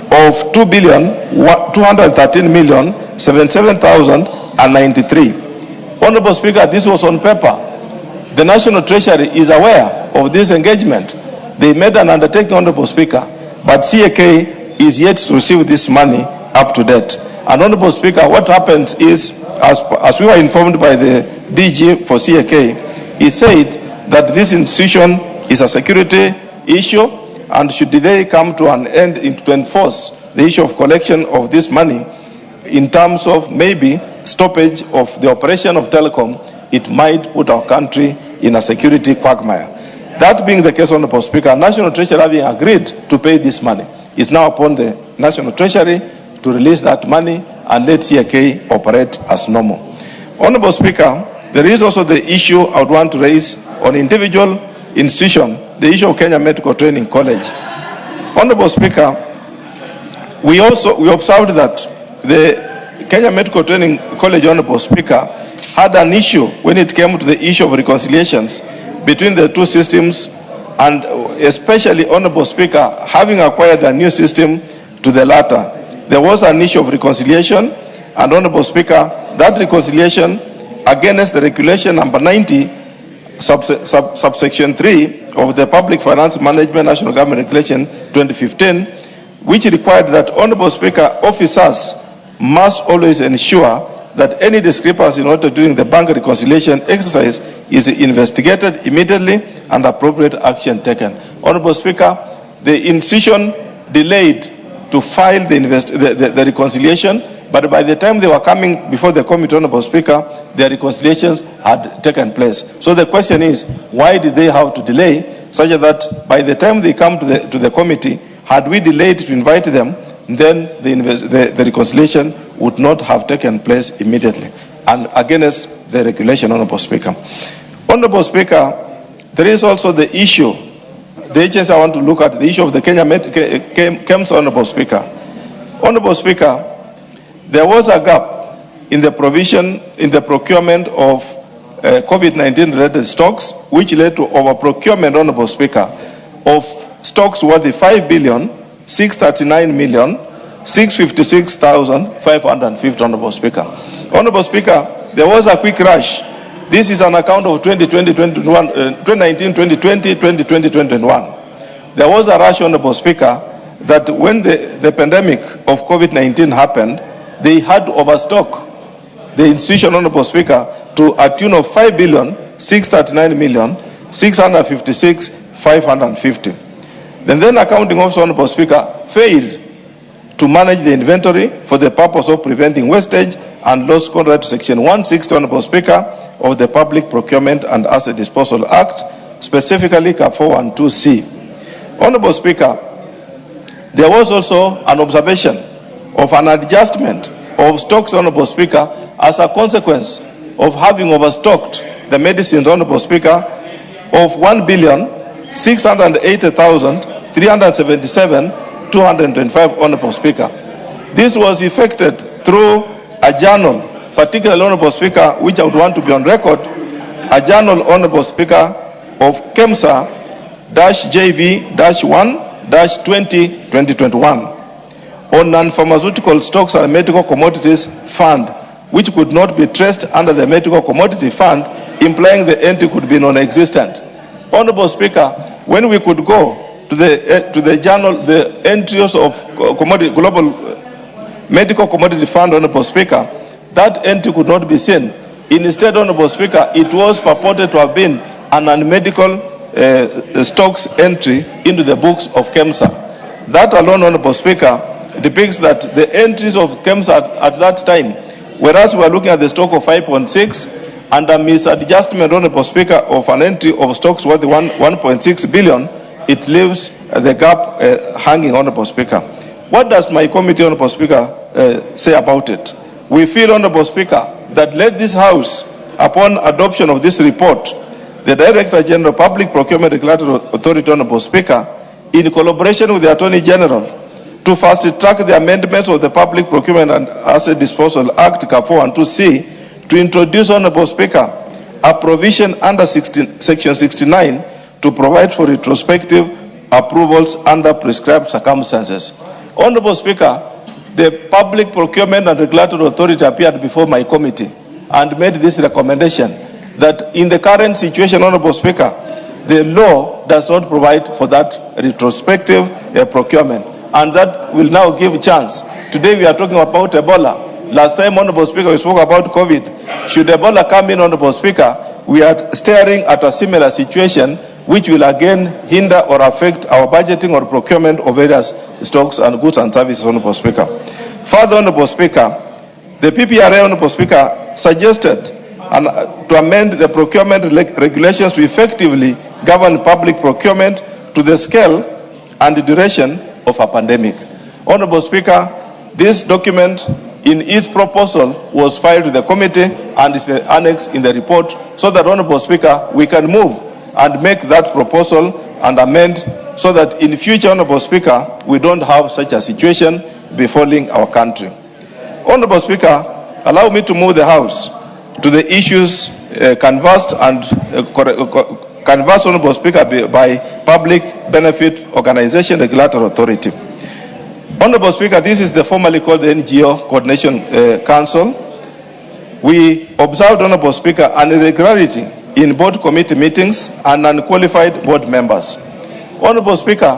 Speaker 3: of 2,213,077,093. Honorable Speaker, this was on paper. The National Treasury is aware of this engagement. They made an undertaking, Honorable Speaker, but CAK is yet to receive this money up to date. And, Honorable Speaker, what happens is, as we were informed by the DG for CAK, he said that this institution is a security issue, and should they come to an end to enforce the issue of collection of this money in terms of maybe stoppage of the operation of telecom, it might put our country in a security quagmire. That being the case, Honorable Speaker, National Treasury having agreed to pay this money, is now upon the National Treasury to release that money and let CAK operate as normal. Honorable Speaker, there is also the issue I would want to raise on individual institution, the issue of Kenya Medical Training College. Honorable Speaker, we observed that the Kenya Medical Training College, Honorable Speaker, had an issue when it came to the issue of reconciliations between the two systems, and especially, Honorable Speaker, having acquired a new system to the latter, there was an issue of reconciliation, and, Honorable Speaker, that reconciliation against the regulation number 90, subsection 3 of the Public Finance Management National Government Regulation 2015, which required that, Honorable Speaker, officers must always ensure that any discrepancy in order during the bank reconciliation exercise is investigated immediately and appropriate action taken. Honorable Speaker, the institution delayed to file the reconciliation, but by the time they were coming before the committee, Honorable Speaker, their reconciliations had taken place. So the question is, why did they have to delay, such that by the time they come to the committee, had we delayed to invite them, then the reconciliation would not have taken place immediately, and against the regulation, Honorable Speaker. Honorable Speaker, there is also the issue, the agency I want to look at, the issue of the Kenya KEMS, Honorable Speaker. Honorable Speaker, there was a gap in the provision, in the procurement of COVID-19 related stocks, which led to over-procurement, Honorable Speaker, of stocks worth 5,639,656,550, Honorable Speaker. Honorable Speaker, there was a quick rush. This is an account of 2019, 2020, 2021. There was a rush, Honorable Speaker, that when the pandemic of COVID-19 happened, they had to overstock the institution, Honorable Speaker, to a tune of 5,639,656,550. Then accounting officer, Honorable Speaker, failed to manage the inventory for the purpose of preventing wastage and loss contrary to Section 160, Honorable Speaker, of the Public Procurement and Asset Disposal Act, specifically Cap 412C. Honorable Speaker, there was also an observation of an adjustment of stocks, Honorable Speaker, as a consequence of having overstocked the medicines, Honorable Speaker, of 1,680,377,225, Honorable Speaker. This was effected through a journal, particularly, Honorable Speaker, which I would want to be on record, a journal, Honorable Speaker, of KEMSA-JV-1-20-2021 on non-pharmaceutical stocks and medical commodities fund, which could not be traced under the medical commodity fund, implying the entry could be non-existent. Honorable Speaker, when we could go to the journal, the entries of global medical commodity fund, Honorable Speaker, that entry could not be seen. Instead, Honorable Speaker, it was purported to have been a non-medical stocks entry into the books of KEMSA. That alone, Honorable Speaker, depicts that the entries of KEMSA at that time, whereas we are looking at the stock of 5.6 and a misadjustment, Honorable Speaker, of an entry of stocks worth 1.6 billion, it leaves the gap hanging, Honorable Speaker. What does my committee, Honorable Speaker, say about it? We feel, Honorable Speaker, that let this House, upon adoption of this report, the Director General Public Procurement Regulatory Authority, Honorable Speaker, in collaboration with the Attorney General, to fast track the amendments of the Public Procurement and Asset Disposal Act, CAP 412C, to introduce, Honorable Speaker, a provision under Section 69 to provide for retrospective approvals under prescribed circumstances. Honorable Speaker, the Public Procurement and Regulatory Authority appeared before my committee and made this recommendation that in the current situation, Honorable Speaker, the law does not provide for that retrospective procurement, and that will now give a chance. Today we are talking about Ebola. Last time, Honorable Speaker, we spoke about COVID. Should Ebola come in, Honorable Speaker, we are staring at a similar situation which will again hinder or affect our budgeting or procurement of various stocks and goods and services, Honorable Speaker. Further, Honorable Speaker, the PPRA, Honorable Speaker, suggested to amend the procurement regulations to effectively govern public procurement to the scale and duration of a pandemic. Honorable Speaker, this document in its proposal was filed to the committee and is the annex in the report, so that, Honorable Speaker, we can move and make that proposal and amend so that in future, Honorable Speaker, we don't have such a situation befalling our country. Honorable Speaker, allow me to move the House to the issues canvassed, Honorable Speaker, by Public Benefit Organization Regulatory Authority. Honorable Speaker, this is the formerly called the NGO Coordination Council. We observed, Honorable Speaker, an irregularity in board committee meetings and unqualified board members. Honorable Speaker,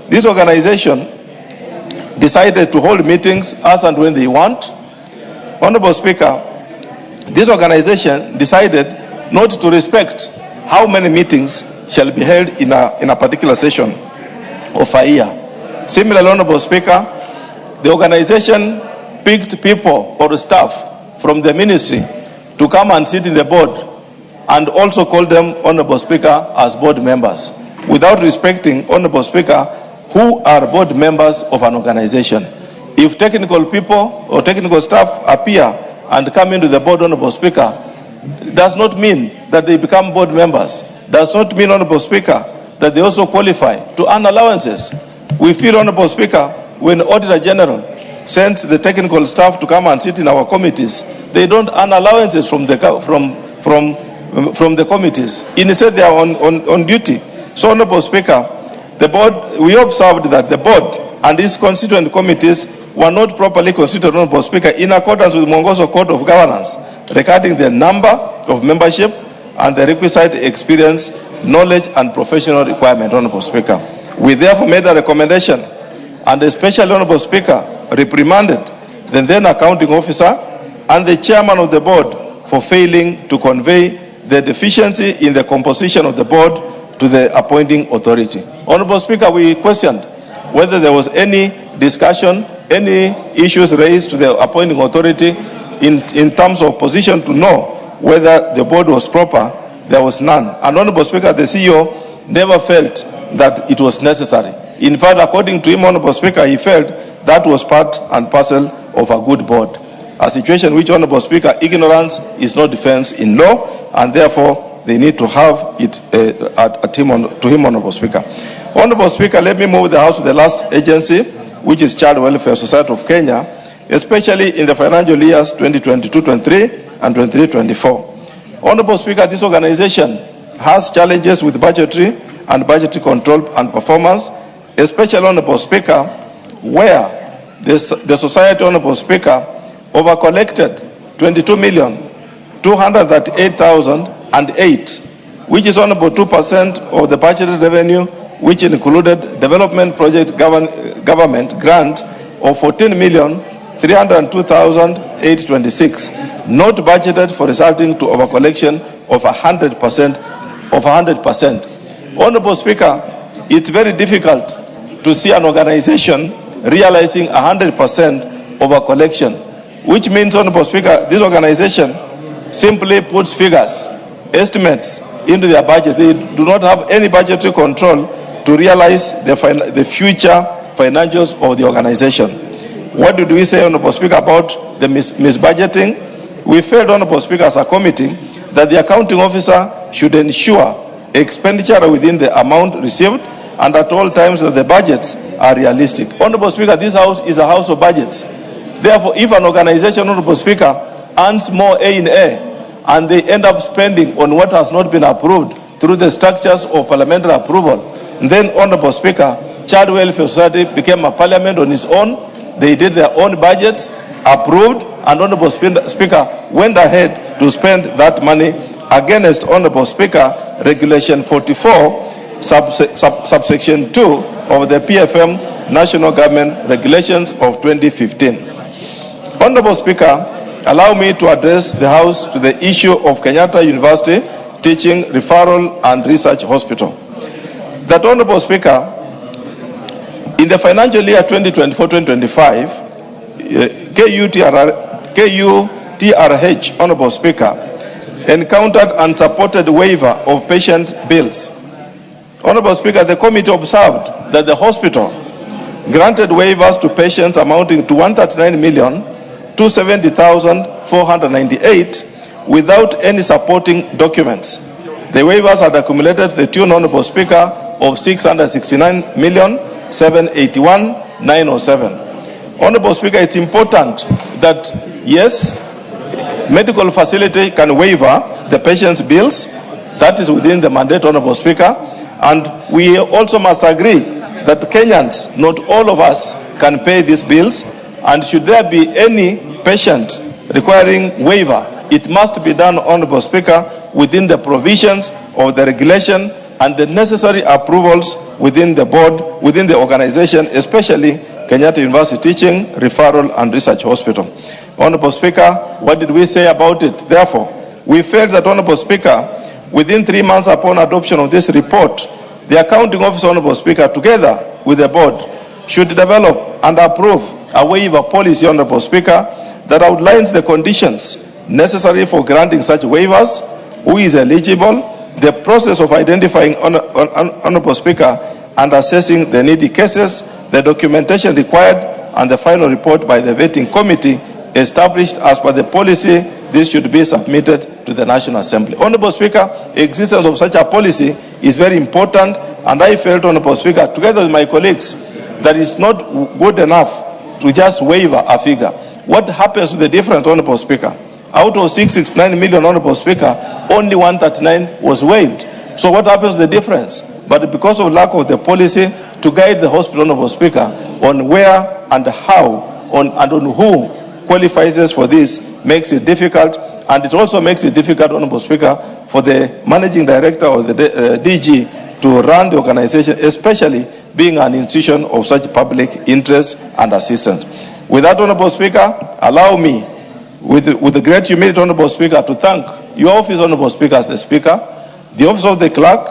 Speaker 3: this organization decided to hold meetings as and when they want. Honorable Speaker, this organization decided not to respect how many meetings shall be held in a particular session of a year. Similarly, Honorable Speaker, the organization picked people or staff from the ministry to come and sit in the board and also called them, Honorable Speaker, as board members, without respecting, Honorable Speaker, who are board members of an organization. If technical people or technical staff appear and come into the board, Honorable Speaker, does not mean that they become board members. Does not mean, Honorable Speaker, that they also qualify to earn allowances. We feel, Honorable Speaker, when the Auditor General sends the technical staff to come and sit in our committees, they don't earn allowances from the committees. Instead, they are on duty. So, Honorable Speaker, the board, we observed that the board and its constituent committees were not properly constituted, Honorable Speaker, in accordance with Mwongozo Code of Governance regarding the number of membership and the requisite experience, knowledge, and professional requirement, Honorable Speaker. We therefore made a recommendation, and especially, Honorable Speaker, reprimanded the then accounting officer and the chairman of the board for failing to convey the deficiency in the composition of the board to the appointing authority. Honorable Speaker, we questioned whether there was any discussion, any issues raised to the appointing authority in terms of position to know whether the board was proper. There was none. And Honorable Speaker, the CEO never felt that it was necessary. In fact, according to him, Honorable Speaker, he felt that was part and parcel of a good board. A situation which, Honorable Speaker, ignorance is no defense in law, and therefore they need to have it to him, Honorable Speaker. Honorable Speaker, let me move the House to the last agency, which is Child Welfare Society of Kenya, especially in the financial years 2022-23 and 23-24. Honorable Speaker, this organization has challenges with budgetary and budgetary control and performance, especially, Honorable Speaker, where the society, Honorable Speaker, over-collected 22,238,008, which is, Honorable, 2% of the budgeted revenue, which included development project government grant of 14,302,826, not budgeted for, resulting to over-collection of 100%. Honorable Speaker, it's very difficult to see an organization realizing 100% of a collection, which means, Honorable Speaker, this organization simply puts figures, estimates into their budget. They do not have any budgetary control to realize the future financials of the organization. What did we say, Honorable Speaker, about the misbudgeting? We felt, Honorable Speaker, as a committee, that the accounting officer should ensure expenditure within the amount received and at all times that the budgets are realistic. Honorable Speaker, this house is a house of budgets. Therefore, if an organization, Honorable Speaker, earns more A in A and they end up spending on what has not been approved through the structures of parliamentary approval, then, Honorable Speaker, Child Welfare Society became a parliament on its own. They did their own budgets, approved, and Honorable Speaker went ahead to spend that money against, Honorable Speaker, Regulation 44, subsection 2 of the PFM National Government Regulations of 2015. Honorable Speaker, allow me to address the House to the issue of Kenyatta University Teaching, Referral and Research Hospital. That, Honorable Speaker, in the financial year 2024-2025, KUTRH, Honorable Speaker, encountered unsupported waiver of patient bills. Honorable Speaker, the committee observed that the hospital granted waivers to patients amounting to 139,270,498 without any supporting documents. The waivers had accumulated to the tune, Honorable Speaker, of 669,781,907. Honorable Speaker, it's important that, yes, medical facility can waiver the patient's bills. That is within the mandate, Honorable Speaker. And we also must agree that Kenyans, not all of us, can pay these bills. And should there be any patient requiring waiver, it must be done, Honorable Speaker, within the provisions of the regulation and the necessary approvals within the board, within the organization, especially Kenyatta University Teaching, Referral and Research Hospital. Honorable Speaker, what did we say about it? Therefore, we felt that, Honorable Speaker, within 3 months upon adoption of this report, the accounting officer, Honorable Speaker, together with the board, should develop and approve a waiver policy, Honorable Speaker, that outlines the conditions necessary for granting such waivers, who is eligible, the process of identifying, Honorable Speaker, and assessing the needy cases, the documentation required, and the final report by the vetting committee established as per the policy. This should be submitted to the National Assembly. Honorable Speaker, existence of such a policy is very important, and I felt, Honorable Speaker, together with my colleagues, that it's not good enough to just waiver a figure. What happens to the difference, Honorable Speaker? Out of 669 million, Honorable Speaker, only 139 was waived. So what happens to the difference? But because of lack of the policy to guide the hospital, Honorable Speaker, on where and how and on who qualifies for this, makes it difficult. And it also makes it difficult, Honorable Speaker, for the managing director or the DG to run the organization, especially being an institution of such public interest and assistance. With that, Honorable Speaker, allow me, with the great humility, Honorable Speaker, to thank your office, Honorable Speaker, as the Speaker, the office of the clerk,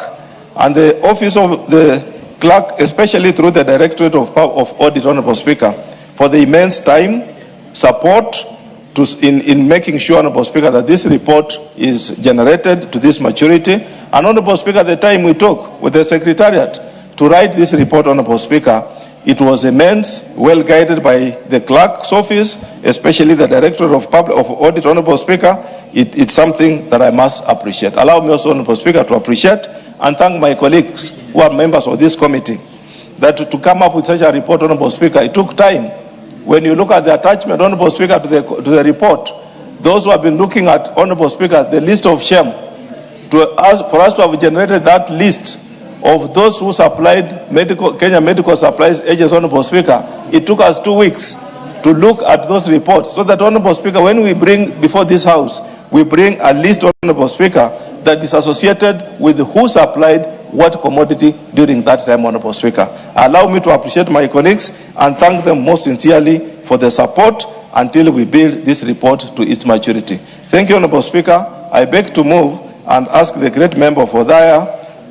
Speaker 3: and the office of the clerk, especially through the Directorate of Audit, Honorable Speaker, for the immense time, support in making sure, Honorable Speaker, that this report is generated to this maturity. And Honorable Speaker, the time we took with the Secretariat to write this report, Honorable Speaker, it was immense, well guided by the clerk's office, especially the Directorate of Audit, Honorable Speaker. It's something that I must appreciate. Allow me also, Honorable Speaker, to appreciate and thank my colleagues who are members of this committee, that to come up with such a report, Honorable Speaker, it took time. When you look at the attachment, Honorable Speaker, to the report, those who have been looking at, Honorable Speaker, the list of shame, for us to have generated that list of those who supplied Kenya Medical Supplies Agents, Honorable Speaker, it took us 2 weeks to look at those reports, so that, Honorable Speaker, when we bring before this House, we bring a list, Honorable Speaker, that is associated with who supplied what commodity during that time, Honorable Speaker. Allow me to appreciate my colleagues and thank them most sincerely for the support until we build this report to its maturity. Thank you, Honorable Speaker. I beg to move and ask the great member for Daya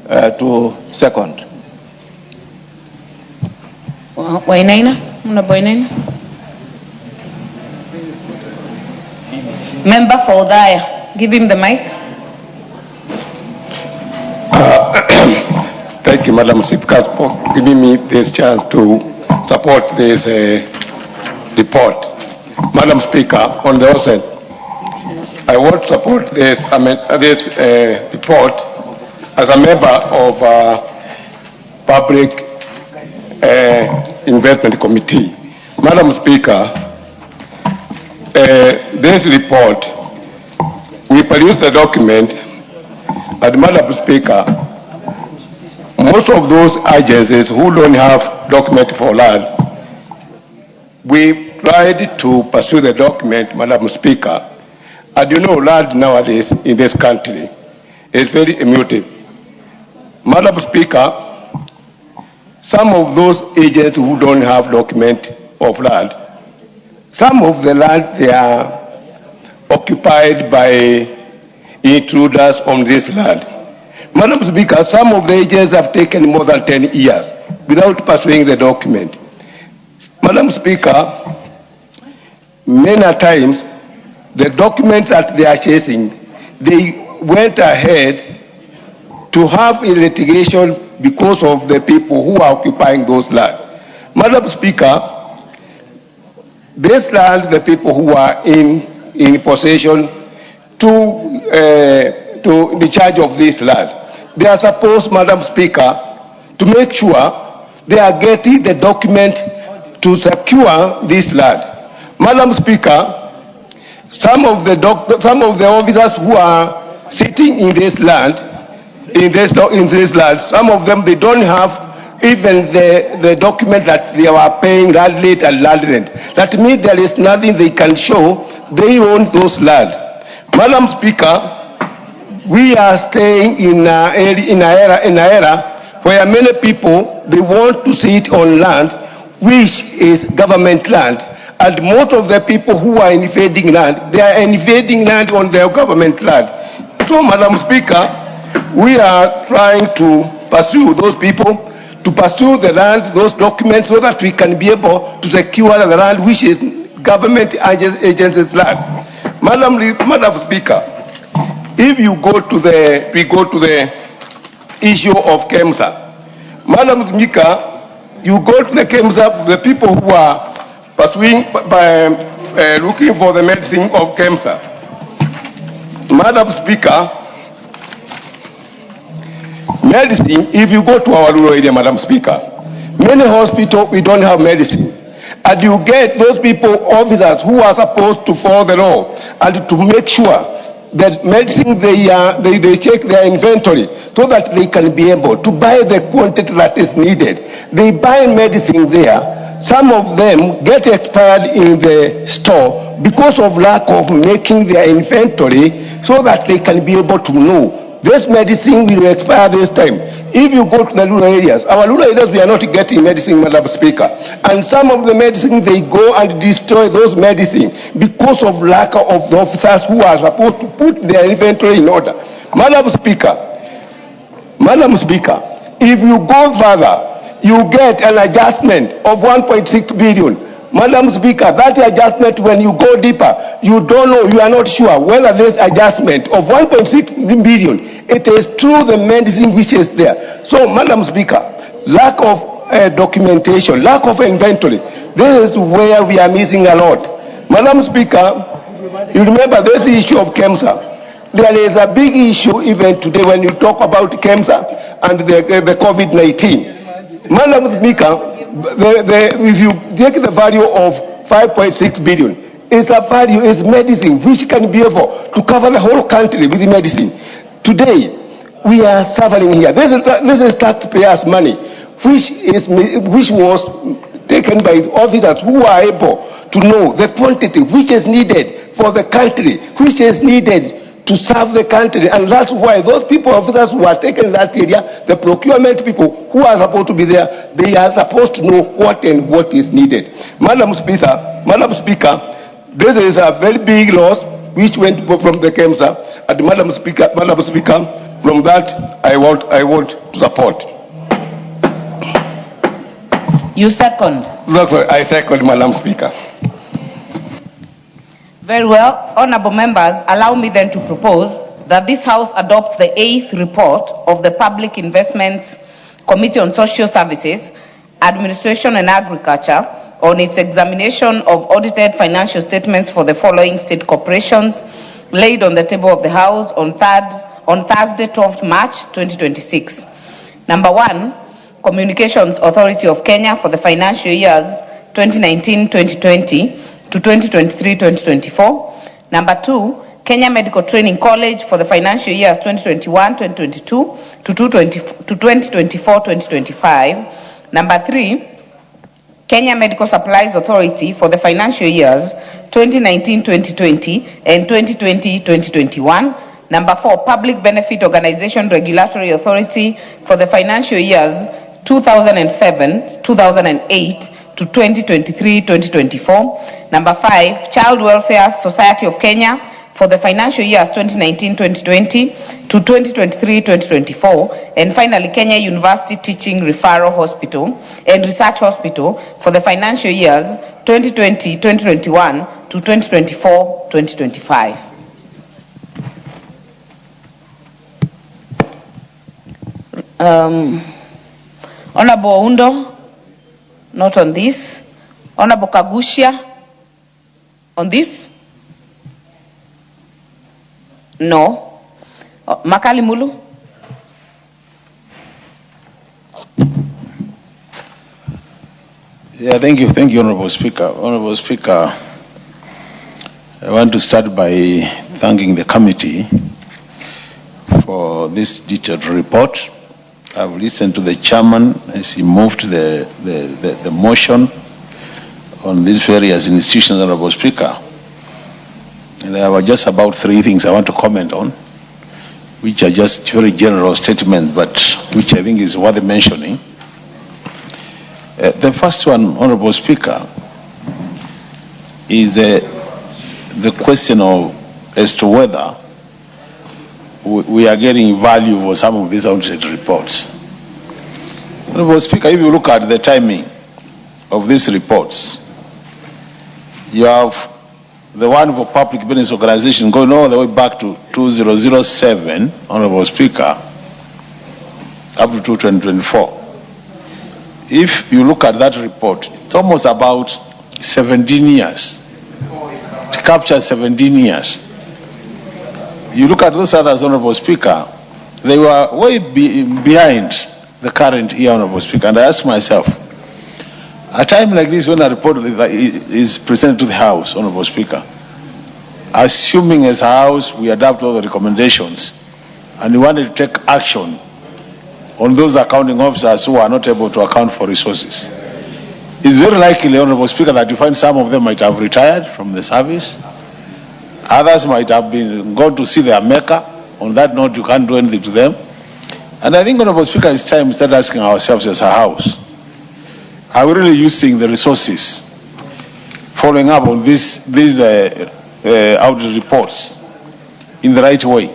Speaker 3: to second.
Speaker 11: Wainaina, Wainaina. Member for Odaya, give him the mic.
Speaker 6: Thank you, Madam Speaker, for giving me this chance to support this report. Madam Speaker, on the outset, I want to support this report as a member of Public Investment Committee. Madam Speaker, this report, we produced the document, and Madam Speaker, most of those agencies who don't have document for land, we tried to pursue the document, Madam Speaker. And you know, land nowadays in this country is very emotive. Madam Speaker, some of those agents who don't have document of land, some of the land they are occupied by intruders on this land. Madam Speaker, some of the agents have taken more than 10 years without pursuing the document. Madam Speaker, many times the documents that they are chasing, they went ahead to have a litigation because of the people who are occupying those land. Madam Speaker, this land, the people who are in possession to the charge of this land, they are supposed, Madam Speaker, to make sure they are getting the document to secure this land. Madam Speaker, some of the officers who are sitting in this land, some of them, they don't have even the document that they are paying land rate and land rent. That means there is nothing they can show they own those land. Madam Speaker, we are staying in an era where many people, they want to sit on land which is government land, and most of the people who are invading land, they are invading land on their government land. So, Madam Speaker, we are trying to pursue those people, to pursue the land, those documents, so that we can be able to secure the land which is government agencies' land. Madam Speaker, if you go to the issue of KEMSA, Madam Speaker, you go to the KEMSA, the people who are pursuing by looking for the medicine of KEMSA. Madam Speaker, medicine, if you go to our rural area, Madam Speaker, many hospitals, we don't have medicine. And you get those people, officers, who are supposed to follow the law and to make sure that medicine, they check their inventory so that they can be able to buy the quantity that is needed. They buy medicine there. Some of them get expired in the store because of lack of making their inventory so that they can be able to know this medicine will expire this time. If you go to the rural areas, our rural areas, we are not getting medicine, Madam Speaker. And some of the medicine, they go and destroy those medicine because of lack of the officers who are supposed to put their inventory in order. Madam Speaker, if you go further, you get an adjustment of 1.6 billion. Madam Speaker, that adjustment, when you go deeper, you don't know, you are not sure whether this adjustment of 1.6 billion, it is through the medicine which is there. So, Madam Speaker, lack of documentation, lack of inventory, this is where we are missing a lot. Madam Speaker, you remember this issue of KEMSA. There is a big issue even today when you talk about KEMSA and the COVID-19. Madam Speaker, if you take the value of 5.6 billion, it's a value, is medicine which can be able to cover the whole country with the medicine. Today, we are suffering here. This is taxpayers' money, which was taken by officers who are able to know the quantity which is needed for the country, which is needed to serve the country. And that's why those people, officers who are taken in that area, the procurement people who are supposed to be there, they are supposed to know what and what is needed. Madam Speaker, this is a very big loss which went from the KEMSA. And Madam Speaker, From that, I want to support.
Speaker 11: You second?
Speaker 6: I second, Madam Speaker.
Speaker 11: Very well. Honorable members, allow me then to propose that this House adopts the 8th report of the Public Investments Committee on Social Services, Administration and Agriculture on its examination of audited financial statements for the following state corporations laid on the table of the House on Thursday, 12th March 2026. Number 1, Communications Authority of Kenya for the financial years 2019-2020 to 2023-2024. Number 2, Kenya Medical Training College for the financial years 2021-2022 to 2024-2025. Number 3, Kenya Medical Supplies Authority for the financial years 2019-2020 and 2020-2021. Number 4, Public Benefit Organization Regulatory Authority for the financial years 2007-2008 to 2023-2024. Number 5, Child Welfare Society of Kenya for the financial years 2019-2020 to 2023-2024. And finally, Kenya University Teaching Referral Hospital and Research Hospital for the financial years 2020-2021 to 2024-2025. Honorable Oundo, not on this. Honorable Kagushia, on this? No. Makali Mulu?
Speaker 9: Yeah, thank you, Honorable Speaker. Honorable Speaker, I want to start by thanking the committee for this detailed report. I've listened to the chairman as he moved the motion on these various institutions, Honorable Speaker. And there were just about 3 things I want to comment on, which are just very general statements, but which I think is worth mentioning. The first one, Honorable Speaker, is the question of as to whether we are getting value for some of these audited reports. Honorable Speaker, if you look at the timing of these reports, you have the one for public business organization going all the way back to 2007, Honorable Speaker, up to 2024. If you look at that report, it's almost about 17 years. It captures 17 years. You look at those others, Honorable Speaker, they were way behind the current year, Honorable Speaker. And I ask myself, a time like this when a report is presented to the House, Honorable Speaker, assuming as a House we adopt all the recommendations and we wanted to take action on those accounting officers who are not able to account for resources, it's very likely, Honorable Speaker, that you find some of them might have retired from the service. Others might have been gone to see their maker. On that note, you can't do anything to them. And I think, Honorable Speaker, it's time we start asking ourselves as a House, are we really using the resources following up on these audit reports in the right way?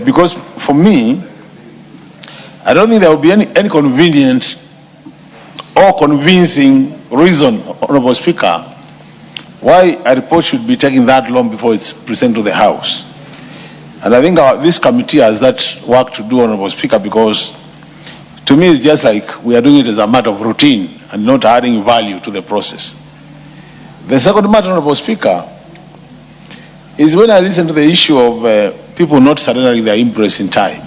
Speaker 9: Because for me, I don't think there will be any convenient or convincing reason, Honorable Speaker, why a report should be taking that long before it's presented to the House. And I think this committee has that work to do, Honorable Speaker, because to me it's just like we are doing it as a matter of routine and not adding value to the process. The second matter, Honorable Speaker, is when I listen to the issue of people not surrendering their imprest in time.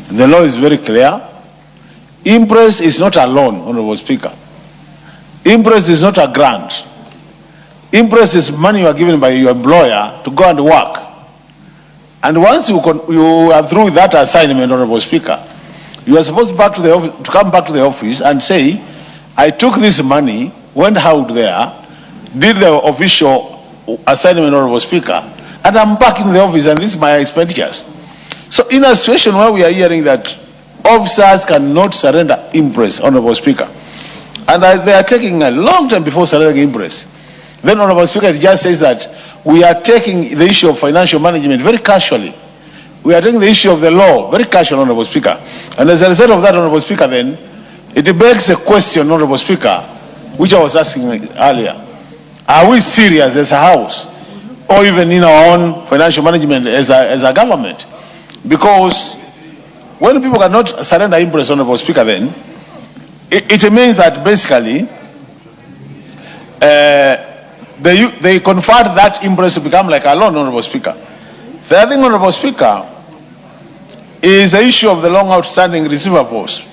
Speaker 9: The law is very clear. Imprest is not a loan, Honorable Speaker. Imprest is not a grant. Imprest is money you are given by your employer to go and work. And once you are through with that assignment, Honorable Speaker, you are supposed to come back to the office and say, I took this money, went out there, did the official assignment, Honorable Speaker, and I'm back in the office and this is my expenditures. So in a situation where we are hearing that officers cannot surrender imprest, Honorable Speaker, and they are taking a long time before surrendering imprest, then, Honorable Speaker, it just says that we are taking the issue of financial management very casually. we are taking the issue of the law very casual, Honorable Speaker. And as a result of that, Honorable Speaker, then, it begs a question, Honorable Speaker, which I was asking earlier. Are we serious as a House, or even in our own financial management as a government? Because when people cannot surrender interest, Honorable Speaker, then, it means that basically they convert that interest to become like a loan, Honorable Speaker. The other thing, Honorable Speaker, is the issue of the long outstanding receivables.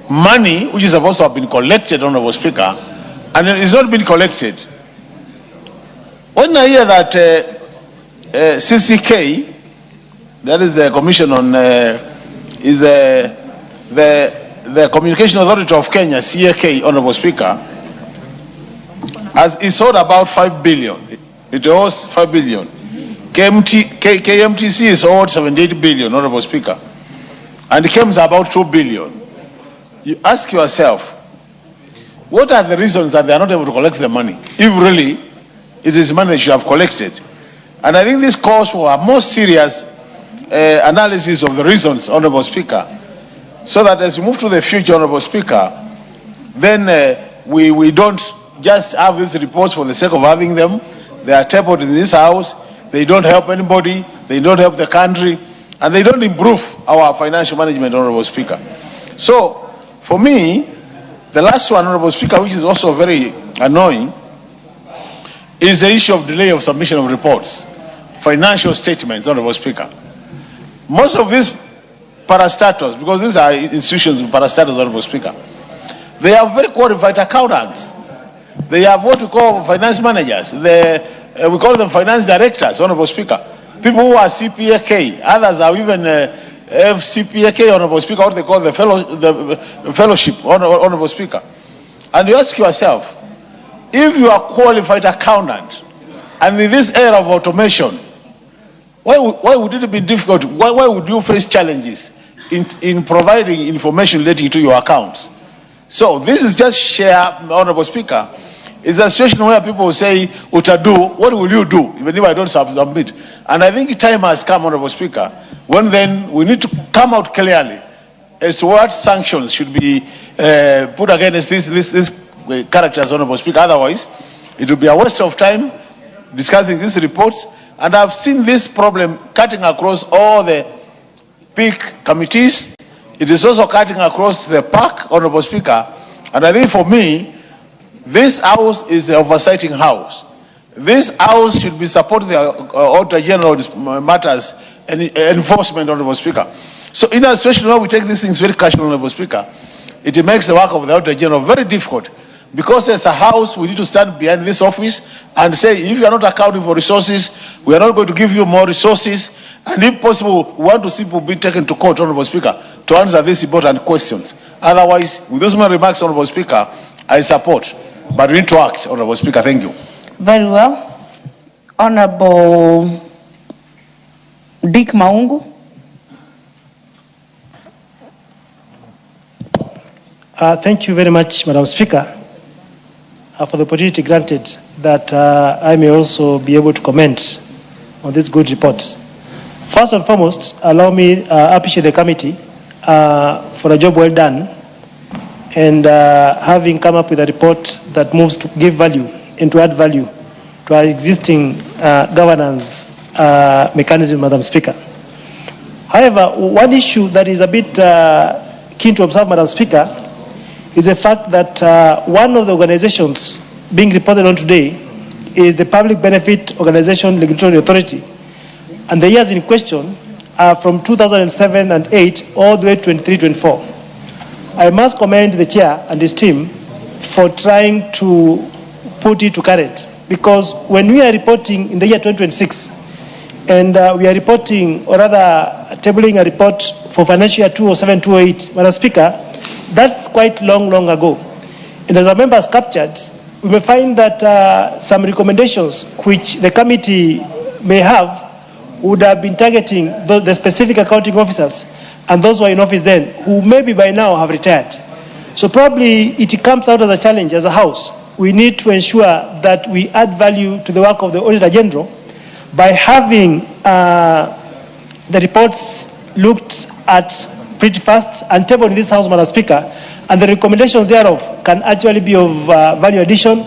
Speaker 9: Money which is supposed to have been collected, Honorable Speaker, and it is not been collected. When I hear that CCK, that is the Commission on, is the Communication Authority of Kenya, CAK, Honorable Speaker, is sold about 5 billion. It owes 5 billion. KMTC is owed 78 billion, Honorable Speaker. And the KEMS about 2 billion. You ask yourself, what are the reasons that they are not able to collect the money? If really it is money they should have collected. And I think this calls for a more serious analysis of the reasons, Honorable Speaker, so that as we move to the future, Honorable Speaker, then we don't just have these reports for the sake of having them. They are tabled in this House. They don't help anybody. They don't help the country. And they don't improve our financial management, Honorable Speaker. So, for me, the last one, Honorable Speaker, which is also very annoying, is the issue of delay of submission of reports, financial statements, Honorable Speaker. Most of these parastatals, because these are institutions of parastatals, Honorable Speaker, they are very qualified accountants. They have what we call finance managers. We call them finance directors, Honorable Speaker. People who are CPAK, others are even FCPAK, Honorable Speaker, what they call the fellowship, Honorable Speaker. And you ask yourself, if you are a qualified accountant, and in this era of automation, why would it be difficult? Why would you face challenges in providing information relating to your accounts? So this is just share, Honorable Speaker. It's a situation where people will say, Utadu, what will you do, even if I don't submit? And I think time has come, Honorable Speaker, when then we need to come out clearly as to what sanctions should be put against these characters, Honorable Speaker. Otherwise, it will be a waste of time discussing these reports. And I've seen this problem cutting across all the peak committees. It is also cutting across the park, Honorable Speaker. And I think for me, this House is the oversighting House. This House should be supporting the Auditor General matters and enforcement, Honorable Speaker. So in a situation where we take these things very casually, Honorable Speaker, it makes the work of the Auditor General very difficult. Because as a House, we need to stand behind this office and say, if you are not accounting for resources, we are not going to give you more resources. And if possible, we want to see people being taken to court, Honorable Speaker, to answer these important questions. Otherwise, with those my remarks, Honorable Speaker, I support. But we need to act, Honorable Speaker. Thank you.
Speaker 11: Very well. Honorable Dick Maungu.
Speaker 12: Thank you very much, Madam Speaker, for the opportunity granted that I may also be able to comment on this good report. First and foremost, allow me to appreciate the committee for a job well done and having come up with a report that moves to give value and to add value to our existing governance mechanism, Madam Speaker. However, one issue that is a bit keen to observe, Madam Speaker, is the fact that one of the organizations being reported on today is the Public Benefit Organization Regulatory Authority. And the years in question are from 2007 and 8 all the way to 23-24. I must commend the chair and his team for trying to put it to current, because when we are reporting in the year 2026 and we are reporting, or rather tabling a report for financial year 2007-2008, Madam Speaker, that's quite long ago. And as our members captured, we may find that some recommendations which the committee may have would have been targeting the specific accounting officers and those who are in office then, who maybe by now have retired. So probably it comes out as a challenge as a House. We need to ensure that we add value to the work of the Auditor General by having the reports looked at pretty fast and tabled in this House, Madam Speaker, and the recommendations thereof can actually be of value addition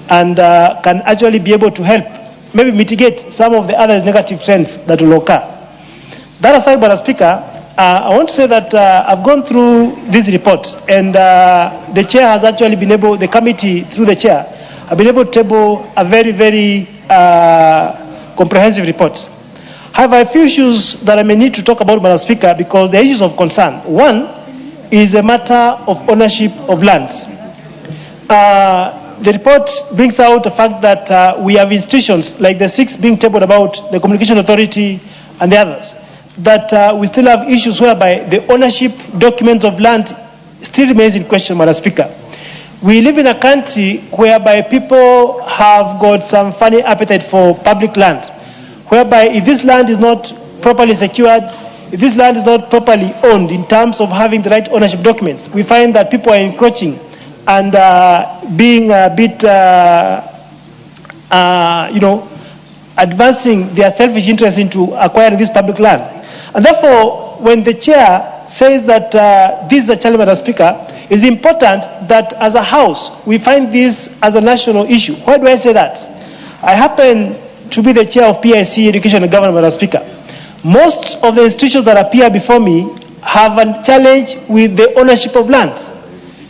Speaker 12: and can actually be able to help maybe mitigate some of the other negative trends that will occur. That aside, Madam Speaker, I want to say that I've gone through this report, and the chair has actually been able, the committee through the chair, have been able to table a very, very comprehensive report. However, a few issues that I may need to talk about, Madam Speaker, because the issues of concern. One is a matter of ownership of land. The report brings out the fact that we have institutions like the 6 being tabled about the Communication Authority and the others, that we still have issues whereby the ownership documents of land still remains in question, Madam Speaker. We live in a country whereby people have got some funny appetite for public land, whereby if this land is not properly secured, if this land is not properly owned in terms of having the right ownership documents, we find that people are encroaching and being a bit, advancing their selfish interest into acquiring this public land. And therefore, when the chair says that this is a challenge, Madam Speaker, it's important that as a House, we find this as a national issue. Why do I say that? I happen to be the chair of PIC Education and Government, Madam Speaker. Most of the institutions that appear before me have a challenge with the ownership of land.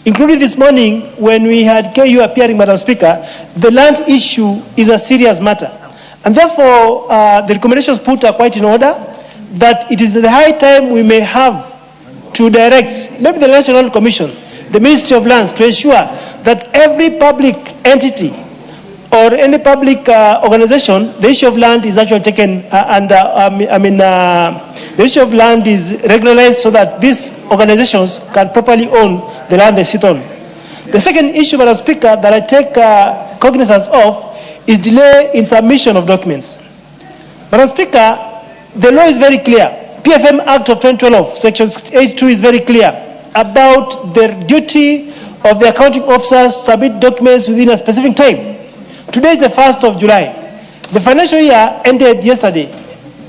Speaker 12: Including this morning, when we had KU appearing, Madam Speaker, the land issue is a serious matter. And therefore, the recommendations put are quite in order, that it is the high time we may have to direct, maybe the National Commission, the Ministry of Lands, to ensure that every public entity or any public organization, the issue of land is actually taken the issue of land is regularized so that these organizations can properly own the land they sit on. The second issue, Madam Speaker, that I take cognizance of is delay in submission of documents. Madam Speaker, the law is very clear. PFM Act of 2012, Section 82 is very clear about the duty of the accounting officers to submit documents within a specific time. Today is the 1st of July. The financial year ended yesterday.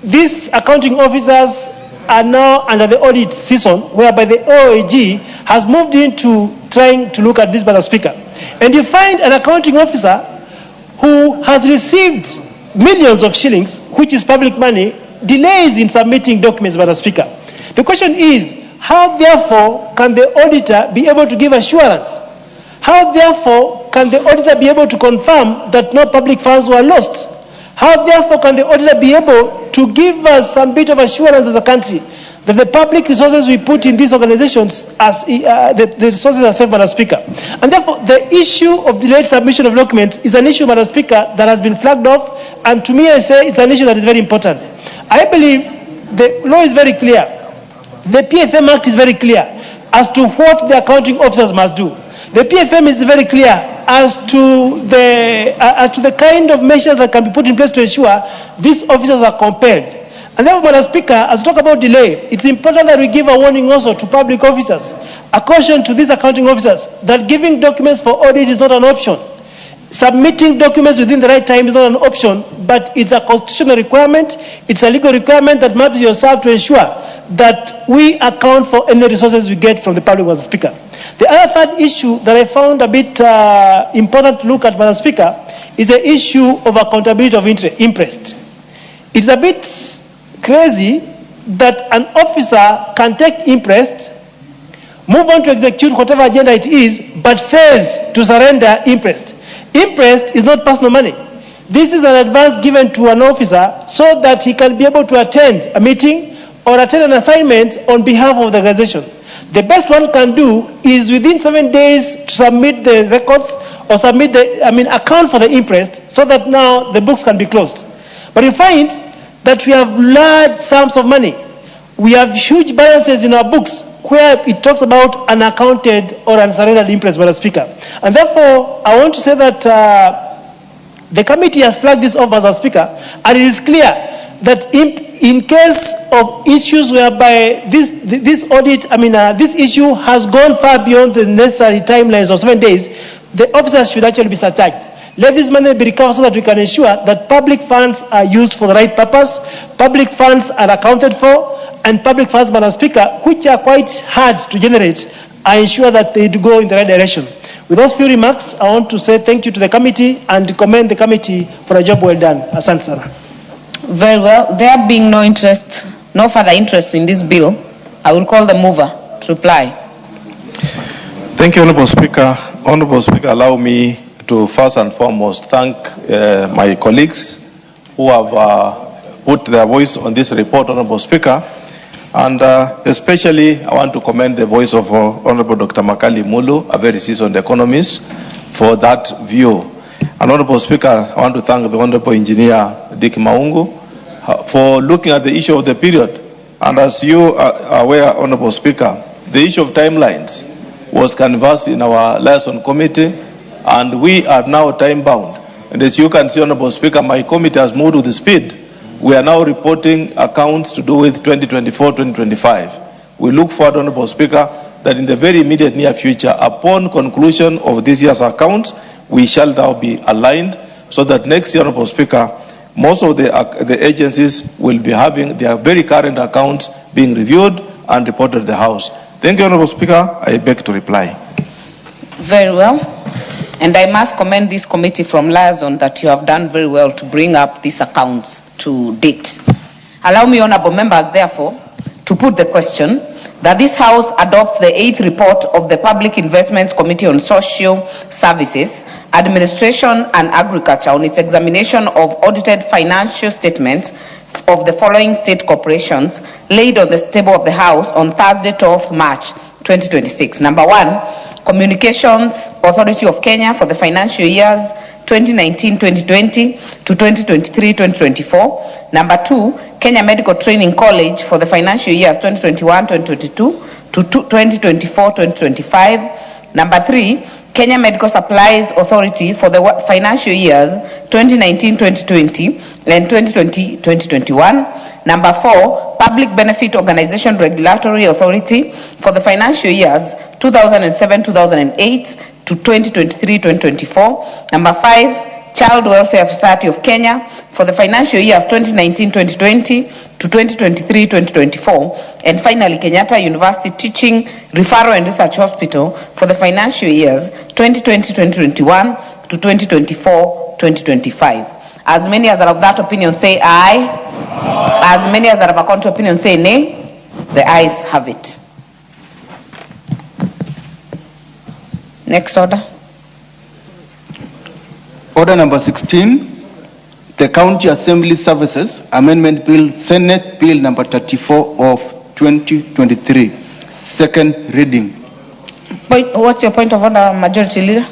Speaker 12: These accounting officers are now under the audit season, whereby the OAG has moved into trying to look at this, Madam Speaker. And you find an accounting officer who has received millions of shillings, which is public money, delays in submitting documents, Madam Speaker. The question is, how therefore can the auditor be able to give assurance? How therefore can the auditor be able to confirm that no public funds were lost? How therefore can the auditor be able to give us some bit of assurance as a country that the public resources we put in these organizations, as the resources are safe, Madam Speaker? And therefore, the issue of delayed submission of documents is an issue, Madam Speaker, that has been flagged off, and to me I say it's an issue that is very important. I believe the law is very clear. The PFM Act is very clear as to what the accounting officers must do. The PFM is very clear as to the kind of measures that can be put in place to ensure these officers are compelled. And therefore, Madam Speaker, as we talk about delay, it's important that we give a warning also to public officers, a caution to these accounting officers that giving documents for audit is not an option. Submitting documents within the right time is not an option, but it's a constitutional requirement, it's a legal requirement that must be observed to ensure that we account for any resources we get from the public, Madam Speaker. The other third issue that I found a bit important to look at, Madam Speaker, is the issue of accountability of interest. It's a bit crazy that an officer can take interest, move on to execute whatever agenda it is, but fails to surrender interest. Interest is not personal money. This is an advance given to an officer so that he can be able to attend a meeting or attend an assignment on behalf of the organization. The best one can do is within 7 days to submit the records or submit the, account for the interest so that now the books can be closed. But you find that we have large sums of money. We have huge balances in our books where it talks about unaccounted or unsurrendered interest, Madam Speaker. And therefore, I want to say that the committee has flagged this off, Madam Speaker, and it is clear that in case of issues whereby this audit, this issue has gone far beyond the necessary timelines of 7 days, the officers should actually be surcharged. Let this money be recovered so that we can ensure that public funds are used for the right purpose, public funds are accounted for, and public funds, Madam Speaker, which are quite hard to generate, I ensure that they go in the right direction. With those few remarks, I want to say thank you to the committee and commend the committee for a job well done. Asante sana.
Speaker 11: Very well. There being no further interest in this bill, I will call the mover to reply.
Speaker 3: Thank you, Honorable Speaker. Honorable Speaker, allow me to first and foremost thank my colleagues who have put their voice on this report, Honorable Speaker. And especially, I want to commend the voice of Honorable Dr. Makali Mulu, a very seasoned economist, for that view. And Honorable Speaker, I want to thank the Honorable Engineer Dick Maungu for looking at the issue of the period. And as you are aware, Honorable Speaker, the issue of timelines was canvassed in our liaison committee, and we are now time-bound. And as you can see, Honorable Speaker, my committee has moved with speed. We are now reporting accounts to do with 2024-2025. We look forward, Honorable Speaker, that in the very immediate near future, upon conclusion of this year's accounts, we shall now be aligned so that next year, Honorable Speaker, most of the agencies will be having their very current accounts being reviewed and reported to the House. Thank you, Honorable Speaker. I beg to reply.
Speaker 11: Very well. And I must commend this committee from liaison that you have done very well to bring up these accounts to date. Allow me, honorable members, therefore, to put the question that this House adopts the 8th report of the Public Investments Committee on Social Services, Administration and Agriculture on its examination of audited financial statements of the following state corporations laid on the table of the House on Thursday, 12th March 2026. Number 1, Communications Authority of Kenya for the financial years 2019-2020 to 2023-2024. Number 2, Kenya Medical Training College for the financial years 2021-2022 to 2024-2025. Number 3, Kenya Medical Supplies Authority for the financial years 2019-2020 and 2020-2021. Number 4, Public Benefit Organization Regulatory Authority for the financial years 2007-2008 to 2023-2024. Number 5, Child Welfare Society of Kenya for the financial years 2019-2020 to 2023-2024. And finally, Kenyatta University Teaching, Referral and Research Hospital for the financial years 2020-2021 to 2024-2025. As many as are of that opinion say aye. As many as are of a contrary opinion say nay. The ayes have it. Next order.
Speaker 1: Order number 16, the County Assembly Services Amendment Bill, Senate Bill number 34 of 2023, second reading.
Speaker 11: What's your point of order, Majority Leader?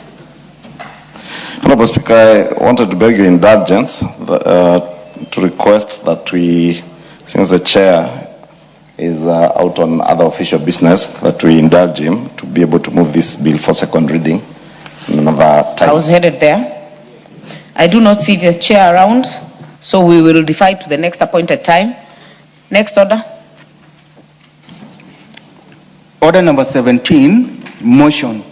Speaker 20: Honorable Speaker, I wanted to beg your indulgence to request that we, since the chair is out on other official business, that we indulge him to be able to move this bill for second reading in another time.
Speaker 11: I was headed there. I do not see the chair around, so we will defer to the next appointed time. Next order.
Speaker 1: Order number 17, motion.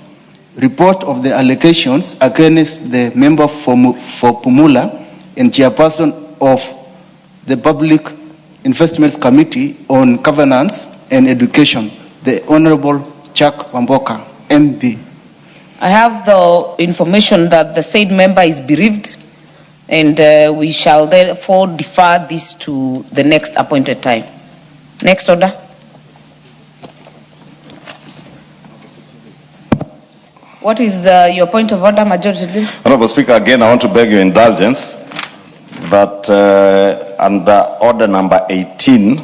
Speaker 1: Report of the allegations against the member for Pumula and chairperson of the Public Investments Committee on Governance and Education, the Honorable Chuck Wamboka, MB.
Speaker 11: I have the information that the said member is bereaved, and we shall therefore defer this to the next appointed time. Next order. What is your point of order, Majority Leader?
Speaker 20: Honorable Speaker, again, I want to beg your indulgence that under order number 18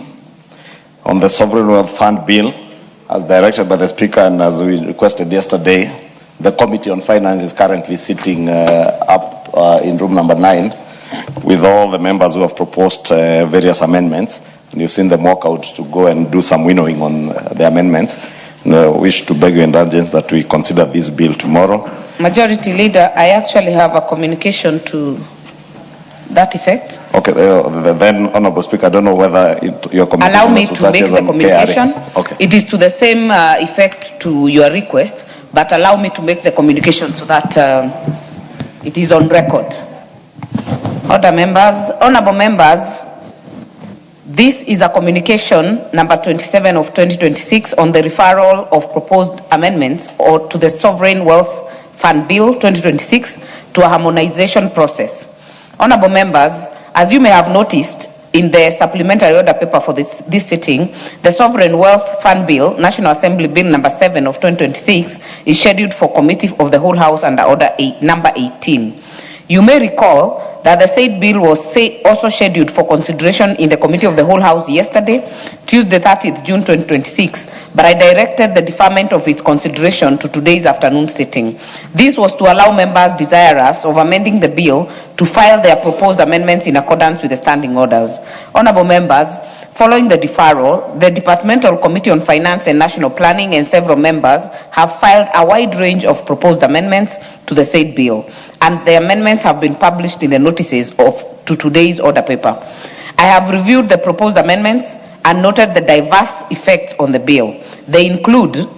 Speaker 20: on the Sovereign Wealth Fund Bill, as directed by the Speaker and as we requested yesterday, the Committee on Finance is currently sitting up in room number 9 with all the members who have proposed various amendments. And you've seen them walk out to go and do some winnowing on the amendments. And I wish to beg your indulgence that we consider this bill tomorrow.
Speaker 11: Majority Leader, I actually have a communication to that effect.
Speaker 20: Okay, then, Honorable Speaker, I don't know whether your communication...
Speaker 11: Allow me to make the communication.
Speaker 20: Okay.
Speaker 11: It is to the same effect to your request, but allow me to make the communication so that It is on record. Honorable members, this is a communication number 27 of 2026 on the referral of proposed amendments or to the Sovereign Wealth Fund Bill 2026 to a harmonization process. Honorable members, as you may have noticed in the supplementary order paper for this sitting, the Sovereign Wealth Fund Bill, National Assembly Bill number 7 of 2026, is scheduled for Committee of the Whole House under Order number 18. You may recall that the said bill was also scheduled for consideration in the Committee of the Whole House yesterday, Tuesday 30th June 2026, but I directed the deferment of its consideration to today's afternoon sitting. This was to allow members desirous of amending the bill to file their proposed amendments in accordance with the standing orders. Honorable members, following the deferral, the Departmental Committee on Finance and National Planning and several members have filed a wide range of proposed amendments to the said bill, and the amendments have been published in the notices to today's order paper. I have reviewed the proposed amendments and noted the diverse effects on the bill. They include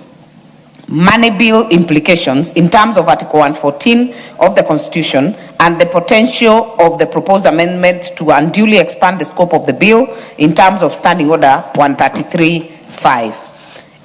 Speaker 11: money bill implications in terms of Article 114 of the Constitution and the potential of the proposed amendment to unduly expand the scope of the bill in terms of Standing Order 133(5).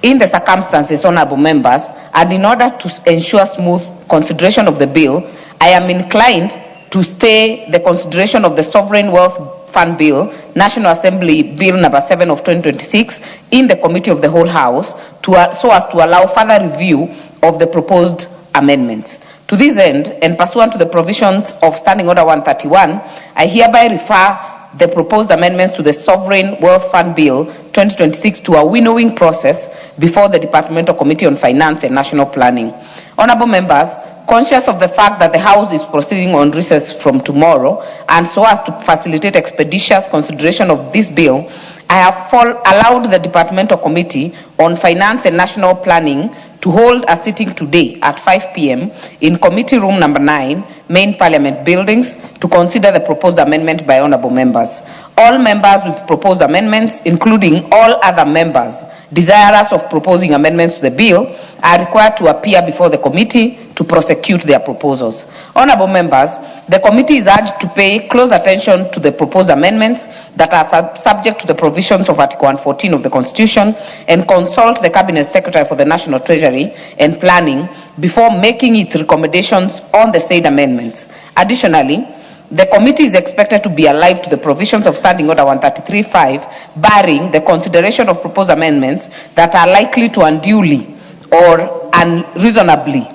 Speaker 11: In the circumstances, honorable members, and in order to ensure smooth consideration of the bill, I am inclined to stay the consideration of the Sovereign Wealth Fund Bill, National Assembly Bill number 7 of 2026, in the Committee of the Whole House so as to allow further review of the proposed amendments. To this end, and pursuant to the provisions of Standing Order 131, I hereby refer the proposed amendments to the Sovereign Wealth Fund Bill 2026 to a winnowing process before the Departmental Committee on Finance and National Planning. Honorable members, conscious of the fact that the House is proceeding on recess from tomorrow, and so as to facilitate expeditious consideration of this bill, I have allowed the Departmental Committee on Finance and National Planning to hold a sitting today at 5 p.m. in Committee Room number 9, Main Parliament Buildings, to consider the proposed amendment by honorable members. All members with proposed amendments, including all other members desirous of proposing amendments to the bill, are required to appear before the committee to prosecute their proposals. Honorable members, the committee is urged to pay close attention to the proposed amendments that are subject to the provisions of Article 114 of the Constitution and consult the Cabinet Secretary for the National Treasury and Planning before making its recommendations on the said amendments. Additionally, the committee is expected to be alive to the provisions of Standing Order 133(5), barring the consideration of proposed amendments that are likely to unduly or unreasonably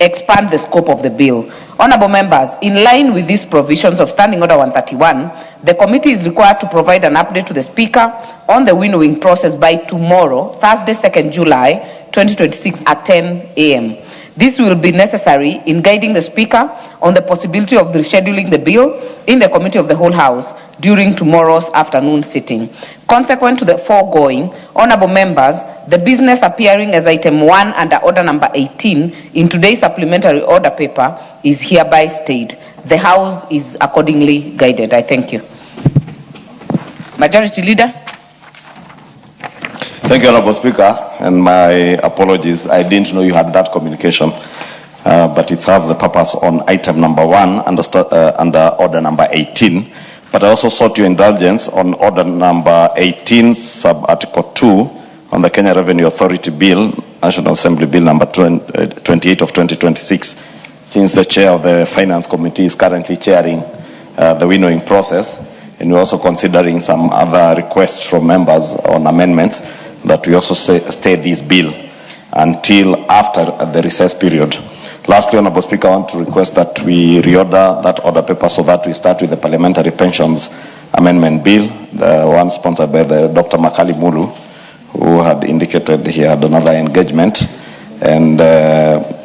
Speaker 11: expand the scope of the bill. Honorable members, in line with these provisions of Standing Order 131, the committee is required to provide an update to the Speaker on the winnowing process by tomorrow, Thursday, 2nd July 2026 at 10 a.m. This will be necessary in guiding the Speaker on the possibility of rescheduling the bill in the Committee of the Whole House during tomorrow's afternoon sitting. Consequent to the foregoing, honorable members, the business appearing as item 1 under order number 18 in today's supplementary order paper is hereby stayed. The House is accordingly guided. I thank you. Majority Leader.
Speaker 20: Thank you, Honorable Speaker, and my apologies. I didn't know you had that communication, but it serves the purpose on item number 1 under order number 18. But I also sought your indulgence on order number 18, sub-article 2, on the Kenya Revenue Authority Bill, National Assembly Bill number 28 of 2026, since the chair of the Finance Committee is currently chairing the winnowing process, and we're also considering some other requests from members on amendments, that we also stay this bill until after the recess period. Lastly, Honorable Speaker, I want to request that we reorder that order paper so that we start with the Parliamentary Pensions Amendment Bill, the one sponsored by the Dr. Makali Mulu, who had indicated he had another engagement, and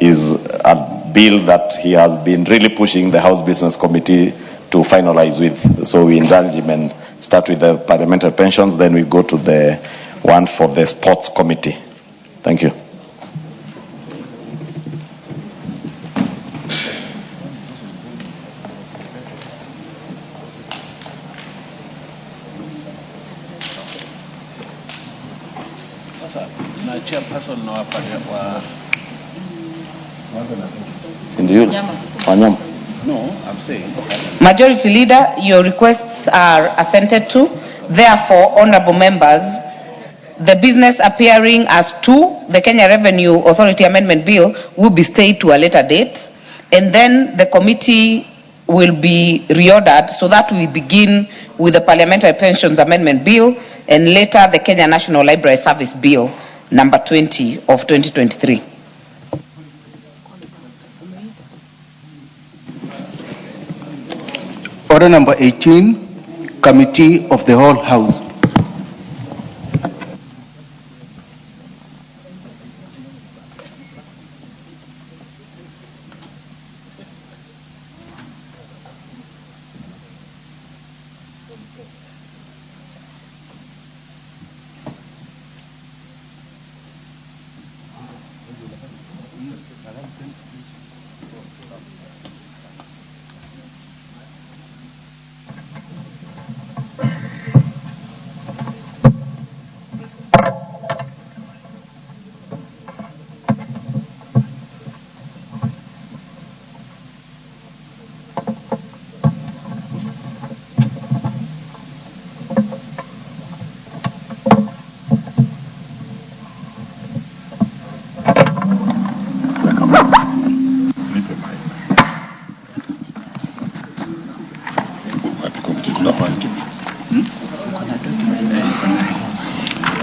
Speaker 20: is a bill that he has been really pushing the House Business Committee to finalize with. So we indulge him and start with the Parliamentary Pensions, then we go to the one for the Sports Committee. Thank you. Ndio. Wanyama.
Speaker 4: No, I'm saying.
Speaker 11: Majority Leader, your requests are assented to. Therefore, honorable members, the business appearing as 2, the Kenya Revenue Authority Amendment Bill, will be stayed to a later date. And then the committee will be reordered so that we begin with the Parliamentary Pensions Amendment Bill and later the Kenya National Library Service Bill, number 20 of 2023.
Speaker 1: Order number 18, Committee of the Whole House.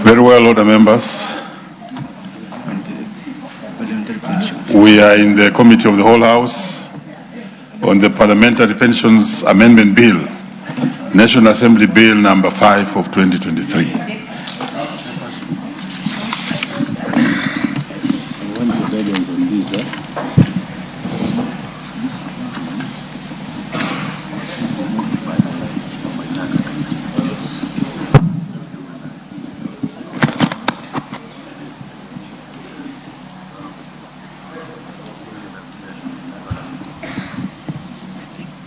Speaker 17: Very well, order members. We are in the Committee of the Whole House on the Parliamentary Pensions Amendment Bill, National Assembly Bill number 5 of 2023.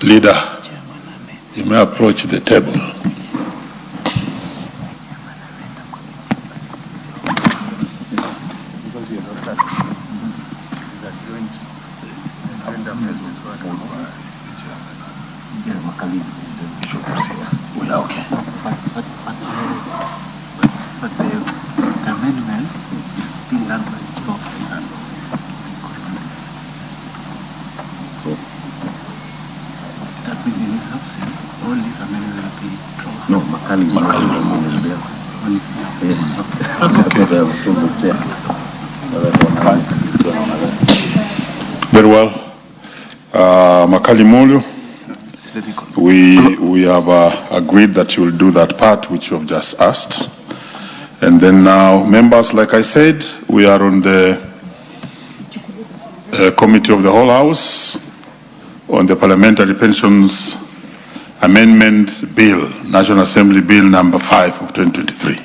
Speaker 17: Leader, you may approach the table. Very well. Makalimulu, we have agreed that you will do that part which you have just asked. And then now, members, like I said, we are on the Committee of the Whole House on the Parliamentary Pensions Amendment Bill, National Assembly Bill number 5 of 2023.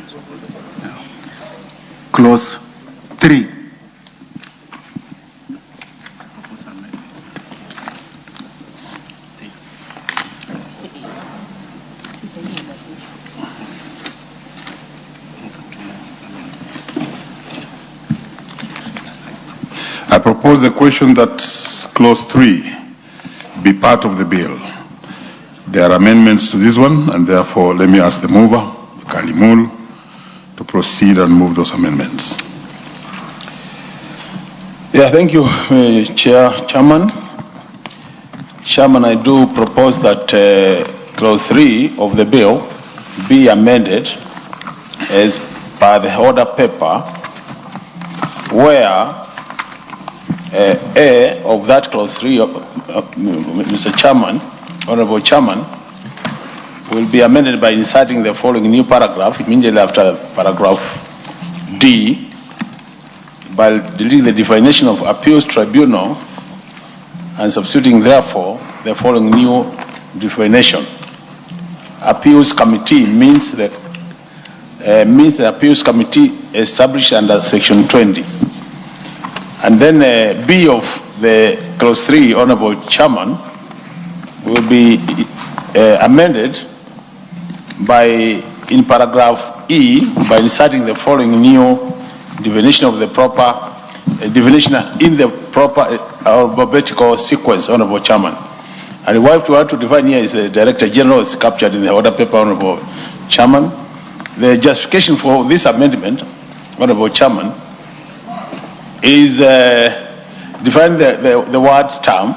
Speaker 1: Clause 3.
Speaker 17: I propose the question that clause 3 be part of the bill. There are amendments to this one, and therefore let me ask the mover, Kalimul, to proceed and move those amendments.
Speaker 9: Yeah, thank you, Chairman. Chairman, I do propose that clause 3 of the bill be amended as per the order paper, where A of that clause 3, Mr. Chairman, Honorable Chairman, will be amended by inserting the following new paragraph immediately after paragraph D, by deleting the definition of appeals tribunal and substituting therefore the following new definition. Appeals committee means the appeals committee established under section 20. And then B of the clause 3, Honorable Chairman, will be amended by, in paragraph E, by inserting the following new definition of the proper, definition in the proper alphabetical sequence, Honorable Chairman. And what we want to define here is the Director General is captured in the order paper, Honorable Chairman. The justification for this amendment, Honorable Chairman, is define the word term,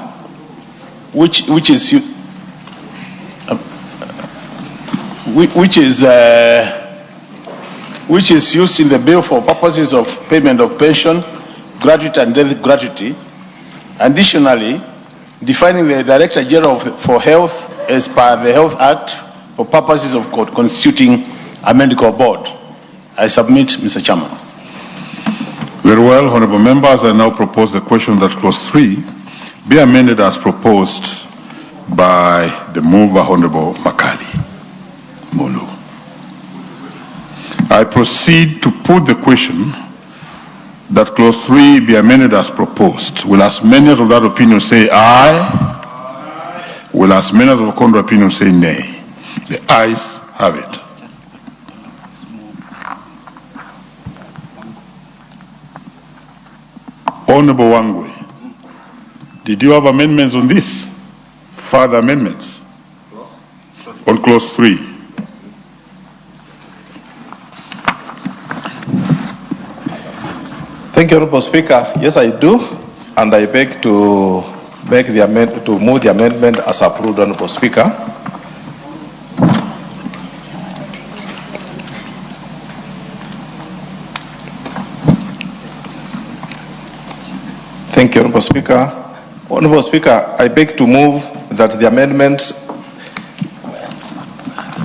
Speaker 9: which is used in the bill for purposes of payment of pension, gratuity, and death gratuity. Additionally, defining the Director General for Health as per the Health Act for purposes of constituting a medical board. I submit, Mr. Chairman.
Speaker 17: Very well, honorable members, I now propose the question that clause 3 be amended as proposed by the mover, Honorable Makali Molu. I proceed to put the question that clause 3 be amended as proposed. Will as many of that opinion say aye? Will as many of the contrary opinion say nay? The ayes have it. Honorable Wangwe, did you have amendments on this? Further amendments? On clause 3.
Speaker 3: Thank you, Honorable Speaker. Yes, I do, and I beg to move the amendment as approved, Honorable Speaker. Thank you, Honorable Speaker. Honorable Speaker, I beg to move that the amendments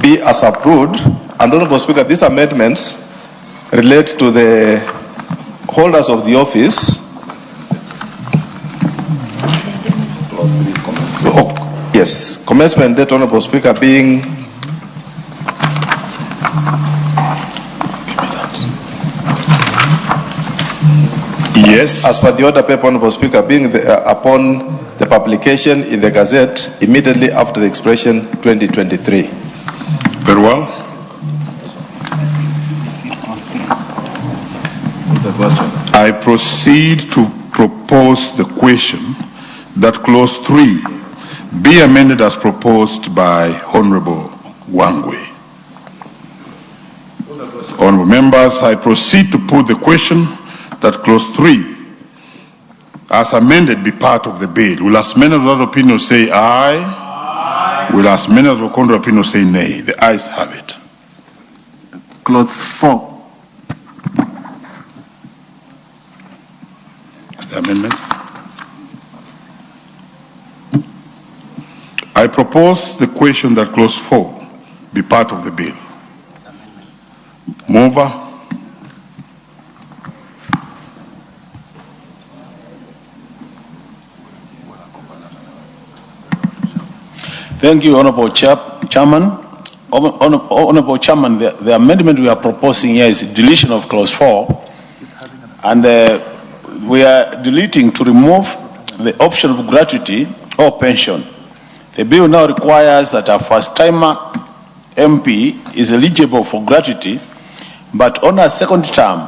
Speaker 3: be as approved. And Honorable Speaker, these amendments relate to the holders of the office. Oh, yes, commencement date, Honorable Speaker, being
Speaker 17: yes,
Speaker 3: as per the order paper, Honorable Speaker, being upon the publication in the Gazette immediately after the expression 2023.
Speaker 17: Very well. I proceed to propose the question that clause 3 be amended as proposed by Honorable Wangwe. Honorable members, I proceed to put the question that clause 3 as amended be part of the bill. Will as many of that opinion say aye? Aye. Will as many of the contrary opinion say nay? The ayes have it.
Speaker 1: Clause 4.
Speaker 17: The amendments. I propose the question that clause 4 be part of the bill. Mover.
Speaker 9: Thank you, Honorable Chairman. Honorable Chairman, the amendment we are proposing here is deletion of clause 4, and we are deleting to remove the option of gratuity or pension. The bill now requires that a first-timer MP is eligible for gratuity, but on a second term,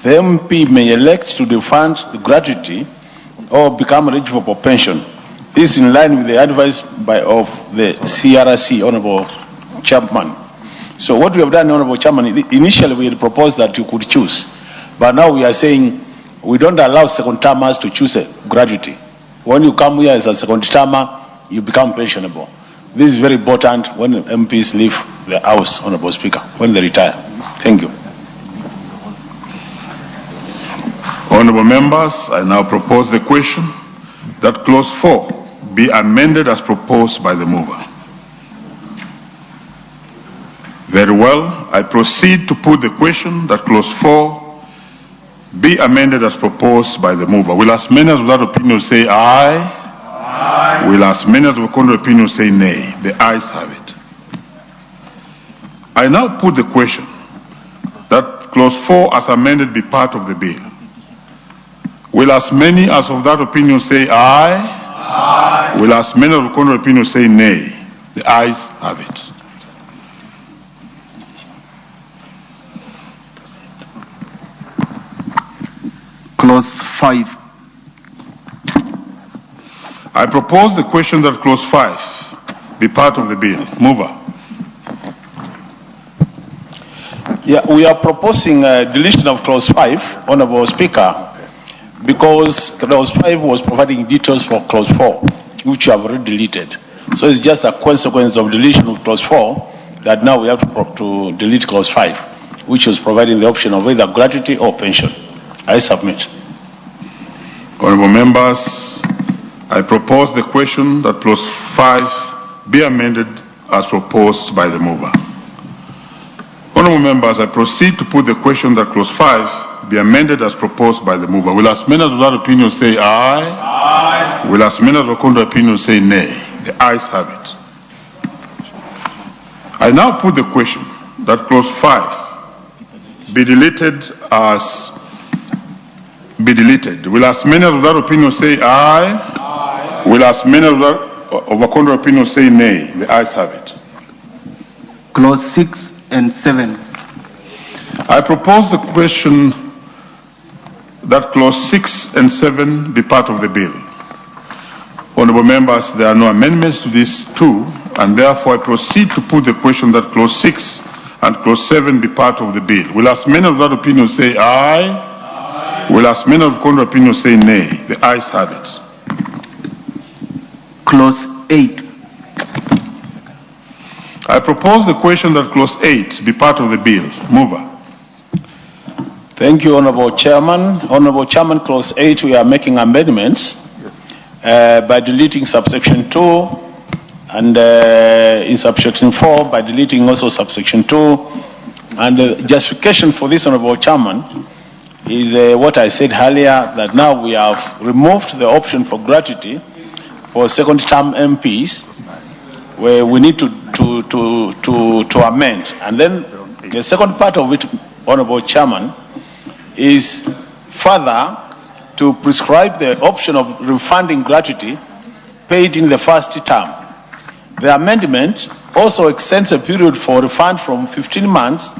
Speaker 9: the MP may elect to defund the gratuity or become eligible for pension. This is in line with the advice of the CRC, Honorable Chairman. So what we have done, Honorable Chairman, initially we had proposed that you could choose, but now we are saying we don't allow second termers to choose a gratuity. When you come here as a second termer, you become pensionable. This is very important when MPs leave the House, Honorable Speaker, when they retire. Thank you.
Speaker 17: Honorable members, I now propose the question that clause 4 be amended as proposed by the mover. Very well, I proceed to put the question that clause 4 be amended as proposed by the mover. Will as many of that opinion say aye? Aye. Will as many of the contrary opinion say nay? The ayes have it. I now put the question that clause 4 as amended be part of the bill. Will as many as of that opinion say aye? Aye. Will as many of the contrary opinion say nay? The ayes have it.
Speaker 1: Clause 5.
Speaker 17: I propose the question that clause 5 be part of the bill. Mover.
Speaker 9: Yeah, we are proposing deletion of clause 5, Honorable Speaker, because clause 5 was providing details for clause 4, which you have already deleted. So it's just a consequence of deletion of clause 4 that now we have to delete clause 5, which was providing the option of either gratuity or pension. I submit.
Speaker 17: Honorable members, I propose the question that clause 5 be amended as proposed by the mover. Honorable members, I proceed to put the question that clause 5 be amended as proposed by the mover. Will as many as without opinion say aye? Aye. Will as many as with contrary opinion say nay? The ayes have it. I now put the question that clause 5 be deleted as Will as many as without opinion say aye? Aye. Will as many as of a contrary opinion say nay? The ayes have it.
Speaker 1: Clause 6 and 7.
Speaker 17: I propose the question that clause 6 and 7 be part of the bill. Honorable members, there are no amendments to these two, and therefore I proceed to put the question that clause 6 and clause 7 be part of the bill. Will as many of that opinion say aye? Aye. Will as many of contrary opinion say nay? The ayes have it.
Speaker 1: Clause 8.
Speaker 17: I propose the question that clause 8 be part of the bill. Mover.
Speaker 9: Thank you, Honorable Chairman. Honorable Chairman, clause 8, we are making amendments by deleting subsection 2, and in subsection 4 by deleting also subsection 2. And the justification for this, Honorable Chairman, is what I said earlier, that now we have removed the option for gratuity for second-term MPs, where we need to amend. And then the second part of it, Honorable Chairman, is further to prescribe the option of refunding gratuity paid in the first term. The amendment also extends a period for refund from 15 months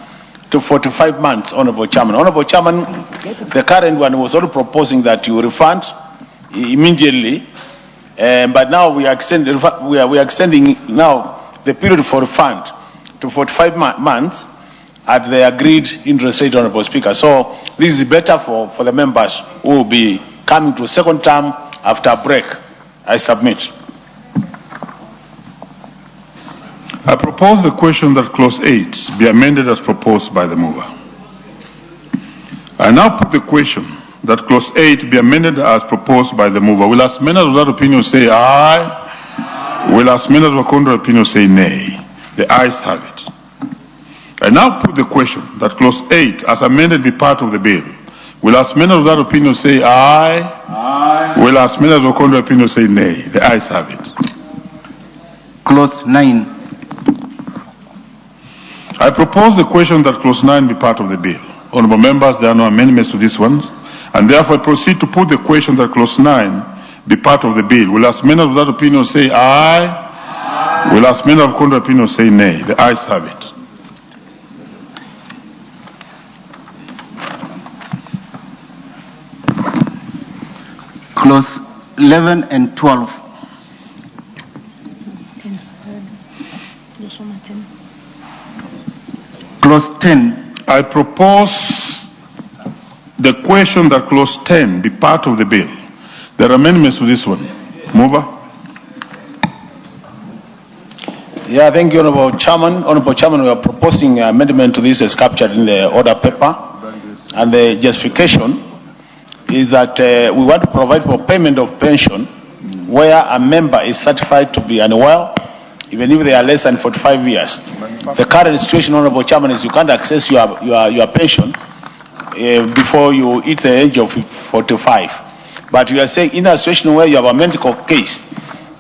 Speaker 9: to 45 months, Honorable Chairman. Honorable Chairman, the current one was already proposing that you refund immediately, but now we are extending now the period for refund to 45 months at the agreed interest rate, Honorable Speaker. So this is better for the members who will be coming to second term after a break. I submit.
Speaker 17: I propose the question that clause 8 be amended as proposed by the mover. I now put the question that clause 8 be amended as proposed by the mover. Will as many as without opinion say aye? Will as many as with contrary opinion say nay? The ayes have it. I now put the question that clause 8 as amended be part of the bill. Will as many of that opinion say aye? Aye. Will as many as with contrary opinion say nay? The ayes have it.
Speaker 1: Clause 9.
Speaker 17: I propose the question that clause 9 be part of the bill. Honorable members, there are no amendments to these ones, and therefore I proceed to put the question that clause 9 be part of the bill. Will as many of that opinion say aye? Aye. Will as many of contrary opinion say nay? The ayes have it.
Speaker 1: Clause 11 and 12. Clause 10.
Speaker 17: I propose the question that clause 10 be part of the bill. There are amendments to this one. Mover.
Speaker 9: Yeah, thank you, Honorable Chairman. Honorable Chairman, we are proposing an amendment to this as captured in the order paper. And the justification is that we want to provide for payment of pension where a member is certified to be unwell, even if they are less than 45 years. The current situation, Honorable Chairman, is you can't access your pension before you hit the age of 45. But you are saying in a situation where you have a medical case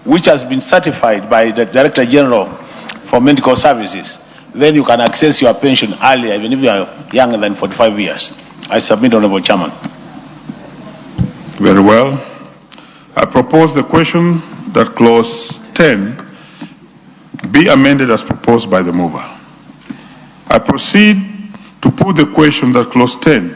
Speaker 9: which has been certified by the Director General for Medical Services, then you can access your pension earlier, even if you are younger than 45 years. I submit, Honorable Chairman.
Speaker 17: Very well. I propose the question that clause 10 be amended as proposed by the mover. I proceed to put the question that clause 10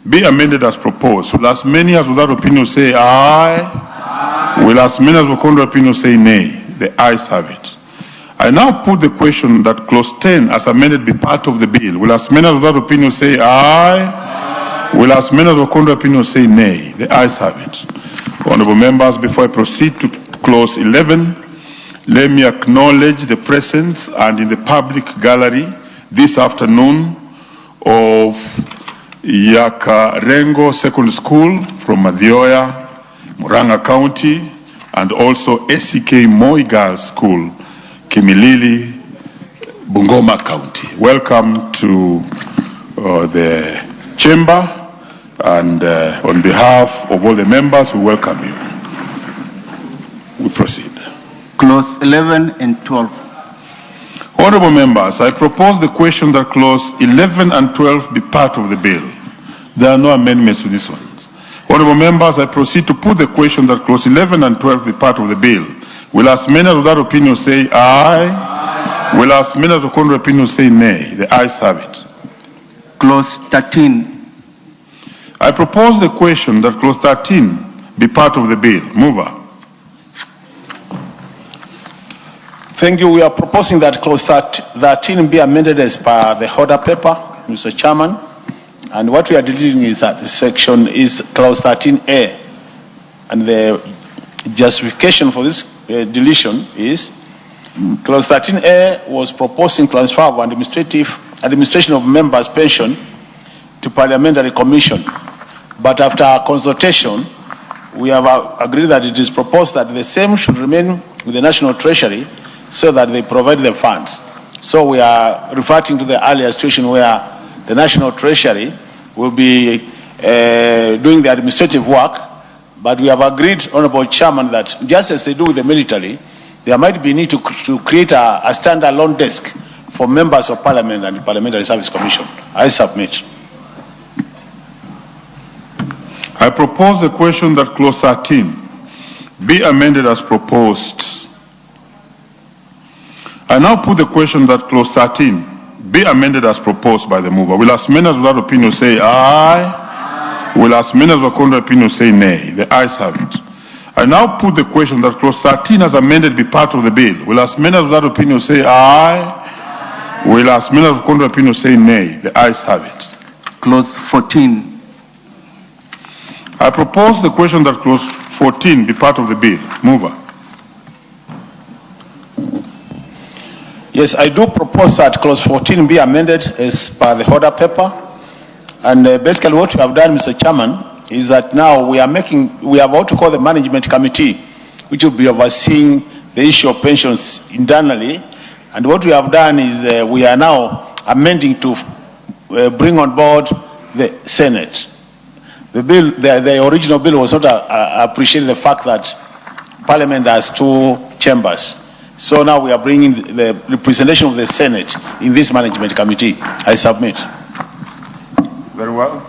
Speaker 17: be amended as proposed. Will as many as without opinion say aye? Aye. Will as many as will contrary opinion say nay? The ayes have it. I now put the question that clause 10 as amended be part of the bill. Will as many as without opinion say aye? Will as many as will contrary opinion say nay? The ayes have it. Honorable members, before I proceed to clause 11, let me acknowledge the presence and in the public gallery this afternoon of Yakarengo Secondary School from Mathioya, Murang'a County, and also SCK Moi Girls School, Kimilili, Bungoma County. Welcome to the chamber, and on behalf of all the members, we welcome you. We proceed.
Speaker 1: Clause 11 and 12.
Speaker 17: Honorable members, I propose the question that clause 11 and 12 be part of the bill. There are no amendments to these ones. Honorable members, I proceed to put the question that clause 11 and 12 be part of the bill. Will as many of that opinion say aye? Will as many of the contrary opinion say nay? The ayes have it.
Speaker 1: Clause 13.
Speaker 17: I propose the question that clause 13 be part of the bill. Mover.
Speaker 9: Thank you. We are proposing that clause 13 be amended as per the order paper, Mr. Chairman. And what we are deleting is that the section is clause 13A. And the justification for this deletion is clause 13A was proposing transfer of administration of members' pension to parliamentary commission. But after our consultation, we have agreed that it is proposed that the same should remain with the National Treasury so that they provide the funds. So we are reverting to the earlier situation where the National Treasury will be doing the administrative work, but we have agreed, Honorable Chairman, that just as they do with the military, there might be need to create a standalone desk for members of Parliament and the Parliamentary Service Commission. I submit.
Speaker 17: I propose the question that clause 13 be amended as proposed. I now put the question that clause 13 be amended as proposed by the mover. Will as many as without opinion say aye? Will as many as with contrary opinion say nay? The ayes have it. I now put the question that clause 13 as amended be part of the bill. Will as many as without opinion say aye? Will as many as with contrary opinion say nay? The ayes have it.
Speaker 1: Clause 14.
Speaker 17: I propose the question that clause 14 be part of the bill. Mover.
Speaker 9: Yes, I do propose that clause 14 be amended as per the order paper. And basically what we have done, Mr. Chairman, is that now we have what to call the management committee, which will be overseeing the issue of pensions internally. And what we have done is we are now amending to bring on board the Senate. The bill, the original bill was not appreciating the fact that Parliament has two chambers. So now we are bringing the representation of the Senate in this management committee. I submit.
Speaker 17: Very well.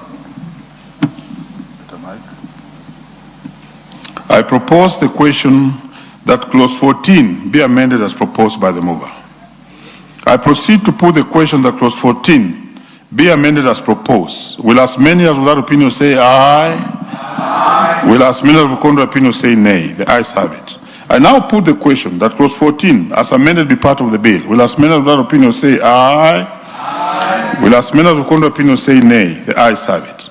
Speaker 17: I propose the question that clause 14 be amended as proposed by the mover. I proceed to put the question that clause 14 be amended as proposed. Will as many as without opinion say aye? Aye. Will as many as with contrary opinion say nay? The ayes have it. I now put the question that clause 14 as amended be part of the bill. Will as many as without opinion say aye? Aye. Will as many as with contrary opinion say nay? The ayes have it.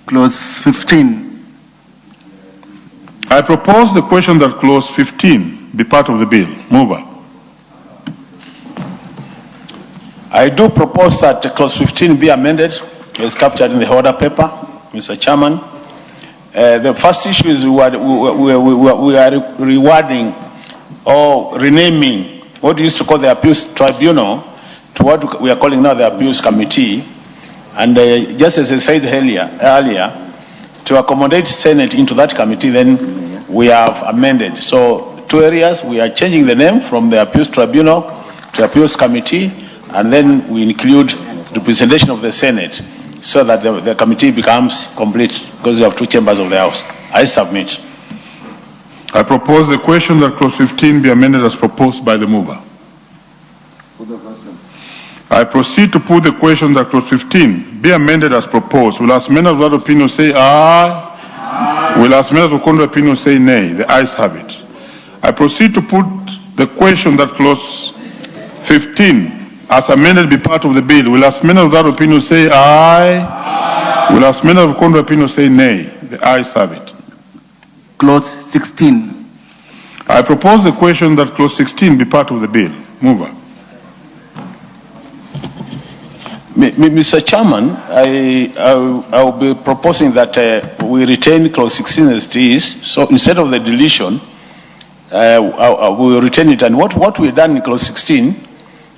Speaker 1: Clause 15.
Speaker 17: I propose the question that clause 15 be part of the bill. Mover.
Speaker 9: I do propose that clause 15 be amended as captured in the order paper, Mr. Chairman. The first issue is we are rewarding or renaming what we used to call the appeals tribunal to what we are calling now the appeals committee. And just as I said earlier, to accommodate Senate into that committee, then we have amended. So 2 areas, we are changing the name from the appeals tribunal to appeals committee, and then we include representation of the Senate, so that the committee becomes complete, because we have 2 chambers of the House. I submit.
Speaker 17: I propose the question that clause 15 be amended as proposed by the mover. I proceed to put the question that clause 15 be amended as proposed. Will as many as without opinion say aye? Aye. Will as many as will contrary opinion say nay? The ayes have it. I proceed to put the question that clause 15 as amended be part of the bill. Will as many of that opinion say aye? Will as many of contrary opinion say nay? The ayes have it.
Speaker 1: Clause 16.
Speaker 17: I propose the question that clause 16 be part of the bill. Mover.
Speaker 9: Mr. Chairman, I will be proposing that we retain clause 16 as it is. So instead of the deletion, we will retain it. And what we've done in clause 16,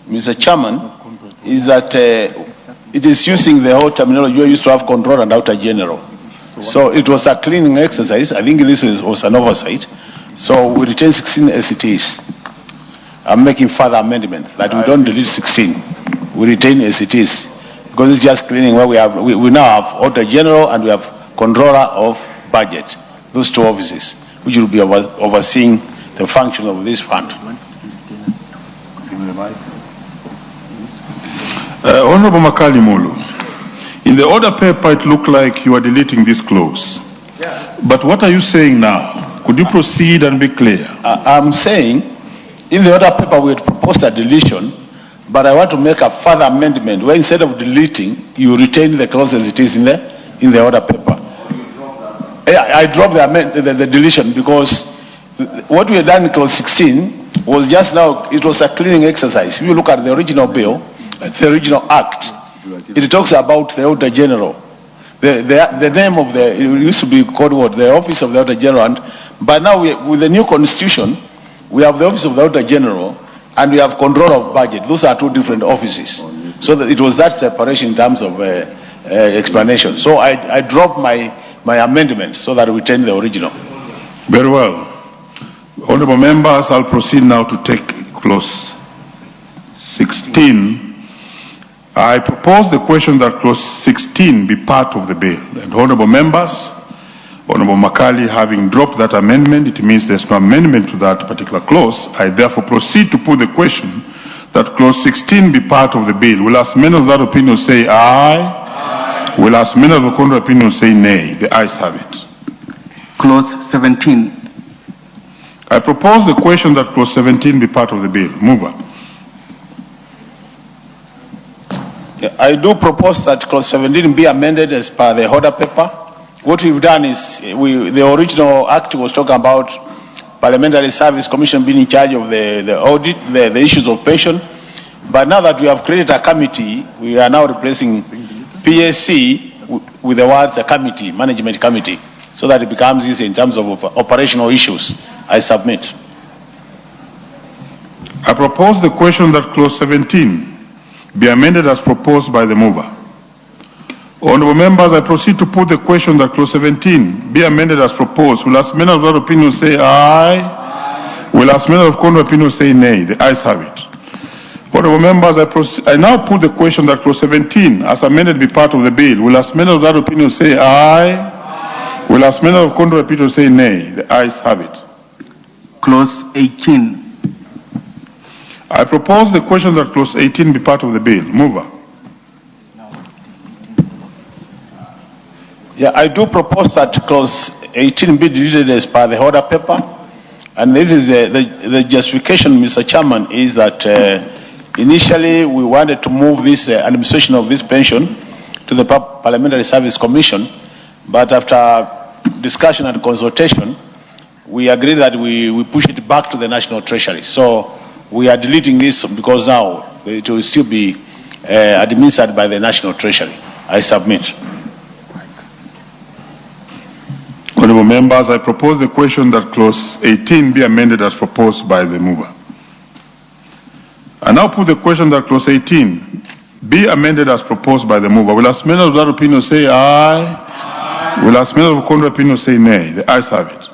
Speaker 9: Mr. Chairman, is that it is using the whole terminology we used to have control and outer general. So it was a cleaning exercise. I think this was an oversight. So we retain 16 as it is. I'm making further amendment that we don't delete 16. We retain as it is. Because it's just cleaning where we now have Auditor General and we have Controller of Budget. Those two offices, which will be overseeing the function of this fund.
Speaker 17: Honorable Makali Mulu, in the order paper it looked like you are deleting this clause. Yeah. But what are you saying now? Could you proceed and be clear?
Speaker 9: I'm saying, in the order paper we had proposed a deletion, but I want to make a further amendment where instead of deleting, you retain the clause as it is in the order paper. I dropped the deletion because what we had done in clause 16 was just now, it was a cleaning exercise. If you look at the original bill, the original act, it talks about the Auditor General. The name of it used to be called what? The Office of the Auditor General. But now with the new constitution, we have the Office of the Auditor General and we have Control of Budget. Those are two different offices. So that it was that separation in terms of explanation. So I dropped my amendment so that we retain the original.
Speaker 17: Very well. Honorable members, I'll proceed now to take clause 16. I propose the question that clause 16 be part of the bill. And honorable members, Honorable Makali having dropped that amendment, it means there's no amendment to that particular clause. I therefore proceed to put the question that clause 16 be part of the bill. Will as many of that opinion say aye? Will as many of the contrary opinion say nay? The ayes have it.
Speaker 1: Clause 17.
Speaker 17: I propose the question that clause 17 be part of the bill. Mover.
Speaker 9: I do propose that clause 17 be amended as per the order paper. What we've done is, the original act was talking about Parliamentary Service Commission being in charge of the audit, the issues of pension. But now that we have created a committee, we are now replacing PSC with the words a committee, management committee, so that it becomes easy in terms of operational issues. I submit.
Speaker 17: I propose the question that clause 17 be amended as proposed by the mover. Honorable members, I proceed to put the question that clause 17 be amended as proposed. Will as many of that opinion say aye? Will as many of contrary opinion say nay? The ayes have it. Honorable members, I now put the question that clause 17 as amended be part of the bill. Will as many of that opinion say aye? Will as many of contrary opinion say nay? The ayes have it.
Speaker 1: Clause 18.
Speaker 17: I propose the question that clause 18 be part of the bill. Mover.
Speaker 9: Yeah, I do propose that clause 18 be deleted as per the order paper. And this is the justification, Mr. Chairman, is that initially we wanted to move this administration of this pension to the Parliamentary Service Commission. But after discussion and consultation, we agreed that we push it back to the National Treasury. So we are deleting this because now it will still be administered by the National Treasury. I submit.
Speaker 17: Honorable members, I propose the question that clause 18 be amended as proposed by the mover. I now put the question that clause 18 be amended as proposed by the mover. Will as many of that opinion say aye? Will as many of contrary opinion say nay? The ayes have it.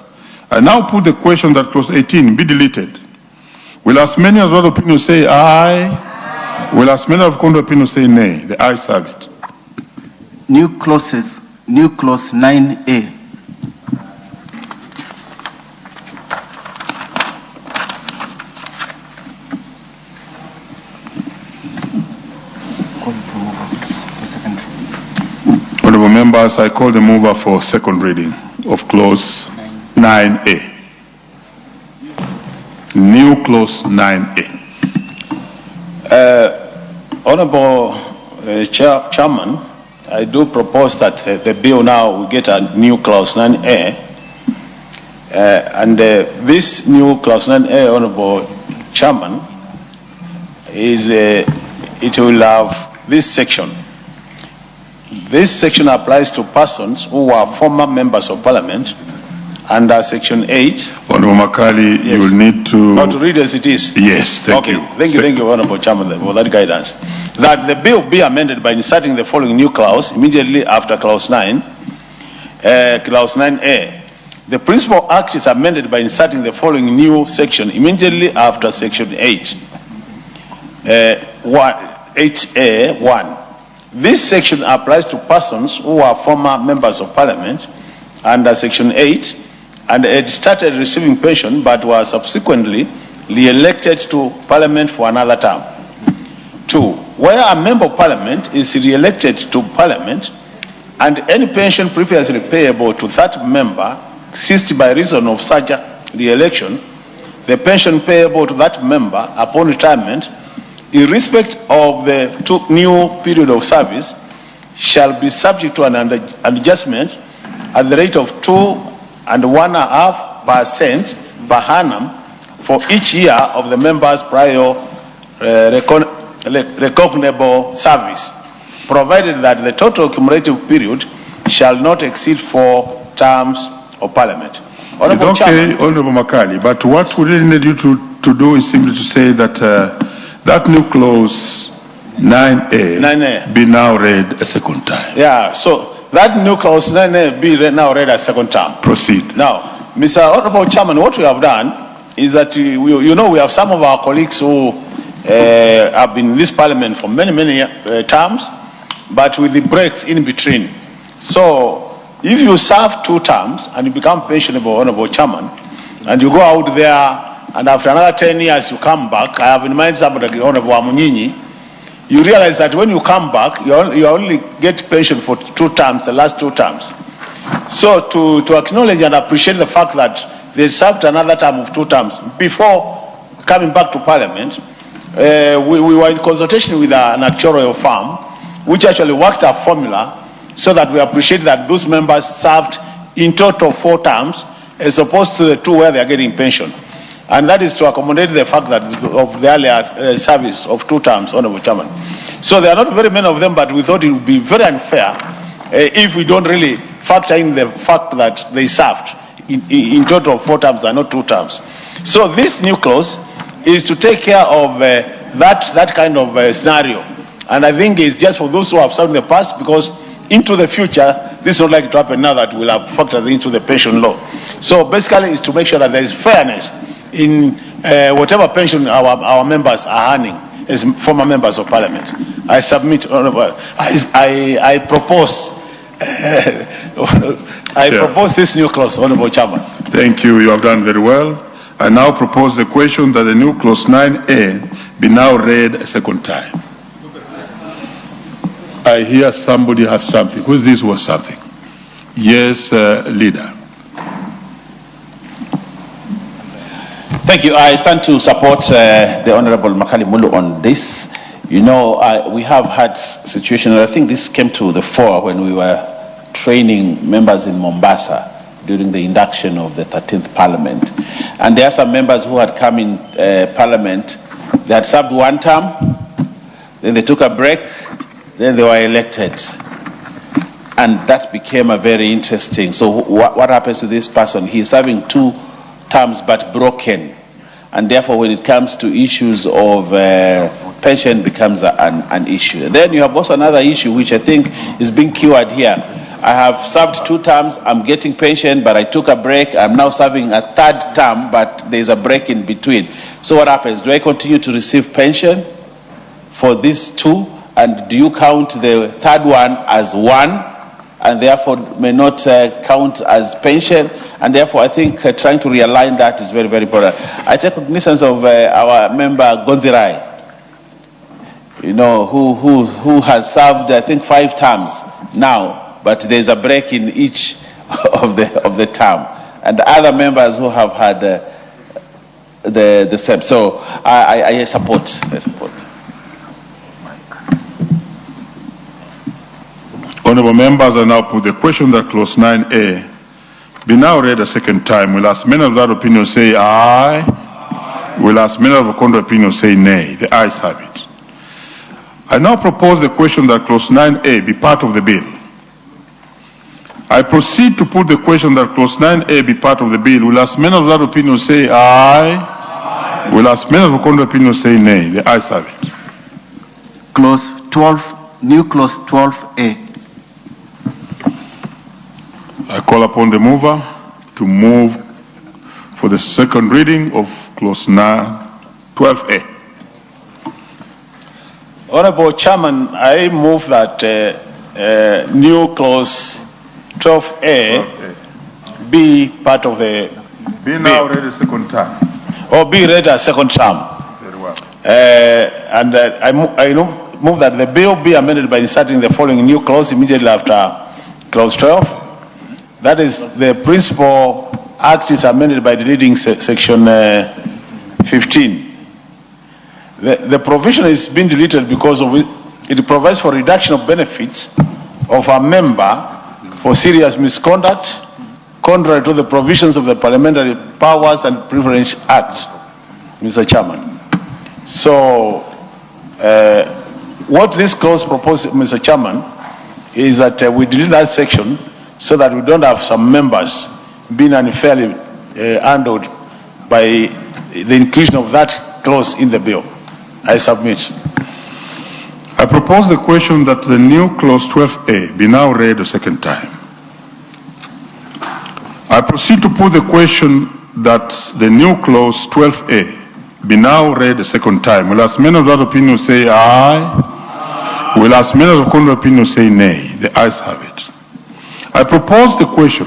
Speaker 17: I now put the question that clause 18 be deleted. Will as many of that opinion say aye? Will as many of contrary opinion say nay? The ayes have it.
Speaker 1: New clauses, new clause 9A.
Speaker 17: Honorable members, I call the mover for second reading. of clause 9A. New clause 9A.
Speaker 9: Honorable Chairman, I do propose that the bill now will get a new clause 9A. This new clause 9A, Honorable Chairman, is it will have this section. This section applies to persons who are former members of parliament under section 8.
Speaker 17: Honorable Makali,
Speaker 9: Yes.
Speaker 17: you will need to...
Speaker 9: Now to read as it is.
Speaker 17: Yes, thank
Speaker 9: Okay.
Speaker 17: you.
Speaker 9: Thank you, Honorable Chairman, for that guidance. That the bill be amended by inserting the following new clause immediately after clause 9, clause 9A. The Principal Act is amended by inserting the following new section immediately after section 8, 8A1. This section applies to persons who are former members of parliament under section 8 and had started receiving pension but were subsequently re-elected to parliament for another term. 2. Where a member of parliament is re-elected to parliament and any pension previously payable to that member ceased by reason of such a re-election, the pension payable to that member upon retirement, in respect of the new period of service, shall be subject to an adjustment at the rate of 2.5% per annum for each year of the member's prior recognizable service, provided that the total cumulative period shall not exceed 4 terms of parliament.
Speaker 17: It's
Speaker 9: Honorable
Speaker 17: okay,
Speaker 9: Chairman,
Speaker 17: Honorable Makali, but what we really need you to do is simply to say that that new clause 9A, be now read a second time.
Speaker 9: yeah, so that new clause 9A be now read a second term.
Speaker 17: Proceed.
Speaker 9: Now, Mr. Honorable Chairman, what we have done is that we have some of our colleagues who have been in this parliament for many terms, but with the breaks in between. So, if you serve 2 terms and you become pensionable, Honorable Chairman, and you go out there and after another 10 years you come back, I have in mind somebody like Honorable Amunyinyi, you realize that when you come back, you only get pension for 2 terms, the last 2 terms. So to acknowledge and appreciate the fact that they served another term of 2 terms before coming back to parliament, we were in consultation with an actuarial firm, which actually worked a formula so that we appreciate that those members served in total 4 terms as opposed to the 2 where they are getting pension. And that is to accommodate the fact that of the earlier service of 2 terms, Honorable Chairman. So there are not very many of them, but we thought it would be very unfair if we don't really factor in the fact that they served in total of 4 terms and not 2 terms. So this new clause is to take care of that kind of scenario. And I think it's just for those who have served in the past, because into the future, this is not likely to happen now that we'll have factored into the pension law. So basically, it's to make sure that there is fairness in whatever pension our members are earning as former members of parliament. I submit, I propose, propose this new clause, Honorable Chairman.
Speaker 17: Thank you, you have done very well. I now propose the question that the new clause 9A be now read a second time. I hear somebody has something. Who is this was something? Yes, leader.
Speaker 4: Thank you. I stand to support the Honorable Makali Mulu on this. You know, we have had situations, I think this came to the fore when we were training members in Mombasa during the induction of the 13th Parliament. And there are some members who had come in Parliament, they had served 1 term, then they took a break, then they were elected. And that became a very interesting. So what happens to this person? He's serving 2 terms but broken. And therefore, when it comes to issues of pension becomes an issue. Then you have also another issue which I think is being cured here. I have served 2 terms, I'm getting pension, but I took a break. I'm now serving a 3rd term, but there's a break in between. So what happens? Do I continue to receive pension for these 2? And do you count the 3rd one as 1? And therefore may not count as pension? And therefore, I think trying to realign that is very, very important. I take cognizance of our member Gonzirai, you know, who has served, I think, 5 terms now, but there's a break in each of the term, and other members who have had the same. So I support.
Speaker 17: Honorable members, I now put the question that clause 9A be now read a second time. Will as many of that opinion say aye? Will as many of the contrary opinion say nay? The ayes have it. I now propose the question that clause 9A be part of the bill. I proceed to put the question that clause 9A be part of the bill. Will as many of that opinion say aye? Will as many of the contrary opinion say nay? The ayes have it.
Speaker 1: Clause 12, new clause 12A.
Speaker 17: I call upon the mover to move for the second reading of clause 12A.
Speaker 9: Honorable Chairman, I move that new clause 12A be part of the
Speaker 17: Be now read a second time.
Speaker 9: or be read a second time.
Speaker 17: Very well.
Speaker 9: I move that the bill be amended by inserting the following new clause immediately after clause 12. That is, the principal act is amended by deleting section 15. The provision is being deleted because of it provides for reduction of benefits of a member for serious misconduct, contrary to the provisions of the Parliamentary Powers and Privilege Act, Mr. Chairman. So, what this clause proposes, Mr. Chairman, is that we delete that section so that we don't have some members being unfairly handled by the inclusion of that clause in the bill. I submit.
Speaker 17: I propose the question that the new clause 12A be now read a second time. I proceed to put the question that the new clause 12A be now read a second time. Will as many of that opinion say aye? Will as many of the contrary opinion say nay? The ayes have it. I propose the question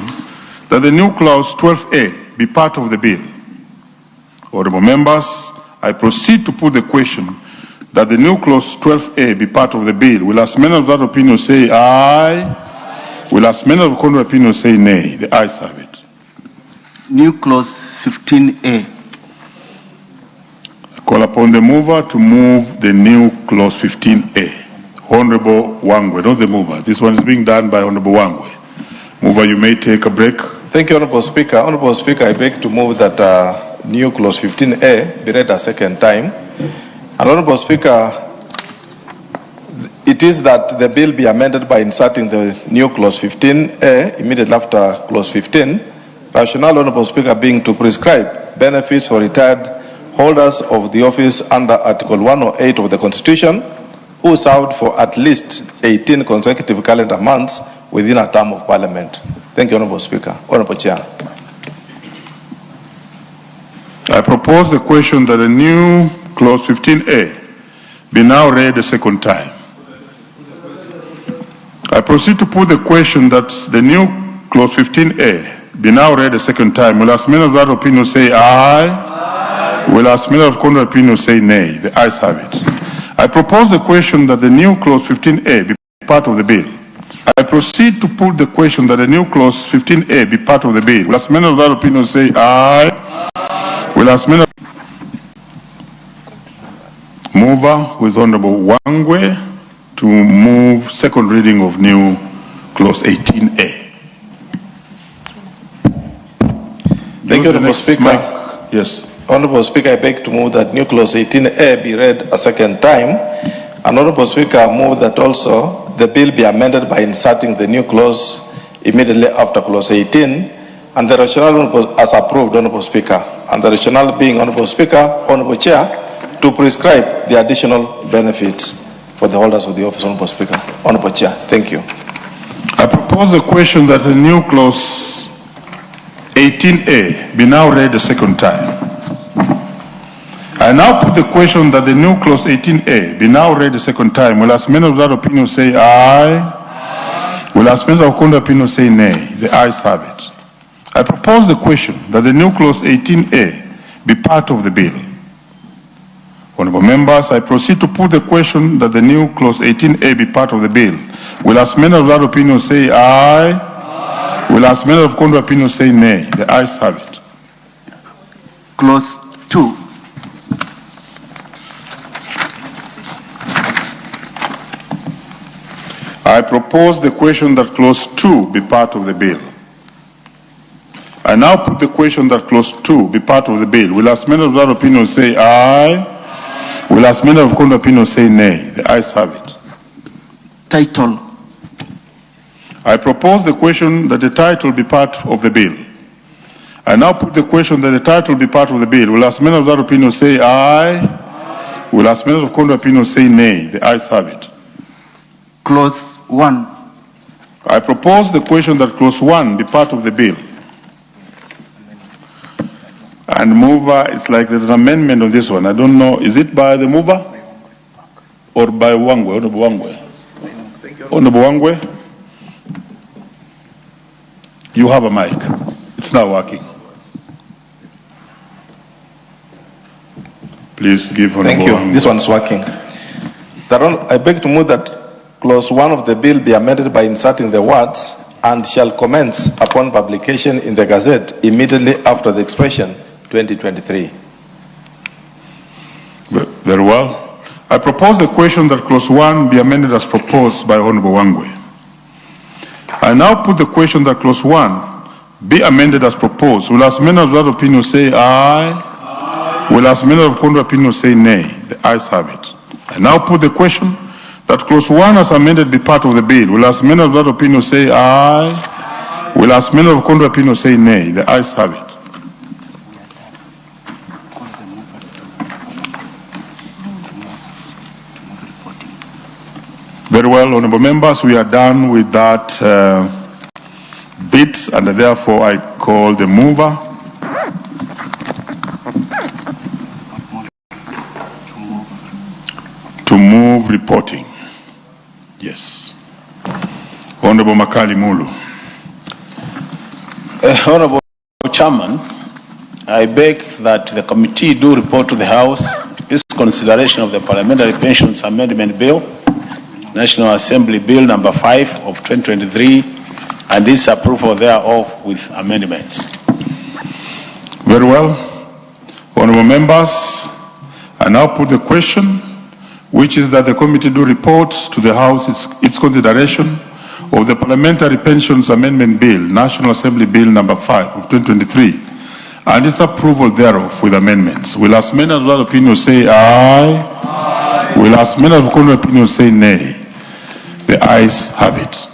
Speaker 17: that the new clause 12A be part of the bill. Honorable members, I proceed to put the question that the new clause 12A be part of the bill. Will as many of that opinion say aye? Will as many of the contrary opinion say nay? The ayes have it.
Speaker 1: New clause 15A.
Speaker 17: I call upon the mover to move the new clause 15A. Honorable Wangwe, not the mover. This one is being done by Honorable Wangwe. Mover, you may take a break.
Speaker 3: Thank you, Honorable Speaker. Honorable Speaker, I beg to move that new clause 15A be read a second time. And Honorable Speaker, it is that the bill be amended by inserting the new clause 15A immediately after clause 15. Rationale, Honorable Speaker, being to prescribe benefits for retired holders of the office under Article 108 of the Constitution who served for at least 18 consecutive calendar months within a term of Parliament. Thank you, Honorable Speaker. Honorable Chair.
Speaker 17: I propose the question that the new clause 15A be now read a second time. I proceed to put the question that the new clause 15A be now read a second time. Will as many of that opinion say aye? Will as many of contrary opinion say nay? The ayes have it. I propose the question that the new clause 15A be part of the bill. I proceed to put the question that the new clause 15A be part of the bill. Will as many of that opinion say aye? Will as many of... Mover with Honorable Wangwe to move second reading of new clause 18A.
Speaker 3: Thank you, Honorable Speaker.
Speaker 17: Yes.
Speaker 3: Honorable Speaker, I beg to move that new clause 18A be read a second time. And Honorable Speaker, I move that also the bill be amended by inserting the new clause immediately after clause 18. And the rationale as approved, Honorable Speaker. And the rationale being, Honorable Speaker, Honorable Chair, to prescribe the additional benefits for the holders of the office, Honorable Speaker. Honorable Chair, thank you.
Speaker 17: I propose the question that the new clause 18A be now read a second time. I now put the question that the new clause 18A be now read a second time. Will as many of that opinion say aye? Will as many of contrary opinion say nay? The ayes have it. I propose the question that the new clause 18A be part of the bill. Honorable members, I proceed to put the question that the new clause 18A be part of the bill. Will as many of that opinion say aye? Will Will as many of contrary opinion say nay? The ayes have it.
Speaker 1: Clause 2.
Speaker 17: I propose the question that clause 2 be part of the bill. I now put the question that clause 2 be part of the bill. Will as many of that opinion say aye? Will as many of contrary opinion say nay? The ayes have it.
Speaker 1: Title.
Speaker 17: I propose the question that the title be part of the bill. I now put the question that the title be part of the bill. Will as many of that opinion say aye? Will as many of contrary opinion say nay? The ayes have it.
Speaker 1: Clause 1.
Speaker 17: I propose the question that clause 1 be part of the bill. And mover, it's like there's an amendment on this one. I don't know, is it by the mover or by Wangwe? Honorable Wangwe. Honorable Wangwe, you have a mic. It's not working. Please give Honorable
Speaker 8: Thank you.
Speaker 17: Wangwe.
Speaker 8: This one's working. I beg to move that Clause 1 of the bill be amended by inserting the words "and shall commence upon publication in the Gazette immediately after the expression 2023.
Speaker 17: Very well. I propose the question that clause 1 be amended as proposed by Honorable Wangwe. I now put the question that clause 1 be amended as proposed. Will as many of that opinion say aye? Will as many of contrary opinion say nay? The ayes have it. I now put the question that clause 1 as amended be part of the bill. Will as many of that opinion say aye? Will as many of contrary opinion say nay? The ayes have it. Very well, honorable members, we are done with that bit, and therefore I call the mover to move reporting. Yes. Honorable Makali Mulu.
Speaker 9: Honorable Chairman, I beg that the committee do report to the House its consideration of the Parliamentary Pensions Amendment Bill, National Assembly Bill number 5 of 2023, and its approval thereof with amendments.
Speaker 17: Very well. Honorable members, I now put the question, which is that the committee do report to the House its consideration of the Parliamentary Pensions Amendment Bill, National Assembly Bill number 5 of 2023, and its approval thereof with amendments. Will as many of that opinion say aye? Will as many of contrary opinion say nay? The ayes have it.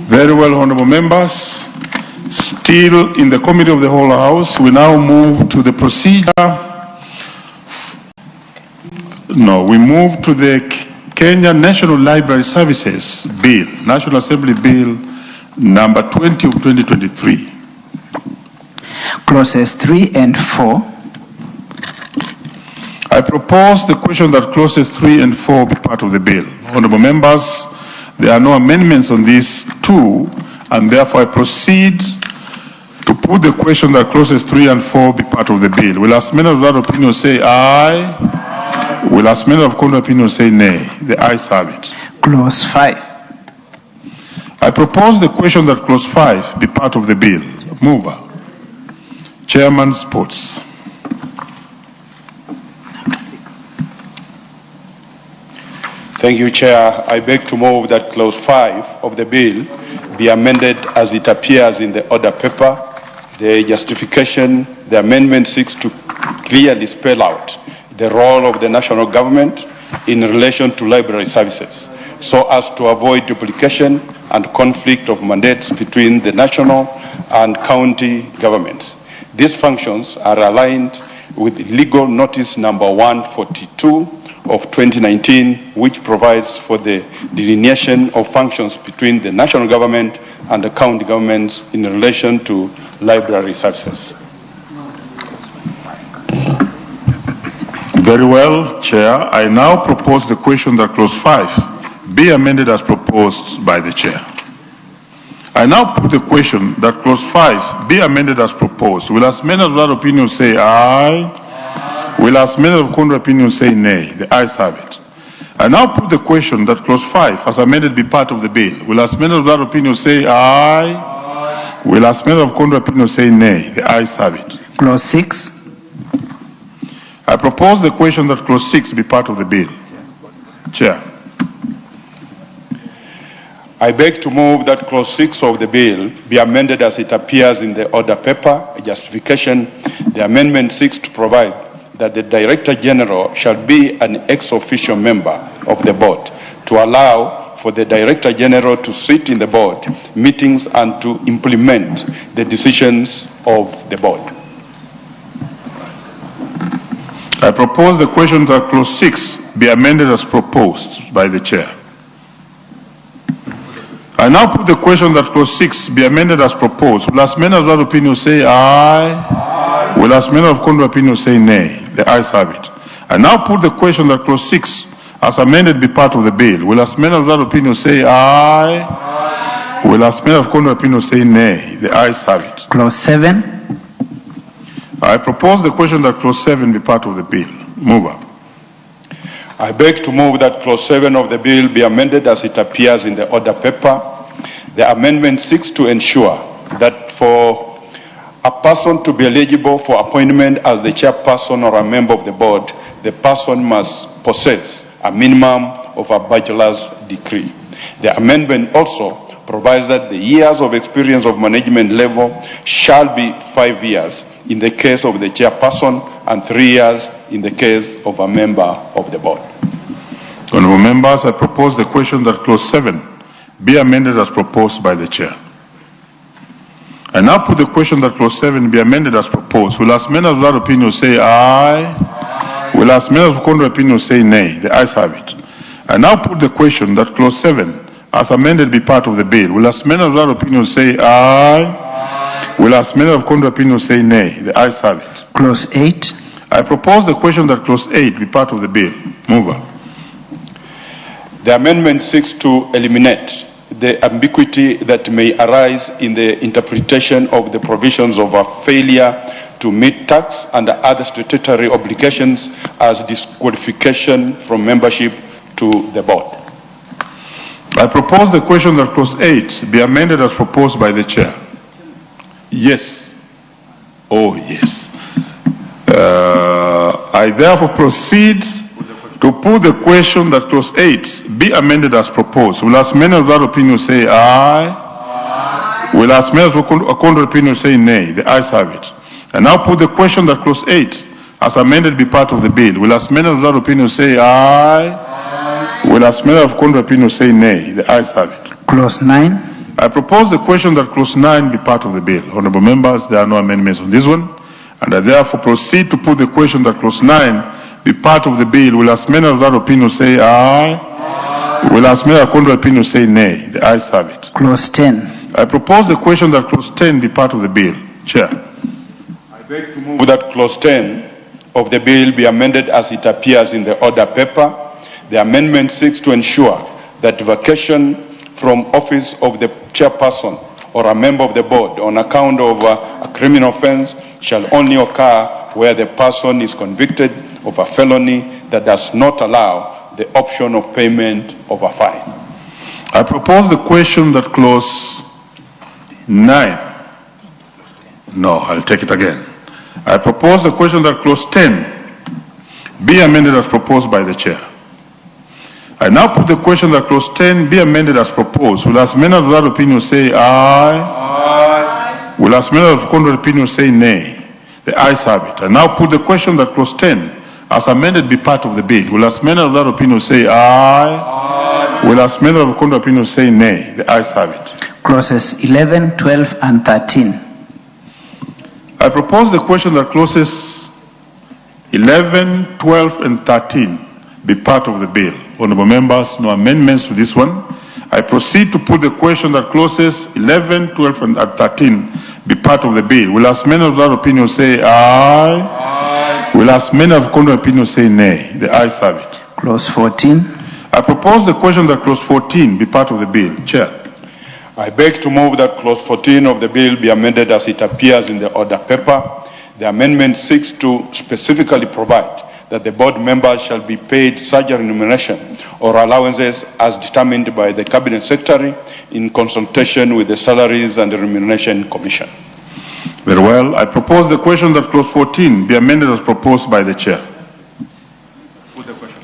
Speaker 17: Very well, honorable members. Still in the committee of the whole House, we now move to the procedure. No, we move to the Kenya National Library Services Bill, National Assembly Bill number 20 of 2023.
Speaker 5: Clauses 3 and 4.
Speaker 17: I propose the question that clauses 3 and 4 be part of the bill. Honorable members, there are no amendments on these two, and therefore I proceed to put the question that clauses 3 and 4 be part of the bill. Will as many of that opinion say aye? Will as many of contrary opinion say nay? The ayes have it.
Speaker 5: Clause 5.
Speaker 17: I propose the question that clause 5 be part of the bill. Mover. Chairman Sports.
Speaker 22: Thank you, Chair. I beg to move that clause 5 of the bill be amended as it appears in the order paper. The justification, the amendment seeks to clearly spell out the role of the national government in relation to library services, so as to avoid duplication and conflict of mandates between the national and county governments. These functions are aligned with legal notice number 142 of 2019, which provides for the delineation of functions between the national government and the county governments in relation to library services.
Speaker 17: Very well, Chair. I now propose the question that clause 5 be amended as proposed by the Chair. I now put the question that clause 5 be amended as proposed. Will as many of that opinion say aye? Will as many of contrary opinion say nay? The ayes have it. I now put the question that clause 5 as amended be part of the bill. Will as many of that opinion say aye? Will as many of contrary opinion say nay? The ayes have it.
Speaker 5: Clause 6.
Speaker 17: I propose the question that clause 6 be part of the bill. Chair.
Speaker 22: I beg to move that clause 6 of the bill be amended as it appears in the order paper. A justification, the amendment seeks to provide that the Director General shall be an ex officio member of the board to allow for the Director General to sit in the board meetings and to implement the decisions of the board.
Speaker 17: I propose the question that clause 6 be amended as proposed by the chair. I now put the question that clause 6 be amended as proposed. Will as many of that opinion say aye? Will as many of contrary opinion say nay? The ayes have it. I now put the question that clause 6 as amended be part of the bill. Will as many of that opinion say aye? Will as many of contrary opinion say nay? The ayes have it.
Speaker 5: Clause 7.
Speaker 17: I propose the question that clause 7 be part of the bill. Mover.
Speaker 22: I beg to move that clause 7 of the bill be amended as it appears in the order paper. The amendment seeks to ensure that for a person to be eligible for appointment as the chairperson or a member of the board, the person must possess a minimum of a bachelor's degree. The amendment also provides that the years of experience of management level shall be 5 years in the case of the chairperson and 3 years in the case of a member of the board.
Speaker 17: Honourable members, I propose the question that clause 7 be amended as proposed by the chair. I now put the question that clause 7 be amended as proposed. Will as many of that opinion say aye? Will as many of contrary opinion say nay? The ayes have it. I now put the question that clause 7 as amended be part of the bill. Will as many of that opinion say aye? Will as many of contrary opinion say nay? The ayes have it.
Speaker 5: Clause 8.
Speaker 17: I propose the question that clause 8 be part of the bill. Mover.
Speaker 22: The amendment seeks to eliminate the ambiguity that may arise in the interpretation of the provisions of a failure to meet tax and other statutory obligations as disqualification from membership to the board.
Speaker 17: I propose the question that clause 8 be amended as proposed by the chair. Yes. Oh, yes. I therefore proceed to put the question that clause 8 be amended as proposed. Will as many of that opinion say aye? Will as many of the contrary opinion say nay? The ayes have it. And now put the question that clause 8 as amended be part of the bill. Will as many of that opinion say aye? Will as many of contrary opinion say nay? The ayes have it.
Speaker 5: Clause 9.
Speaker 17: I propose the question that clause 9 be part of the bill. Honourable members, there are no amendments on this one, and I therefore proceed to put the question that clause 9 be part of the bill. Will as many of that opinion say aye? Will as many of contrary opinion say nay? The ayes have it.
Speaker 5: Clause 10.
Speaker 17: I propose the question that clause 10 be part of the bill. Chair.
Speaker 22: I beg to move that clause 10 of the bill be amended as it appears in the order paper. The amendment seeks to ensure that vacation from office of the chairperson or a member of the board on account of a criminal offense shall only occur where the person is convicted of a felony that does not allow the option of payment of a fine.
Speaker 17: I propose the question that clause 9. No, I'll take it again. I propose the question that clause 10 be amended as proposed by the chair. I now put the question that clause 10 be amended as proposed. Will as many of that opinion say aye? Will as many of contrary opinion say nay? The ayes have it. I now put the question that clause 10 as amended be part of the bill. Will as many of that opinion say aye? Will as many of contrary opinion say nay? The ayes have it.
Speaker 5: Clauses 11, 12, and 13.
Speaker 17: I propose the question that clauses 11, 12, and 13 be part of the bill. Honourable members, no amendments to this one. I proceed to put the question that clauses 11, 12, and 13 be part of the bill. Will as many of that opinion say aye? Will as many of contrary opinion say nay? The ayes have it.
Speaker 5: Clause 14.
Speaker 17: I propose the question that clause 14 be part of the bill. Chair.
Speaker 22: I beg to move that clause 14 of the bill be amended as it appears in the order paper. The amendment seeks to specifically provide that the board members shall be paid such a remuneration or allowances as determined by the Cabinet Secretary in consultation with the Salaries and Remuneration Commission.
Speaker 17: Very well. I propose the question that clause 14 be amended as proposed by the chair.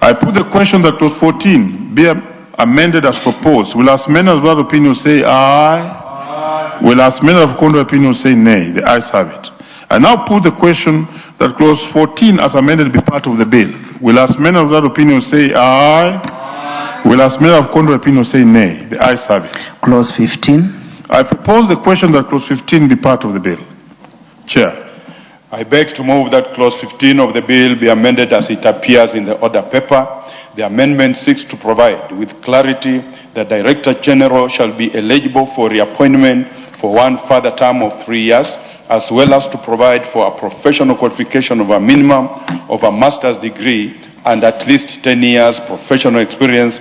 Speaker 17: I put the question that clause 14 be amended as proposed. Will as many as that opinion say aye? Will as many of contrary opinion say nay? The ayes have it. I now put the question that clause 14 as amended be part of the bill. Will as many of that opinion say aye? Will as many of contrary opinion say nay? The ayes have it.
Speaker 5: Clause 15.
Speaker 17: I propose the question that clause 15 be part of the bill. Chair.
Speaker 22: I beg to move that clause 15 of the bill be amended as it appears in the order paper. The amendment seeks to provide with clarity that Director General shall be eligible for reappointment for one further term of 3 years, as well as to provide for a professional qualification of a minimum of a master's degree and at least 10 years professional experience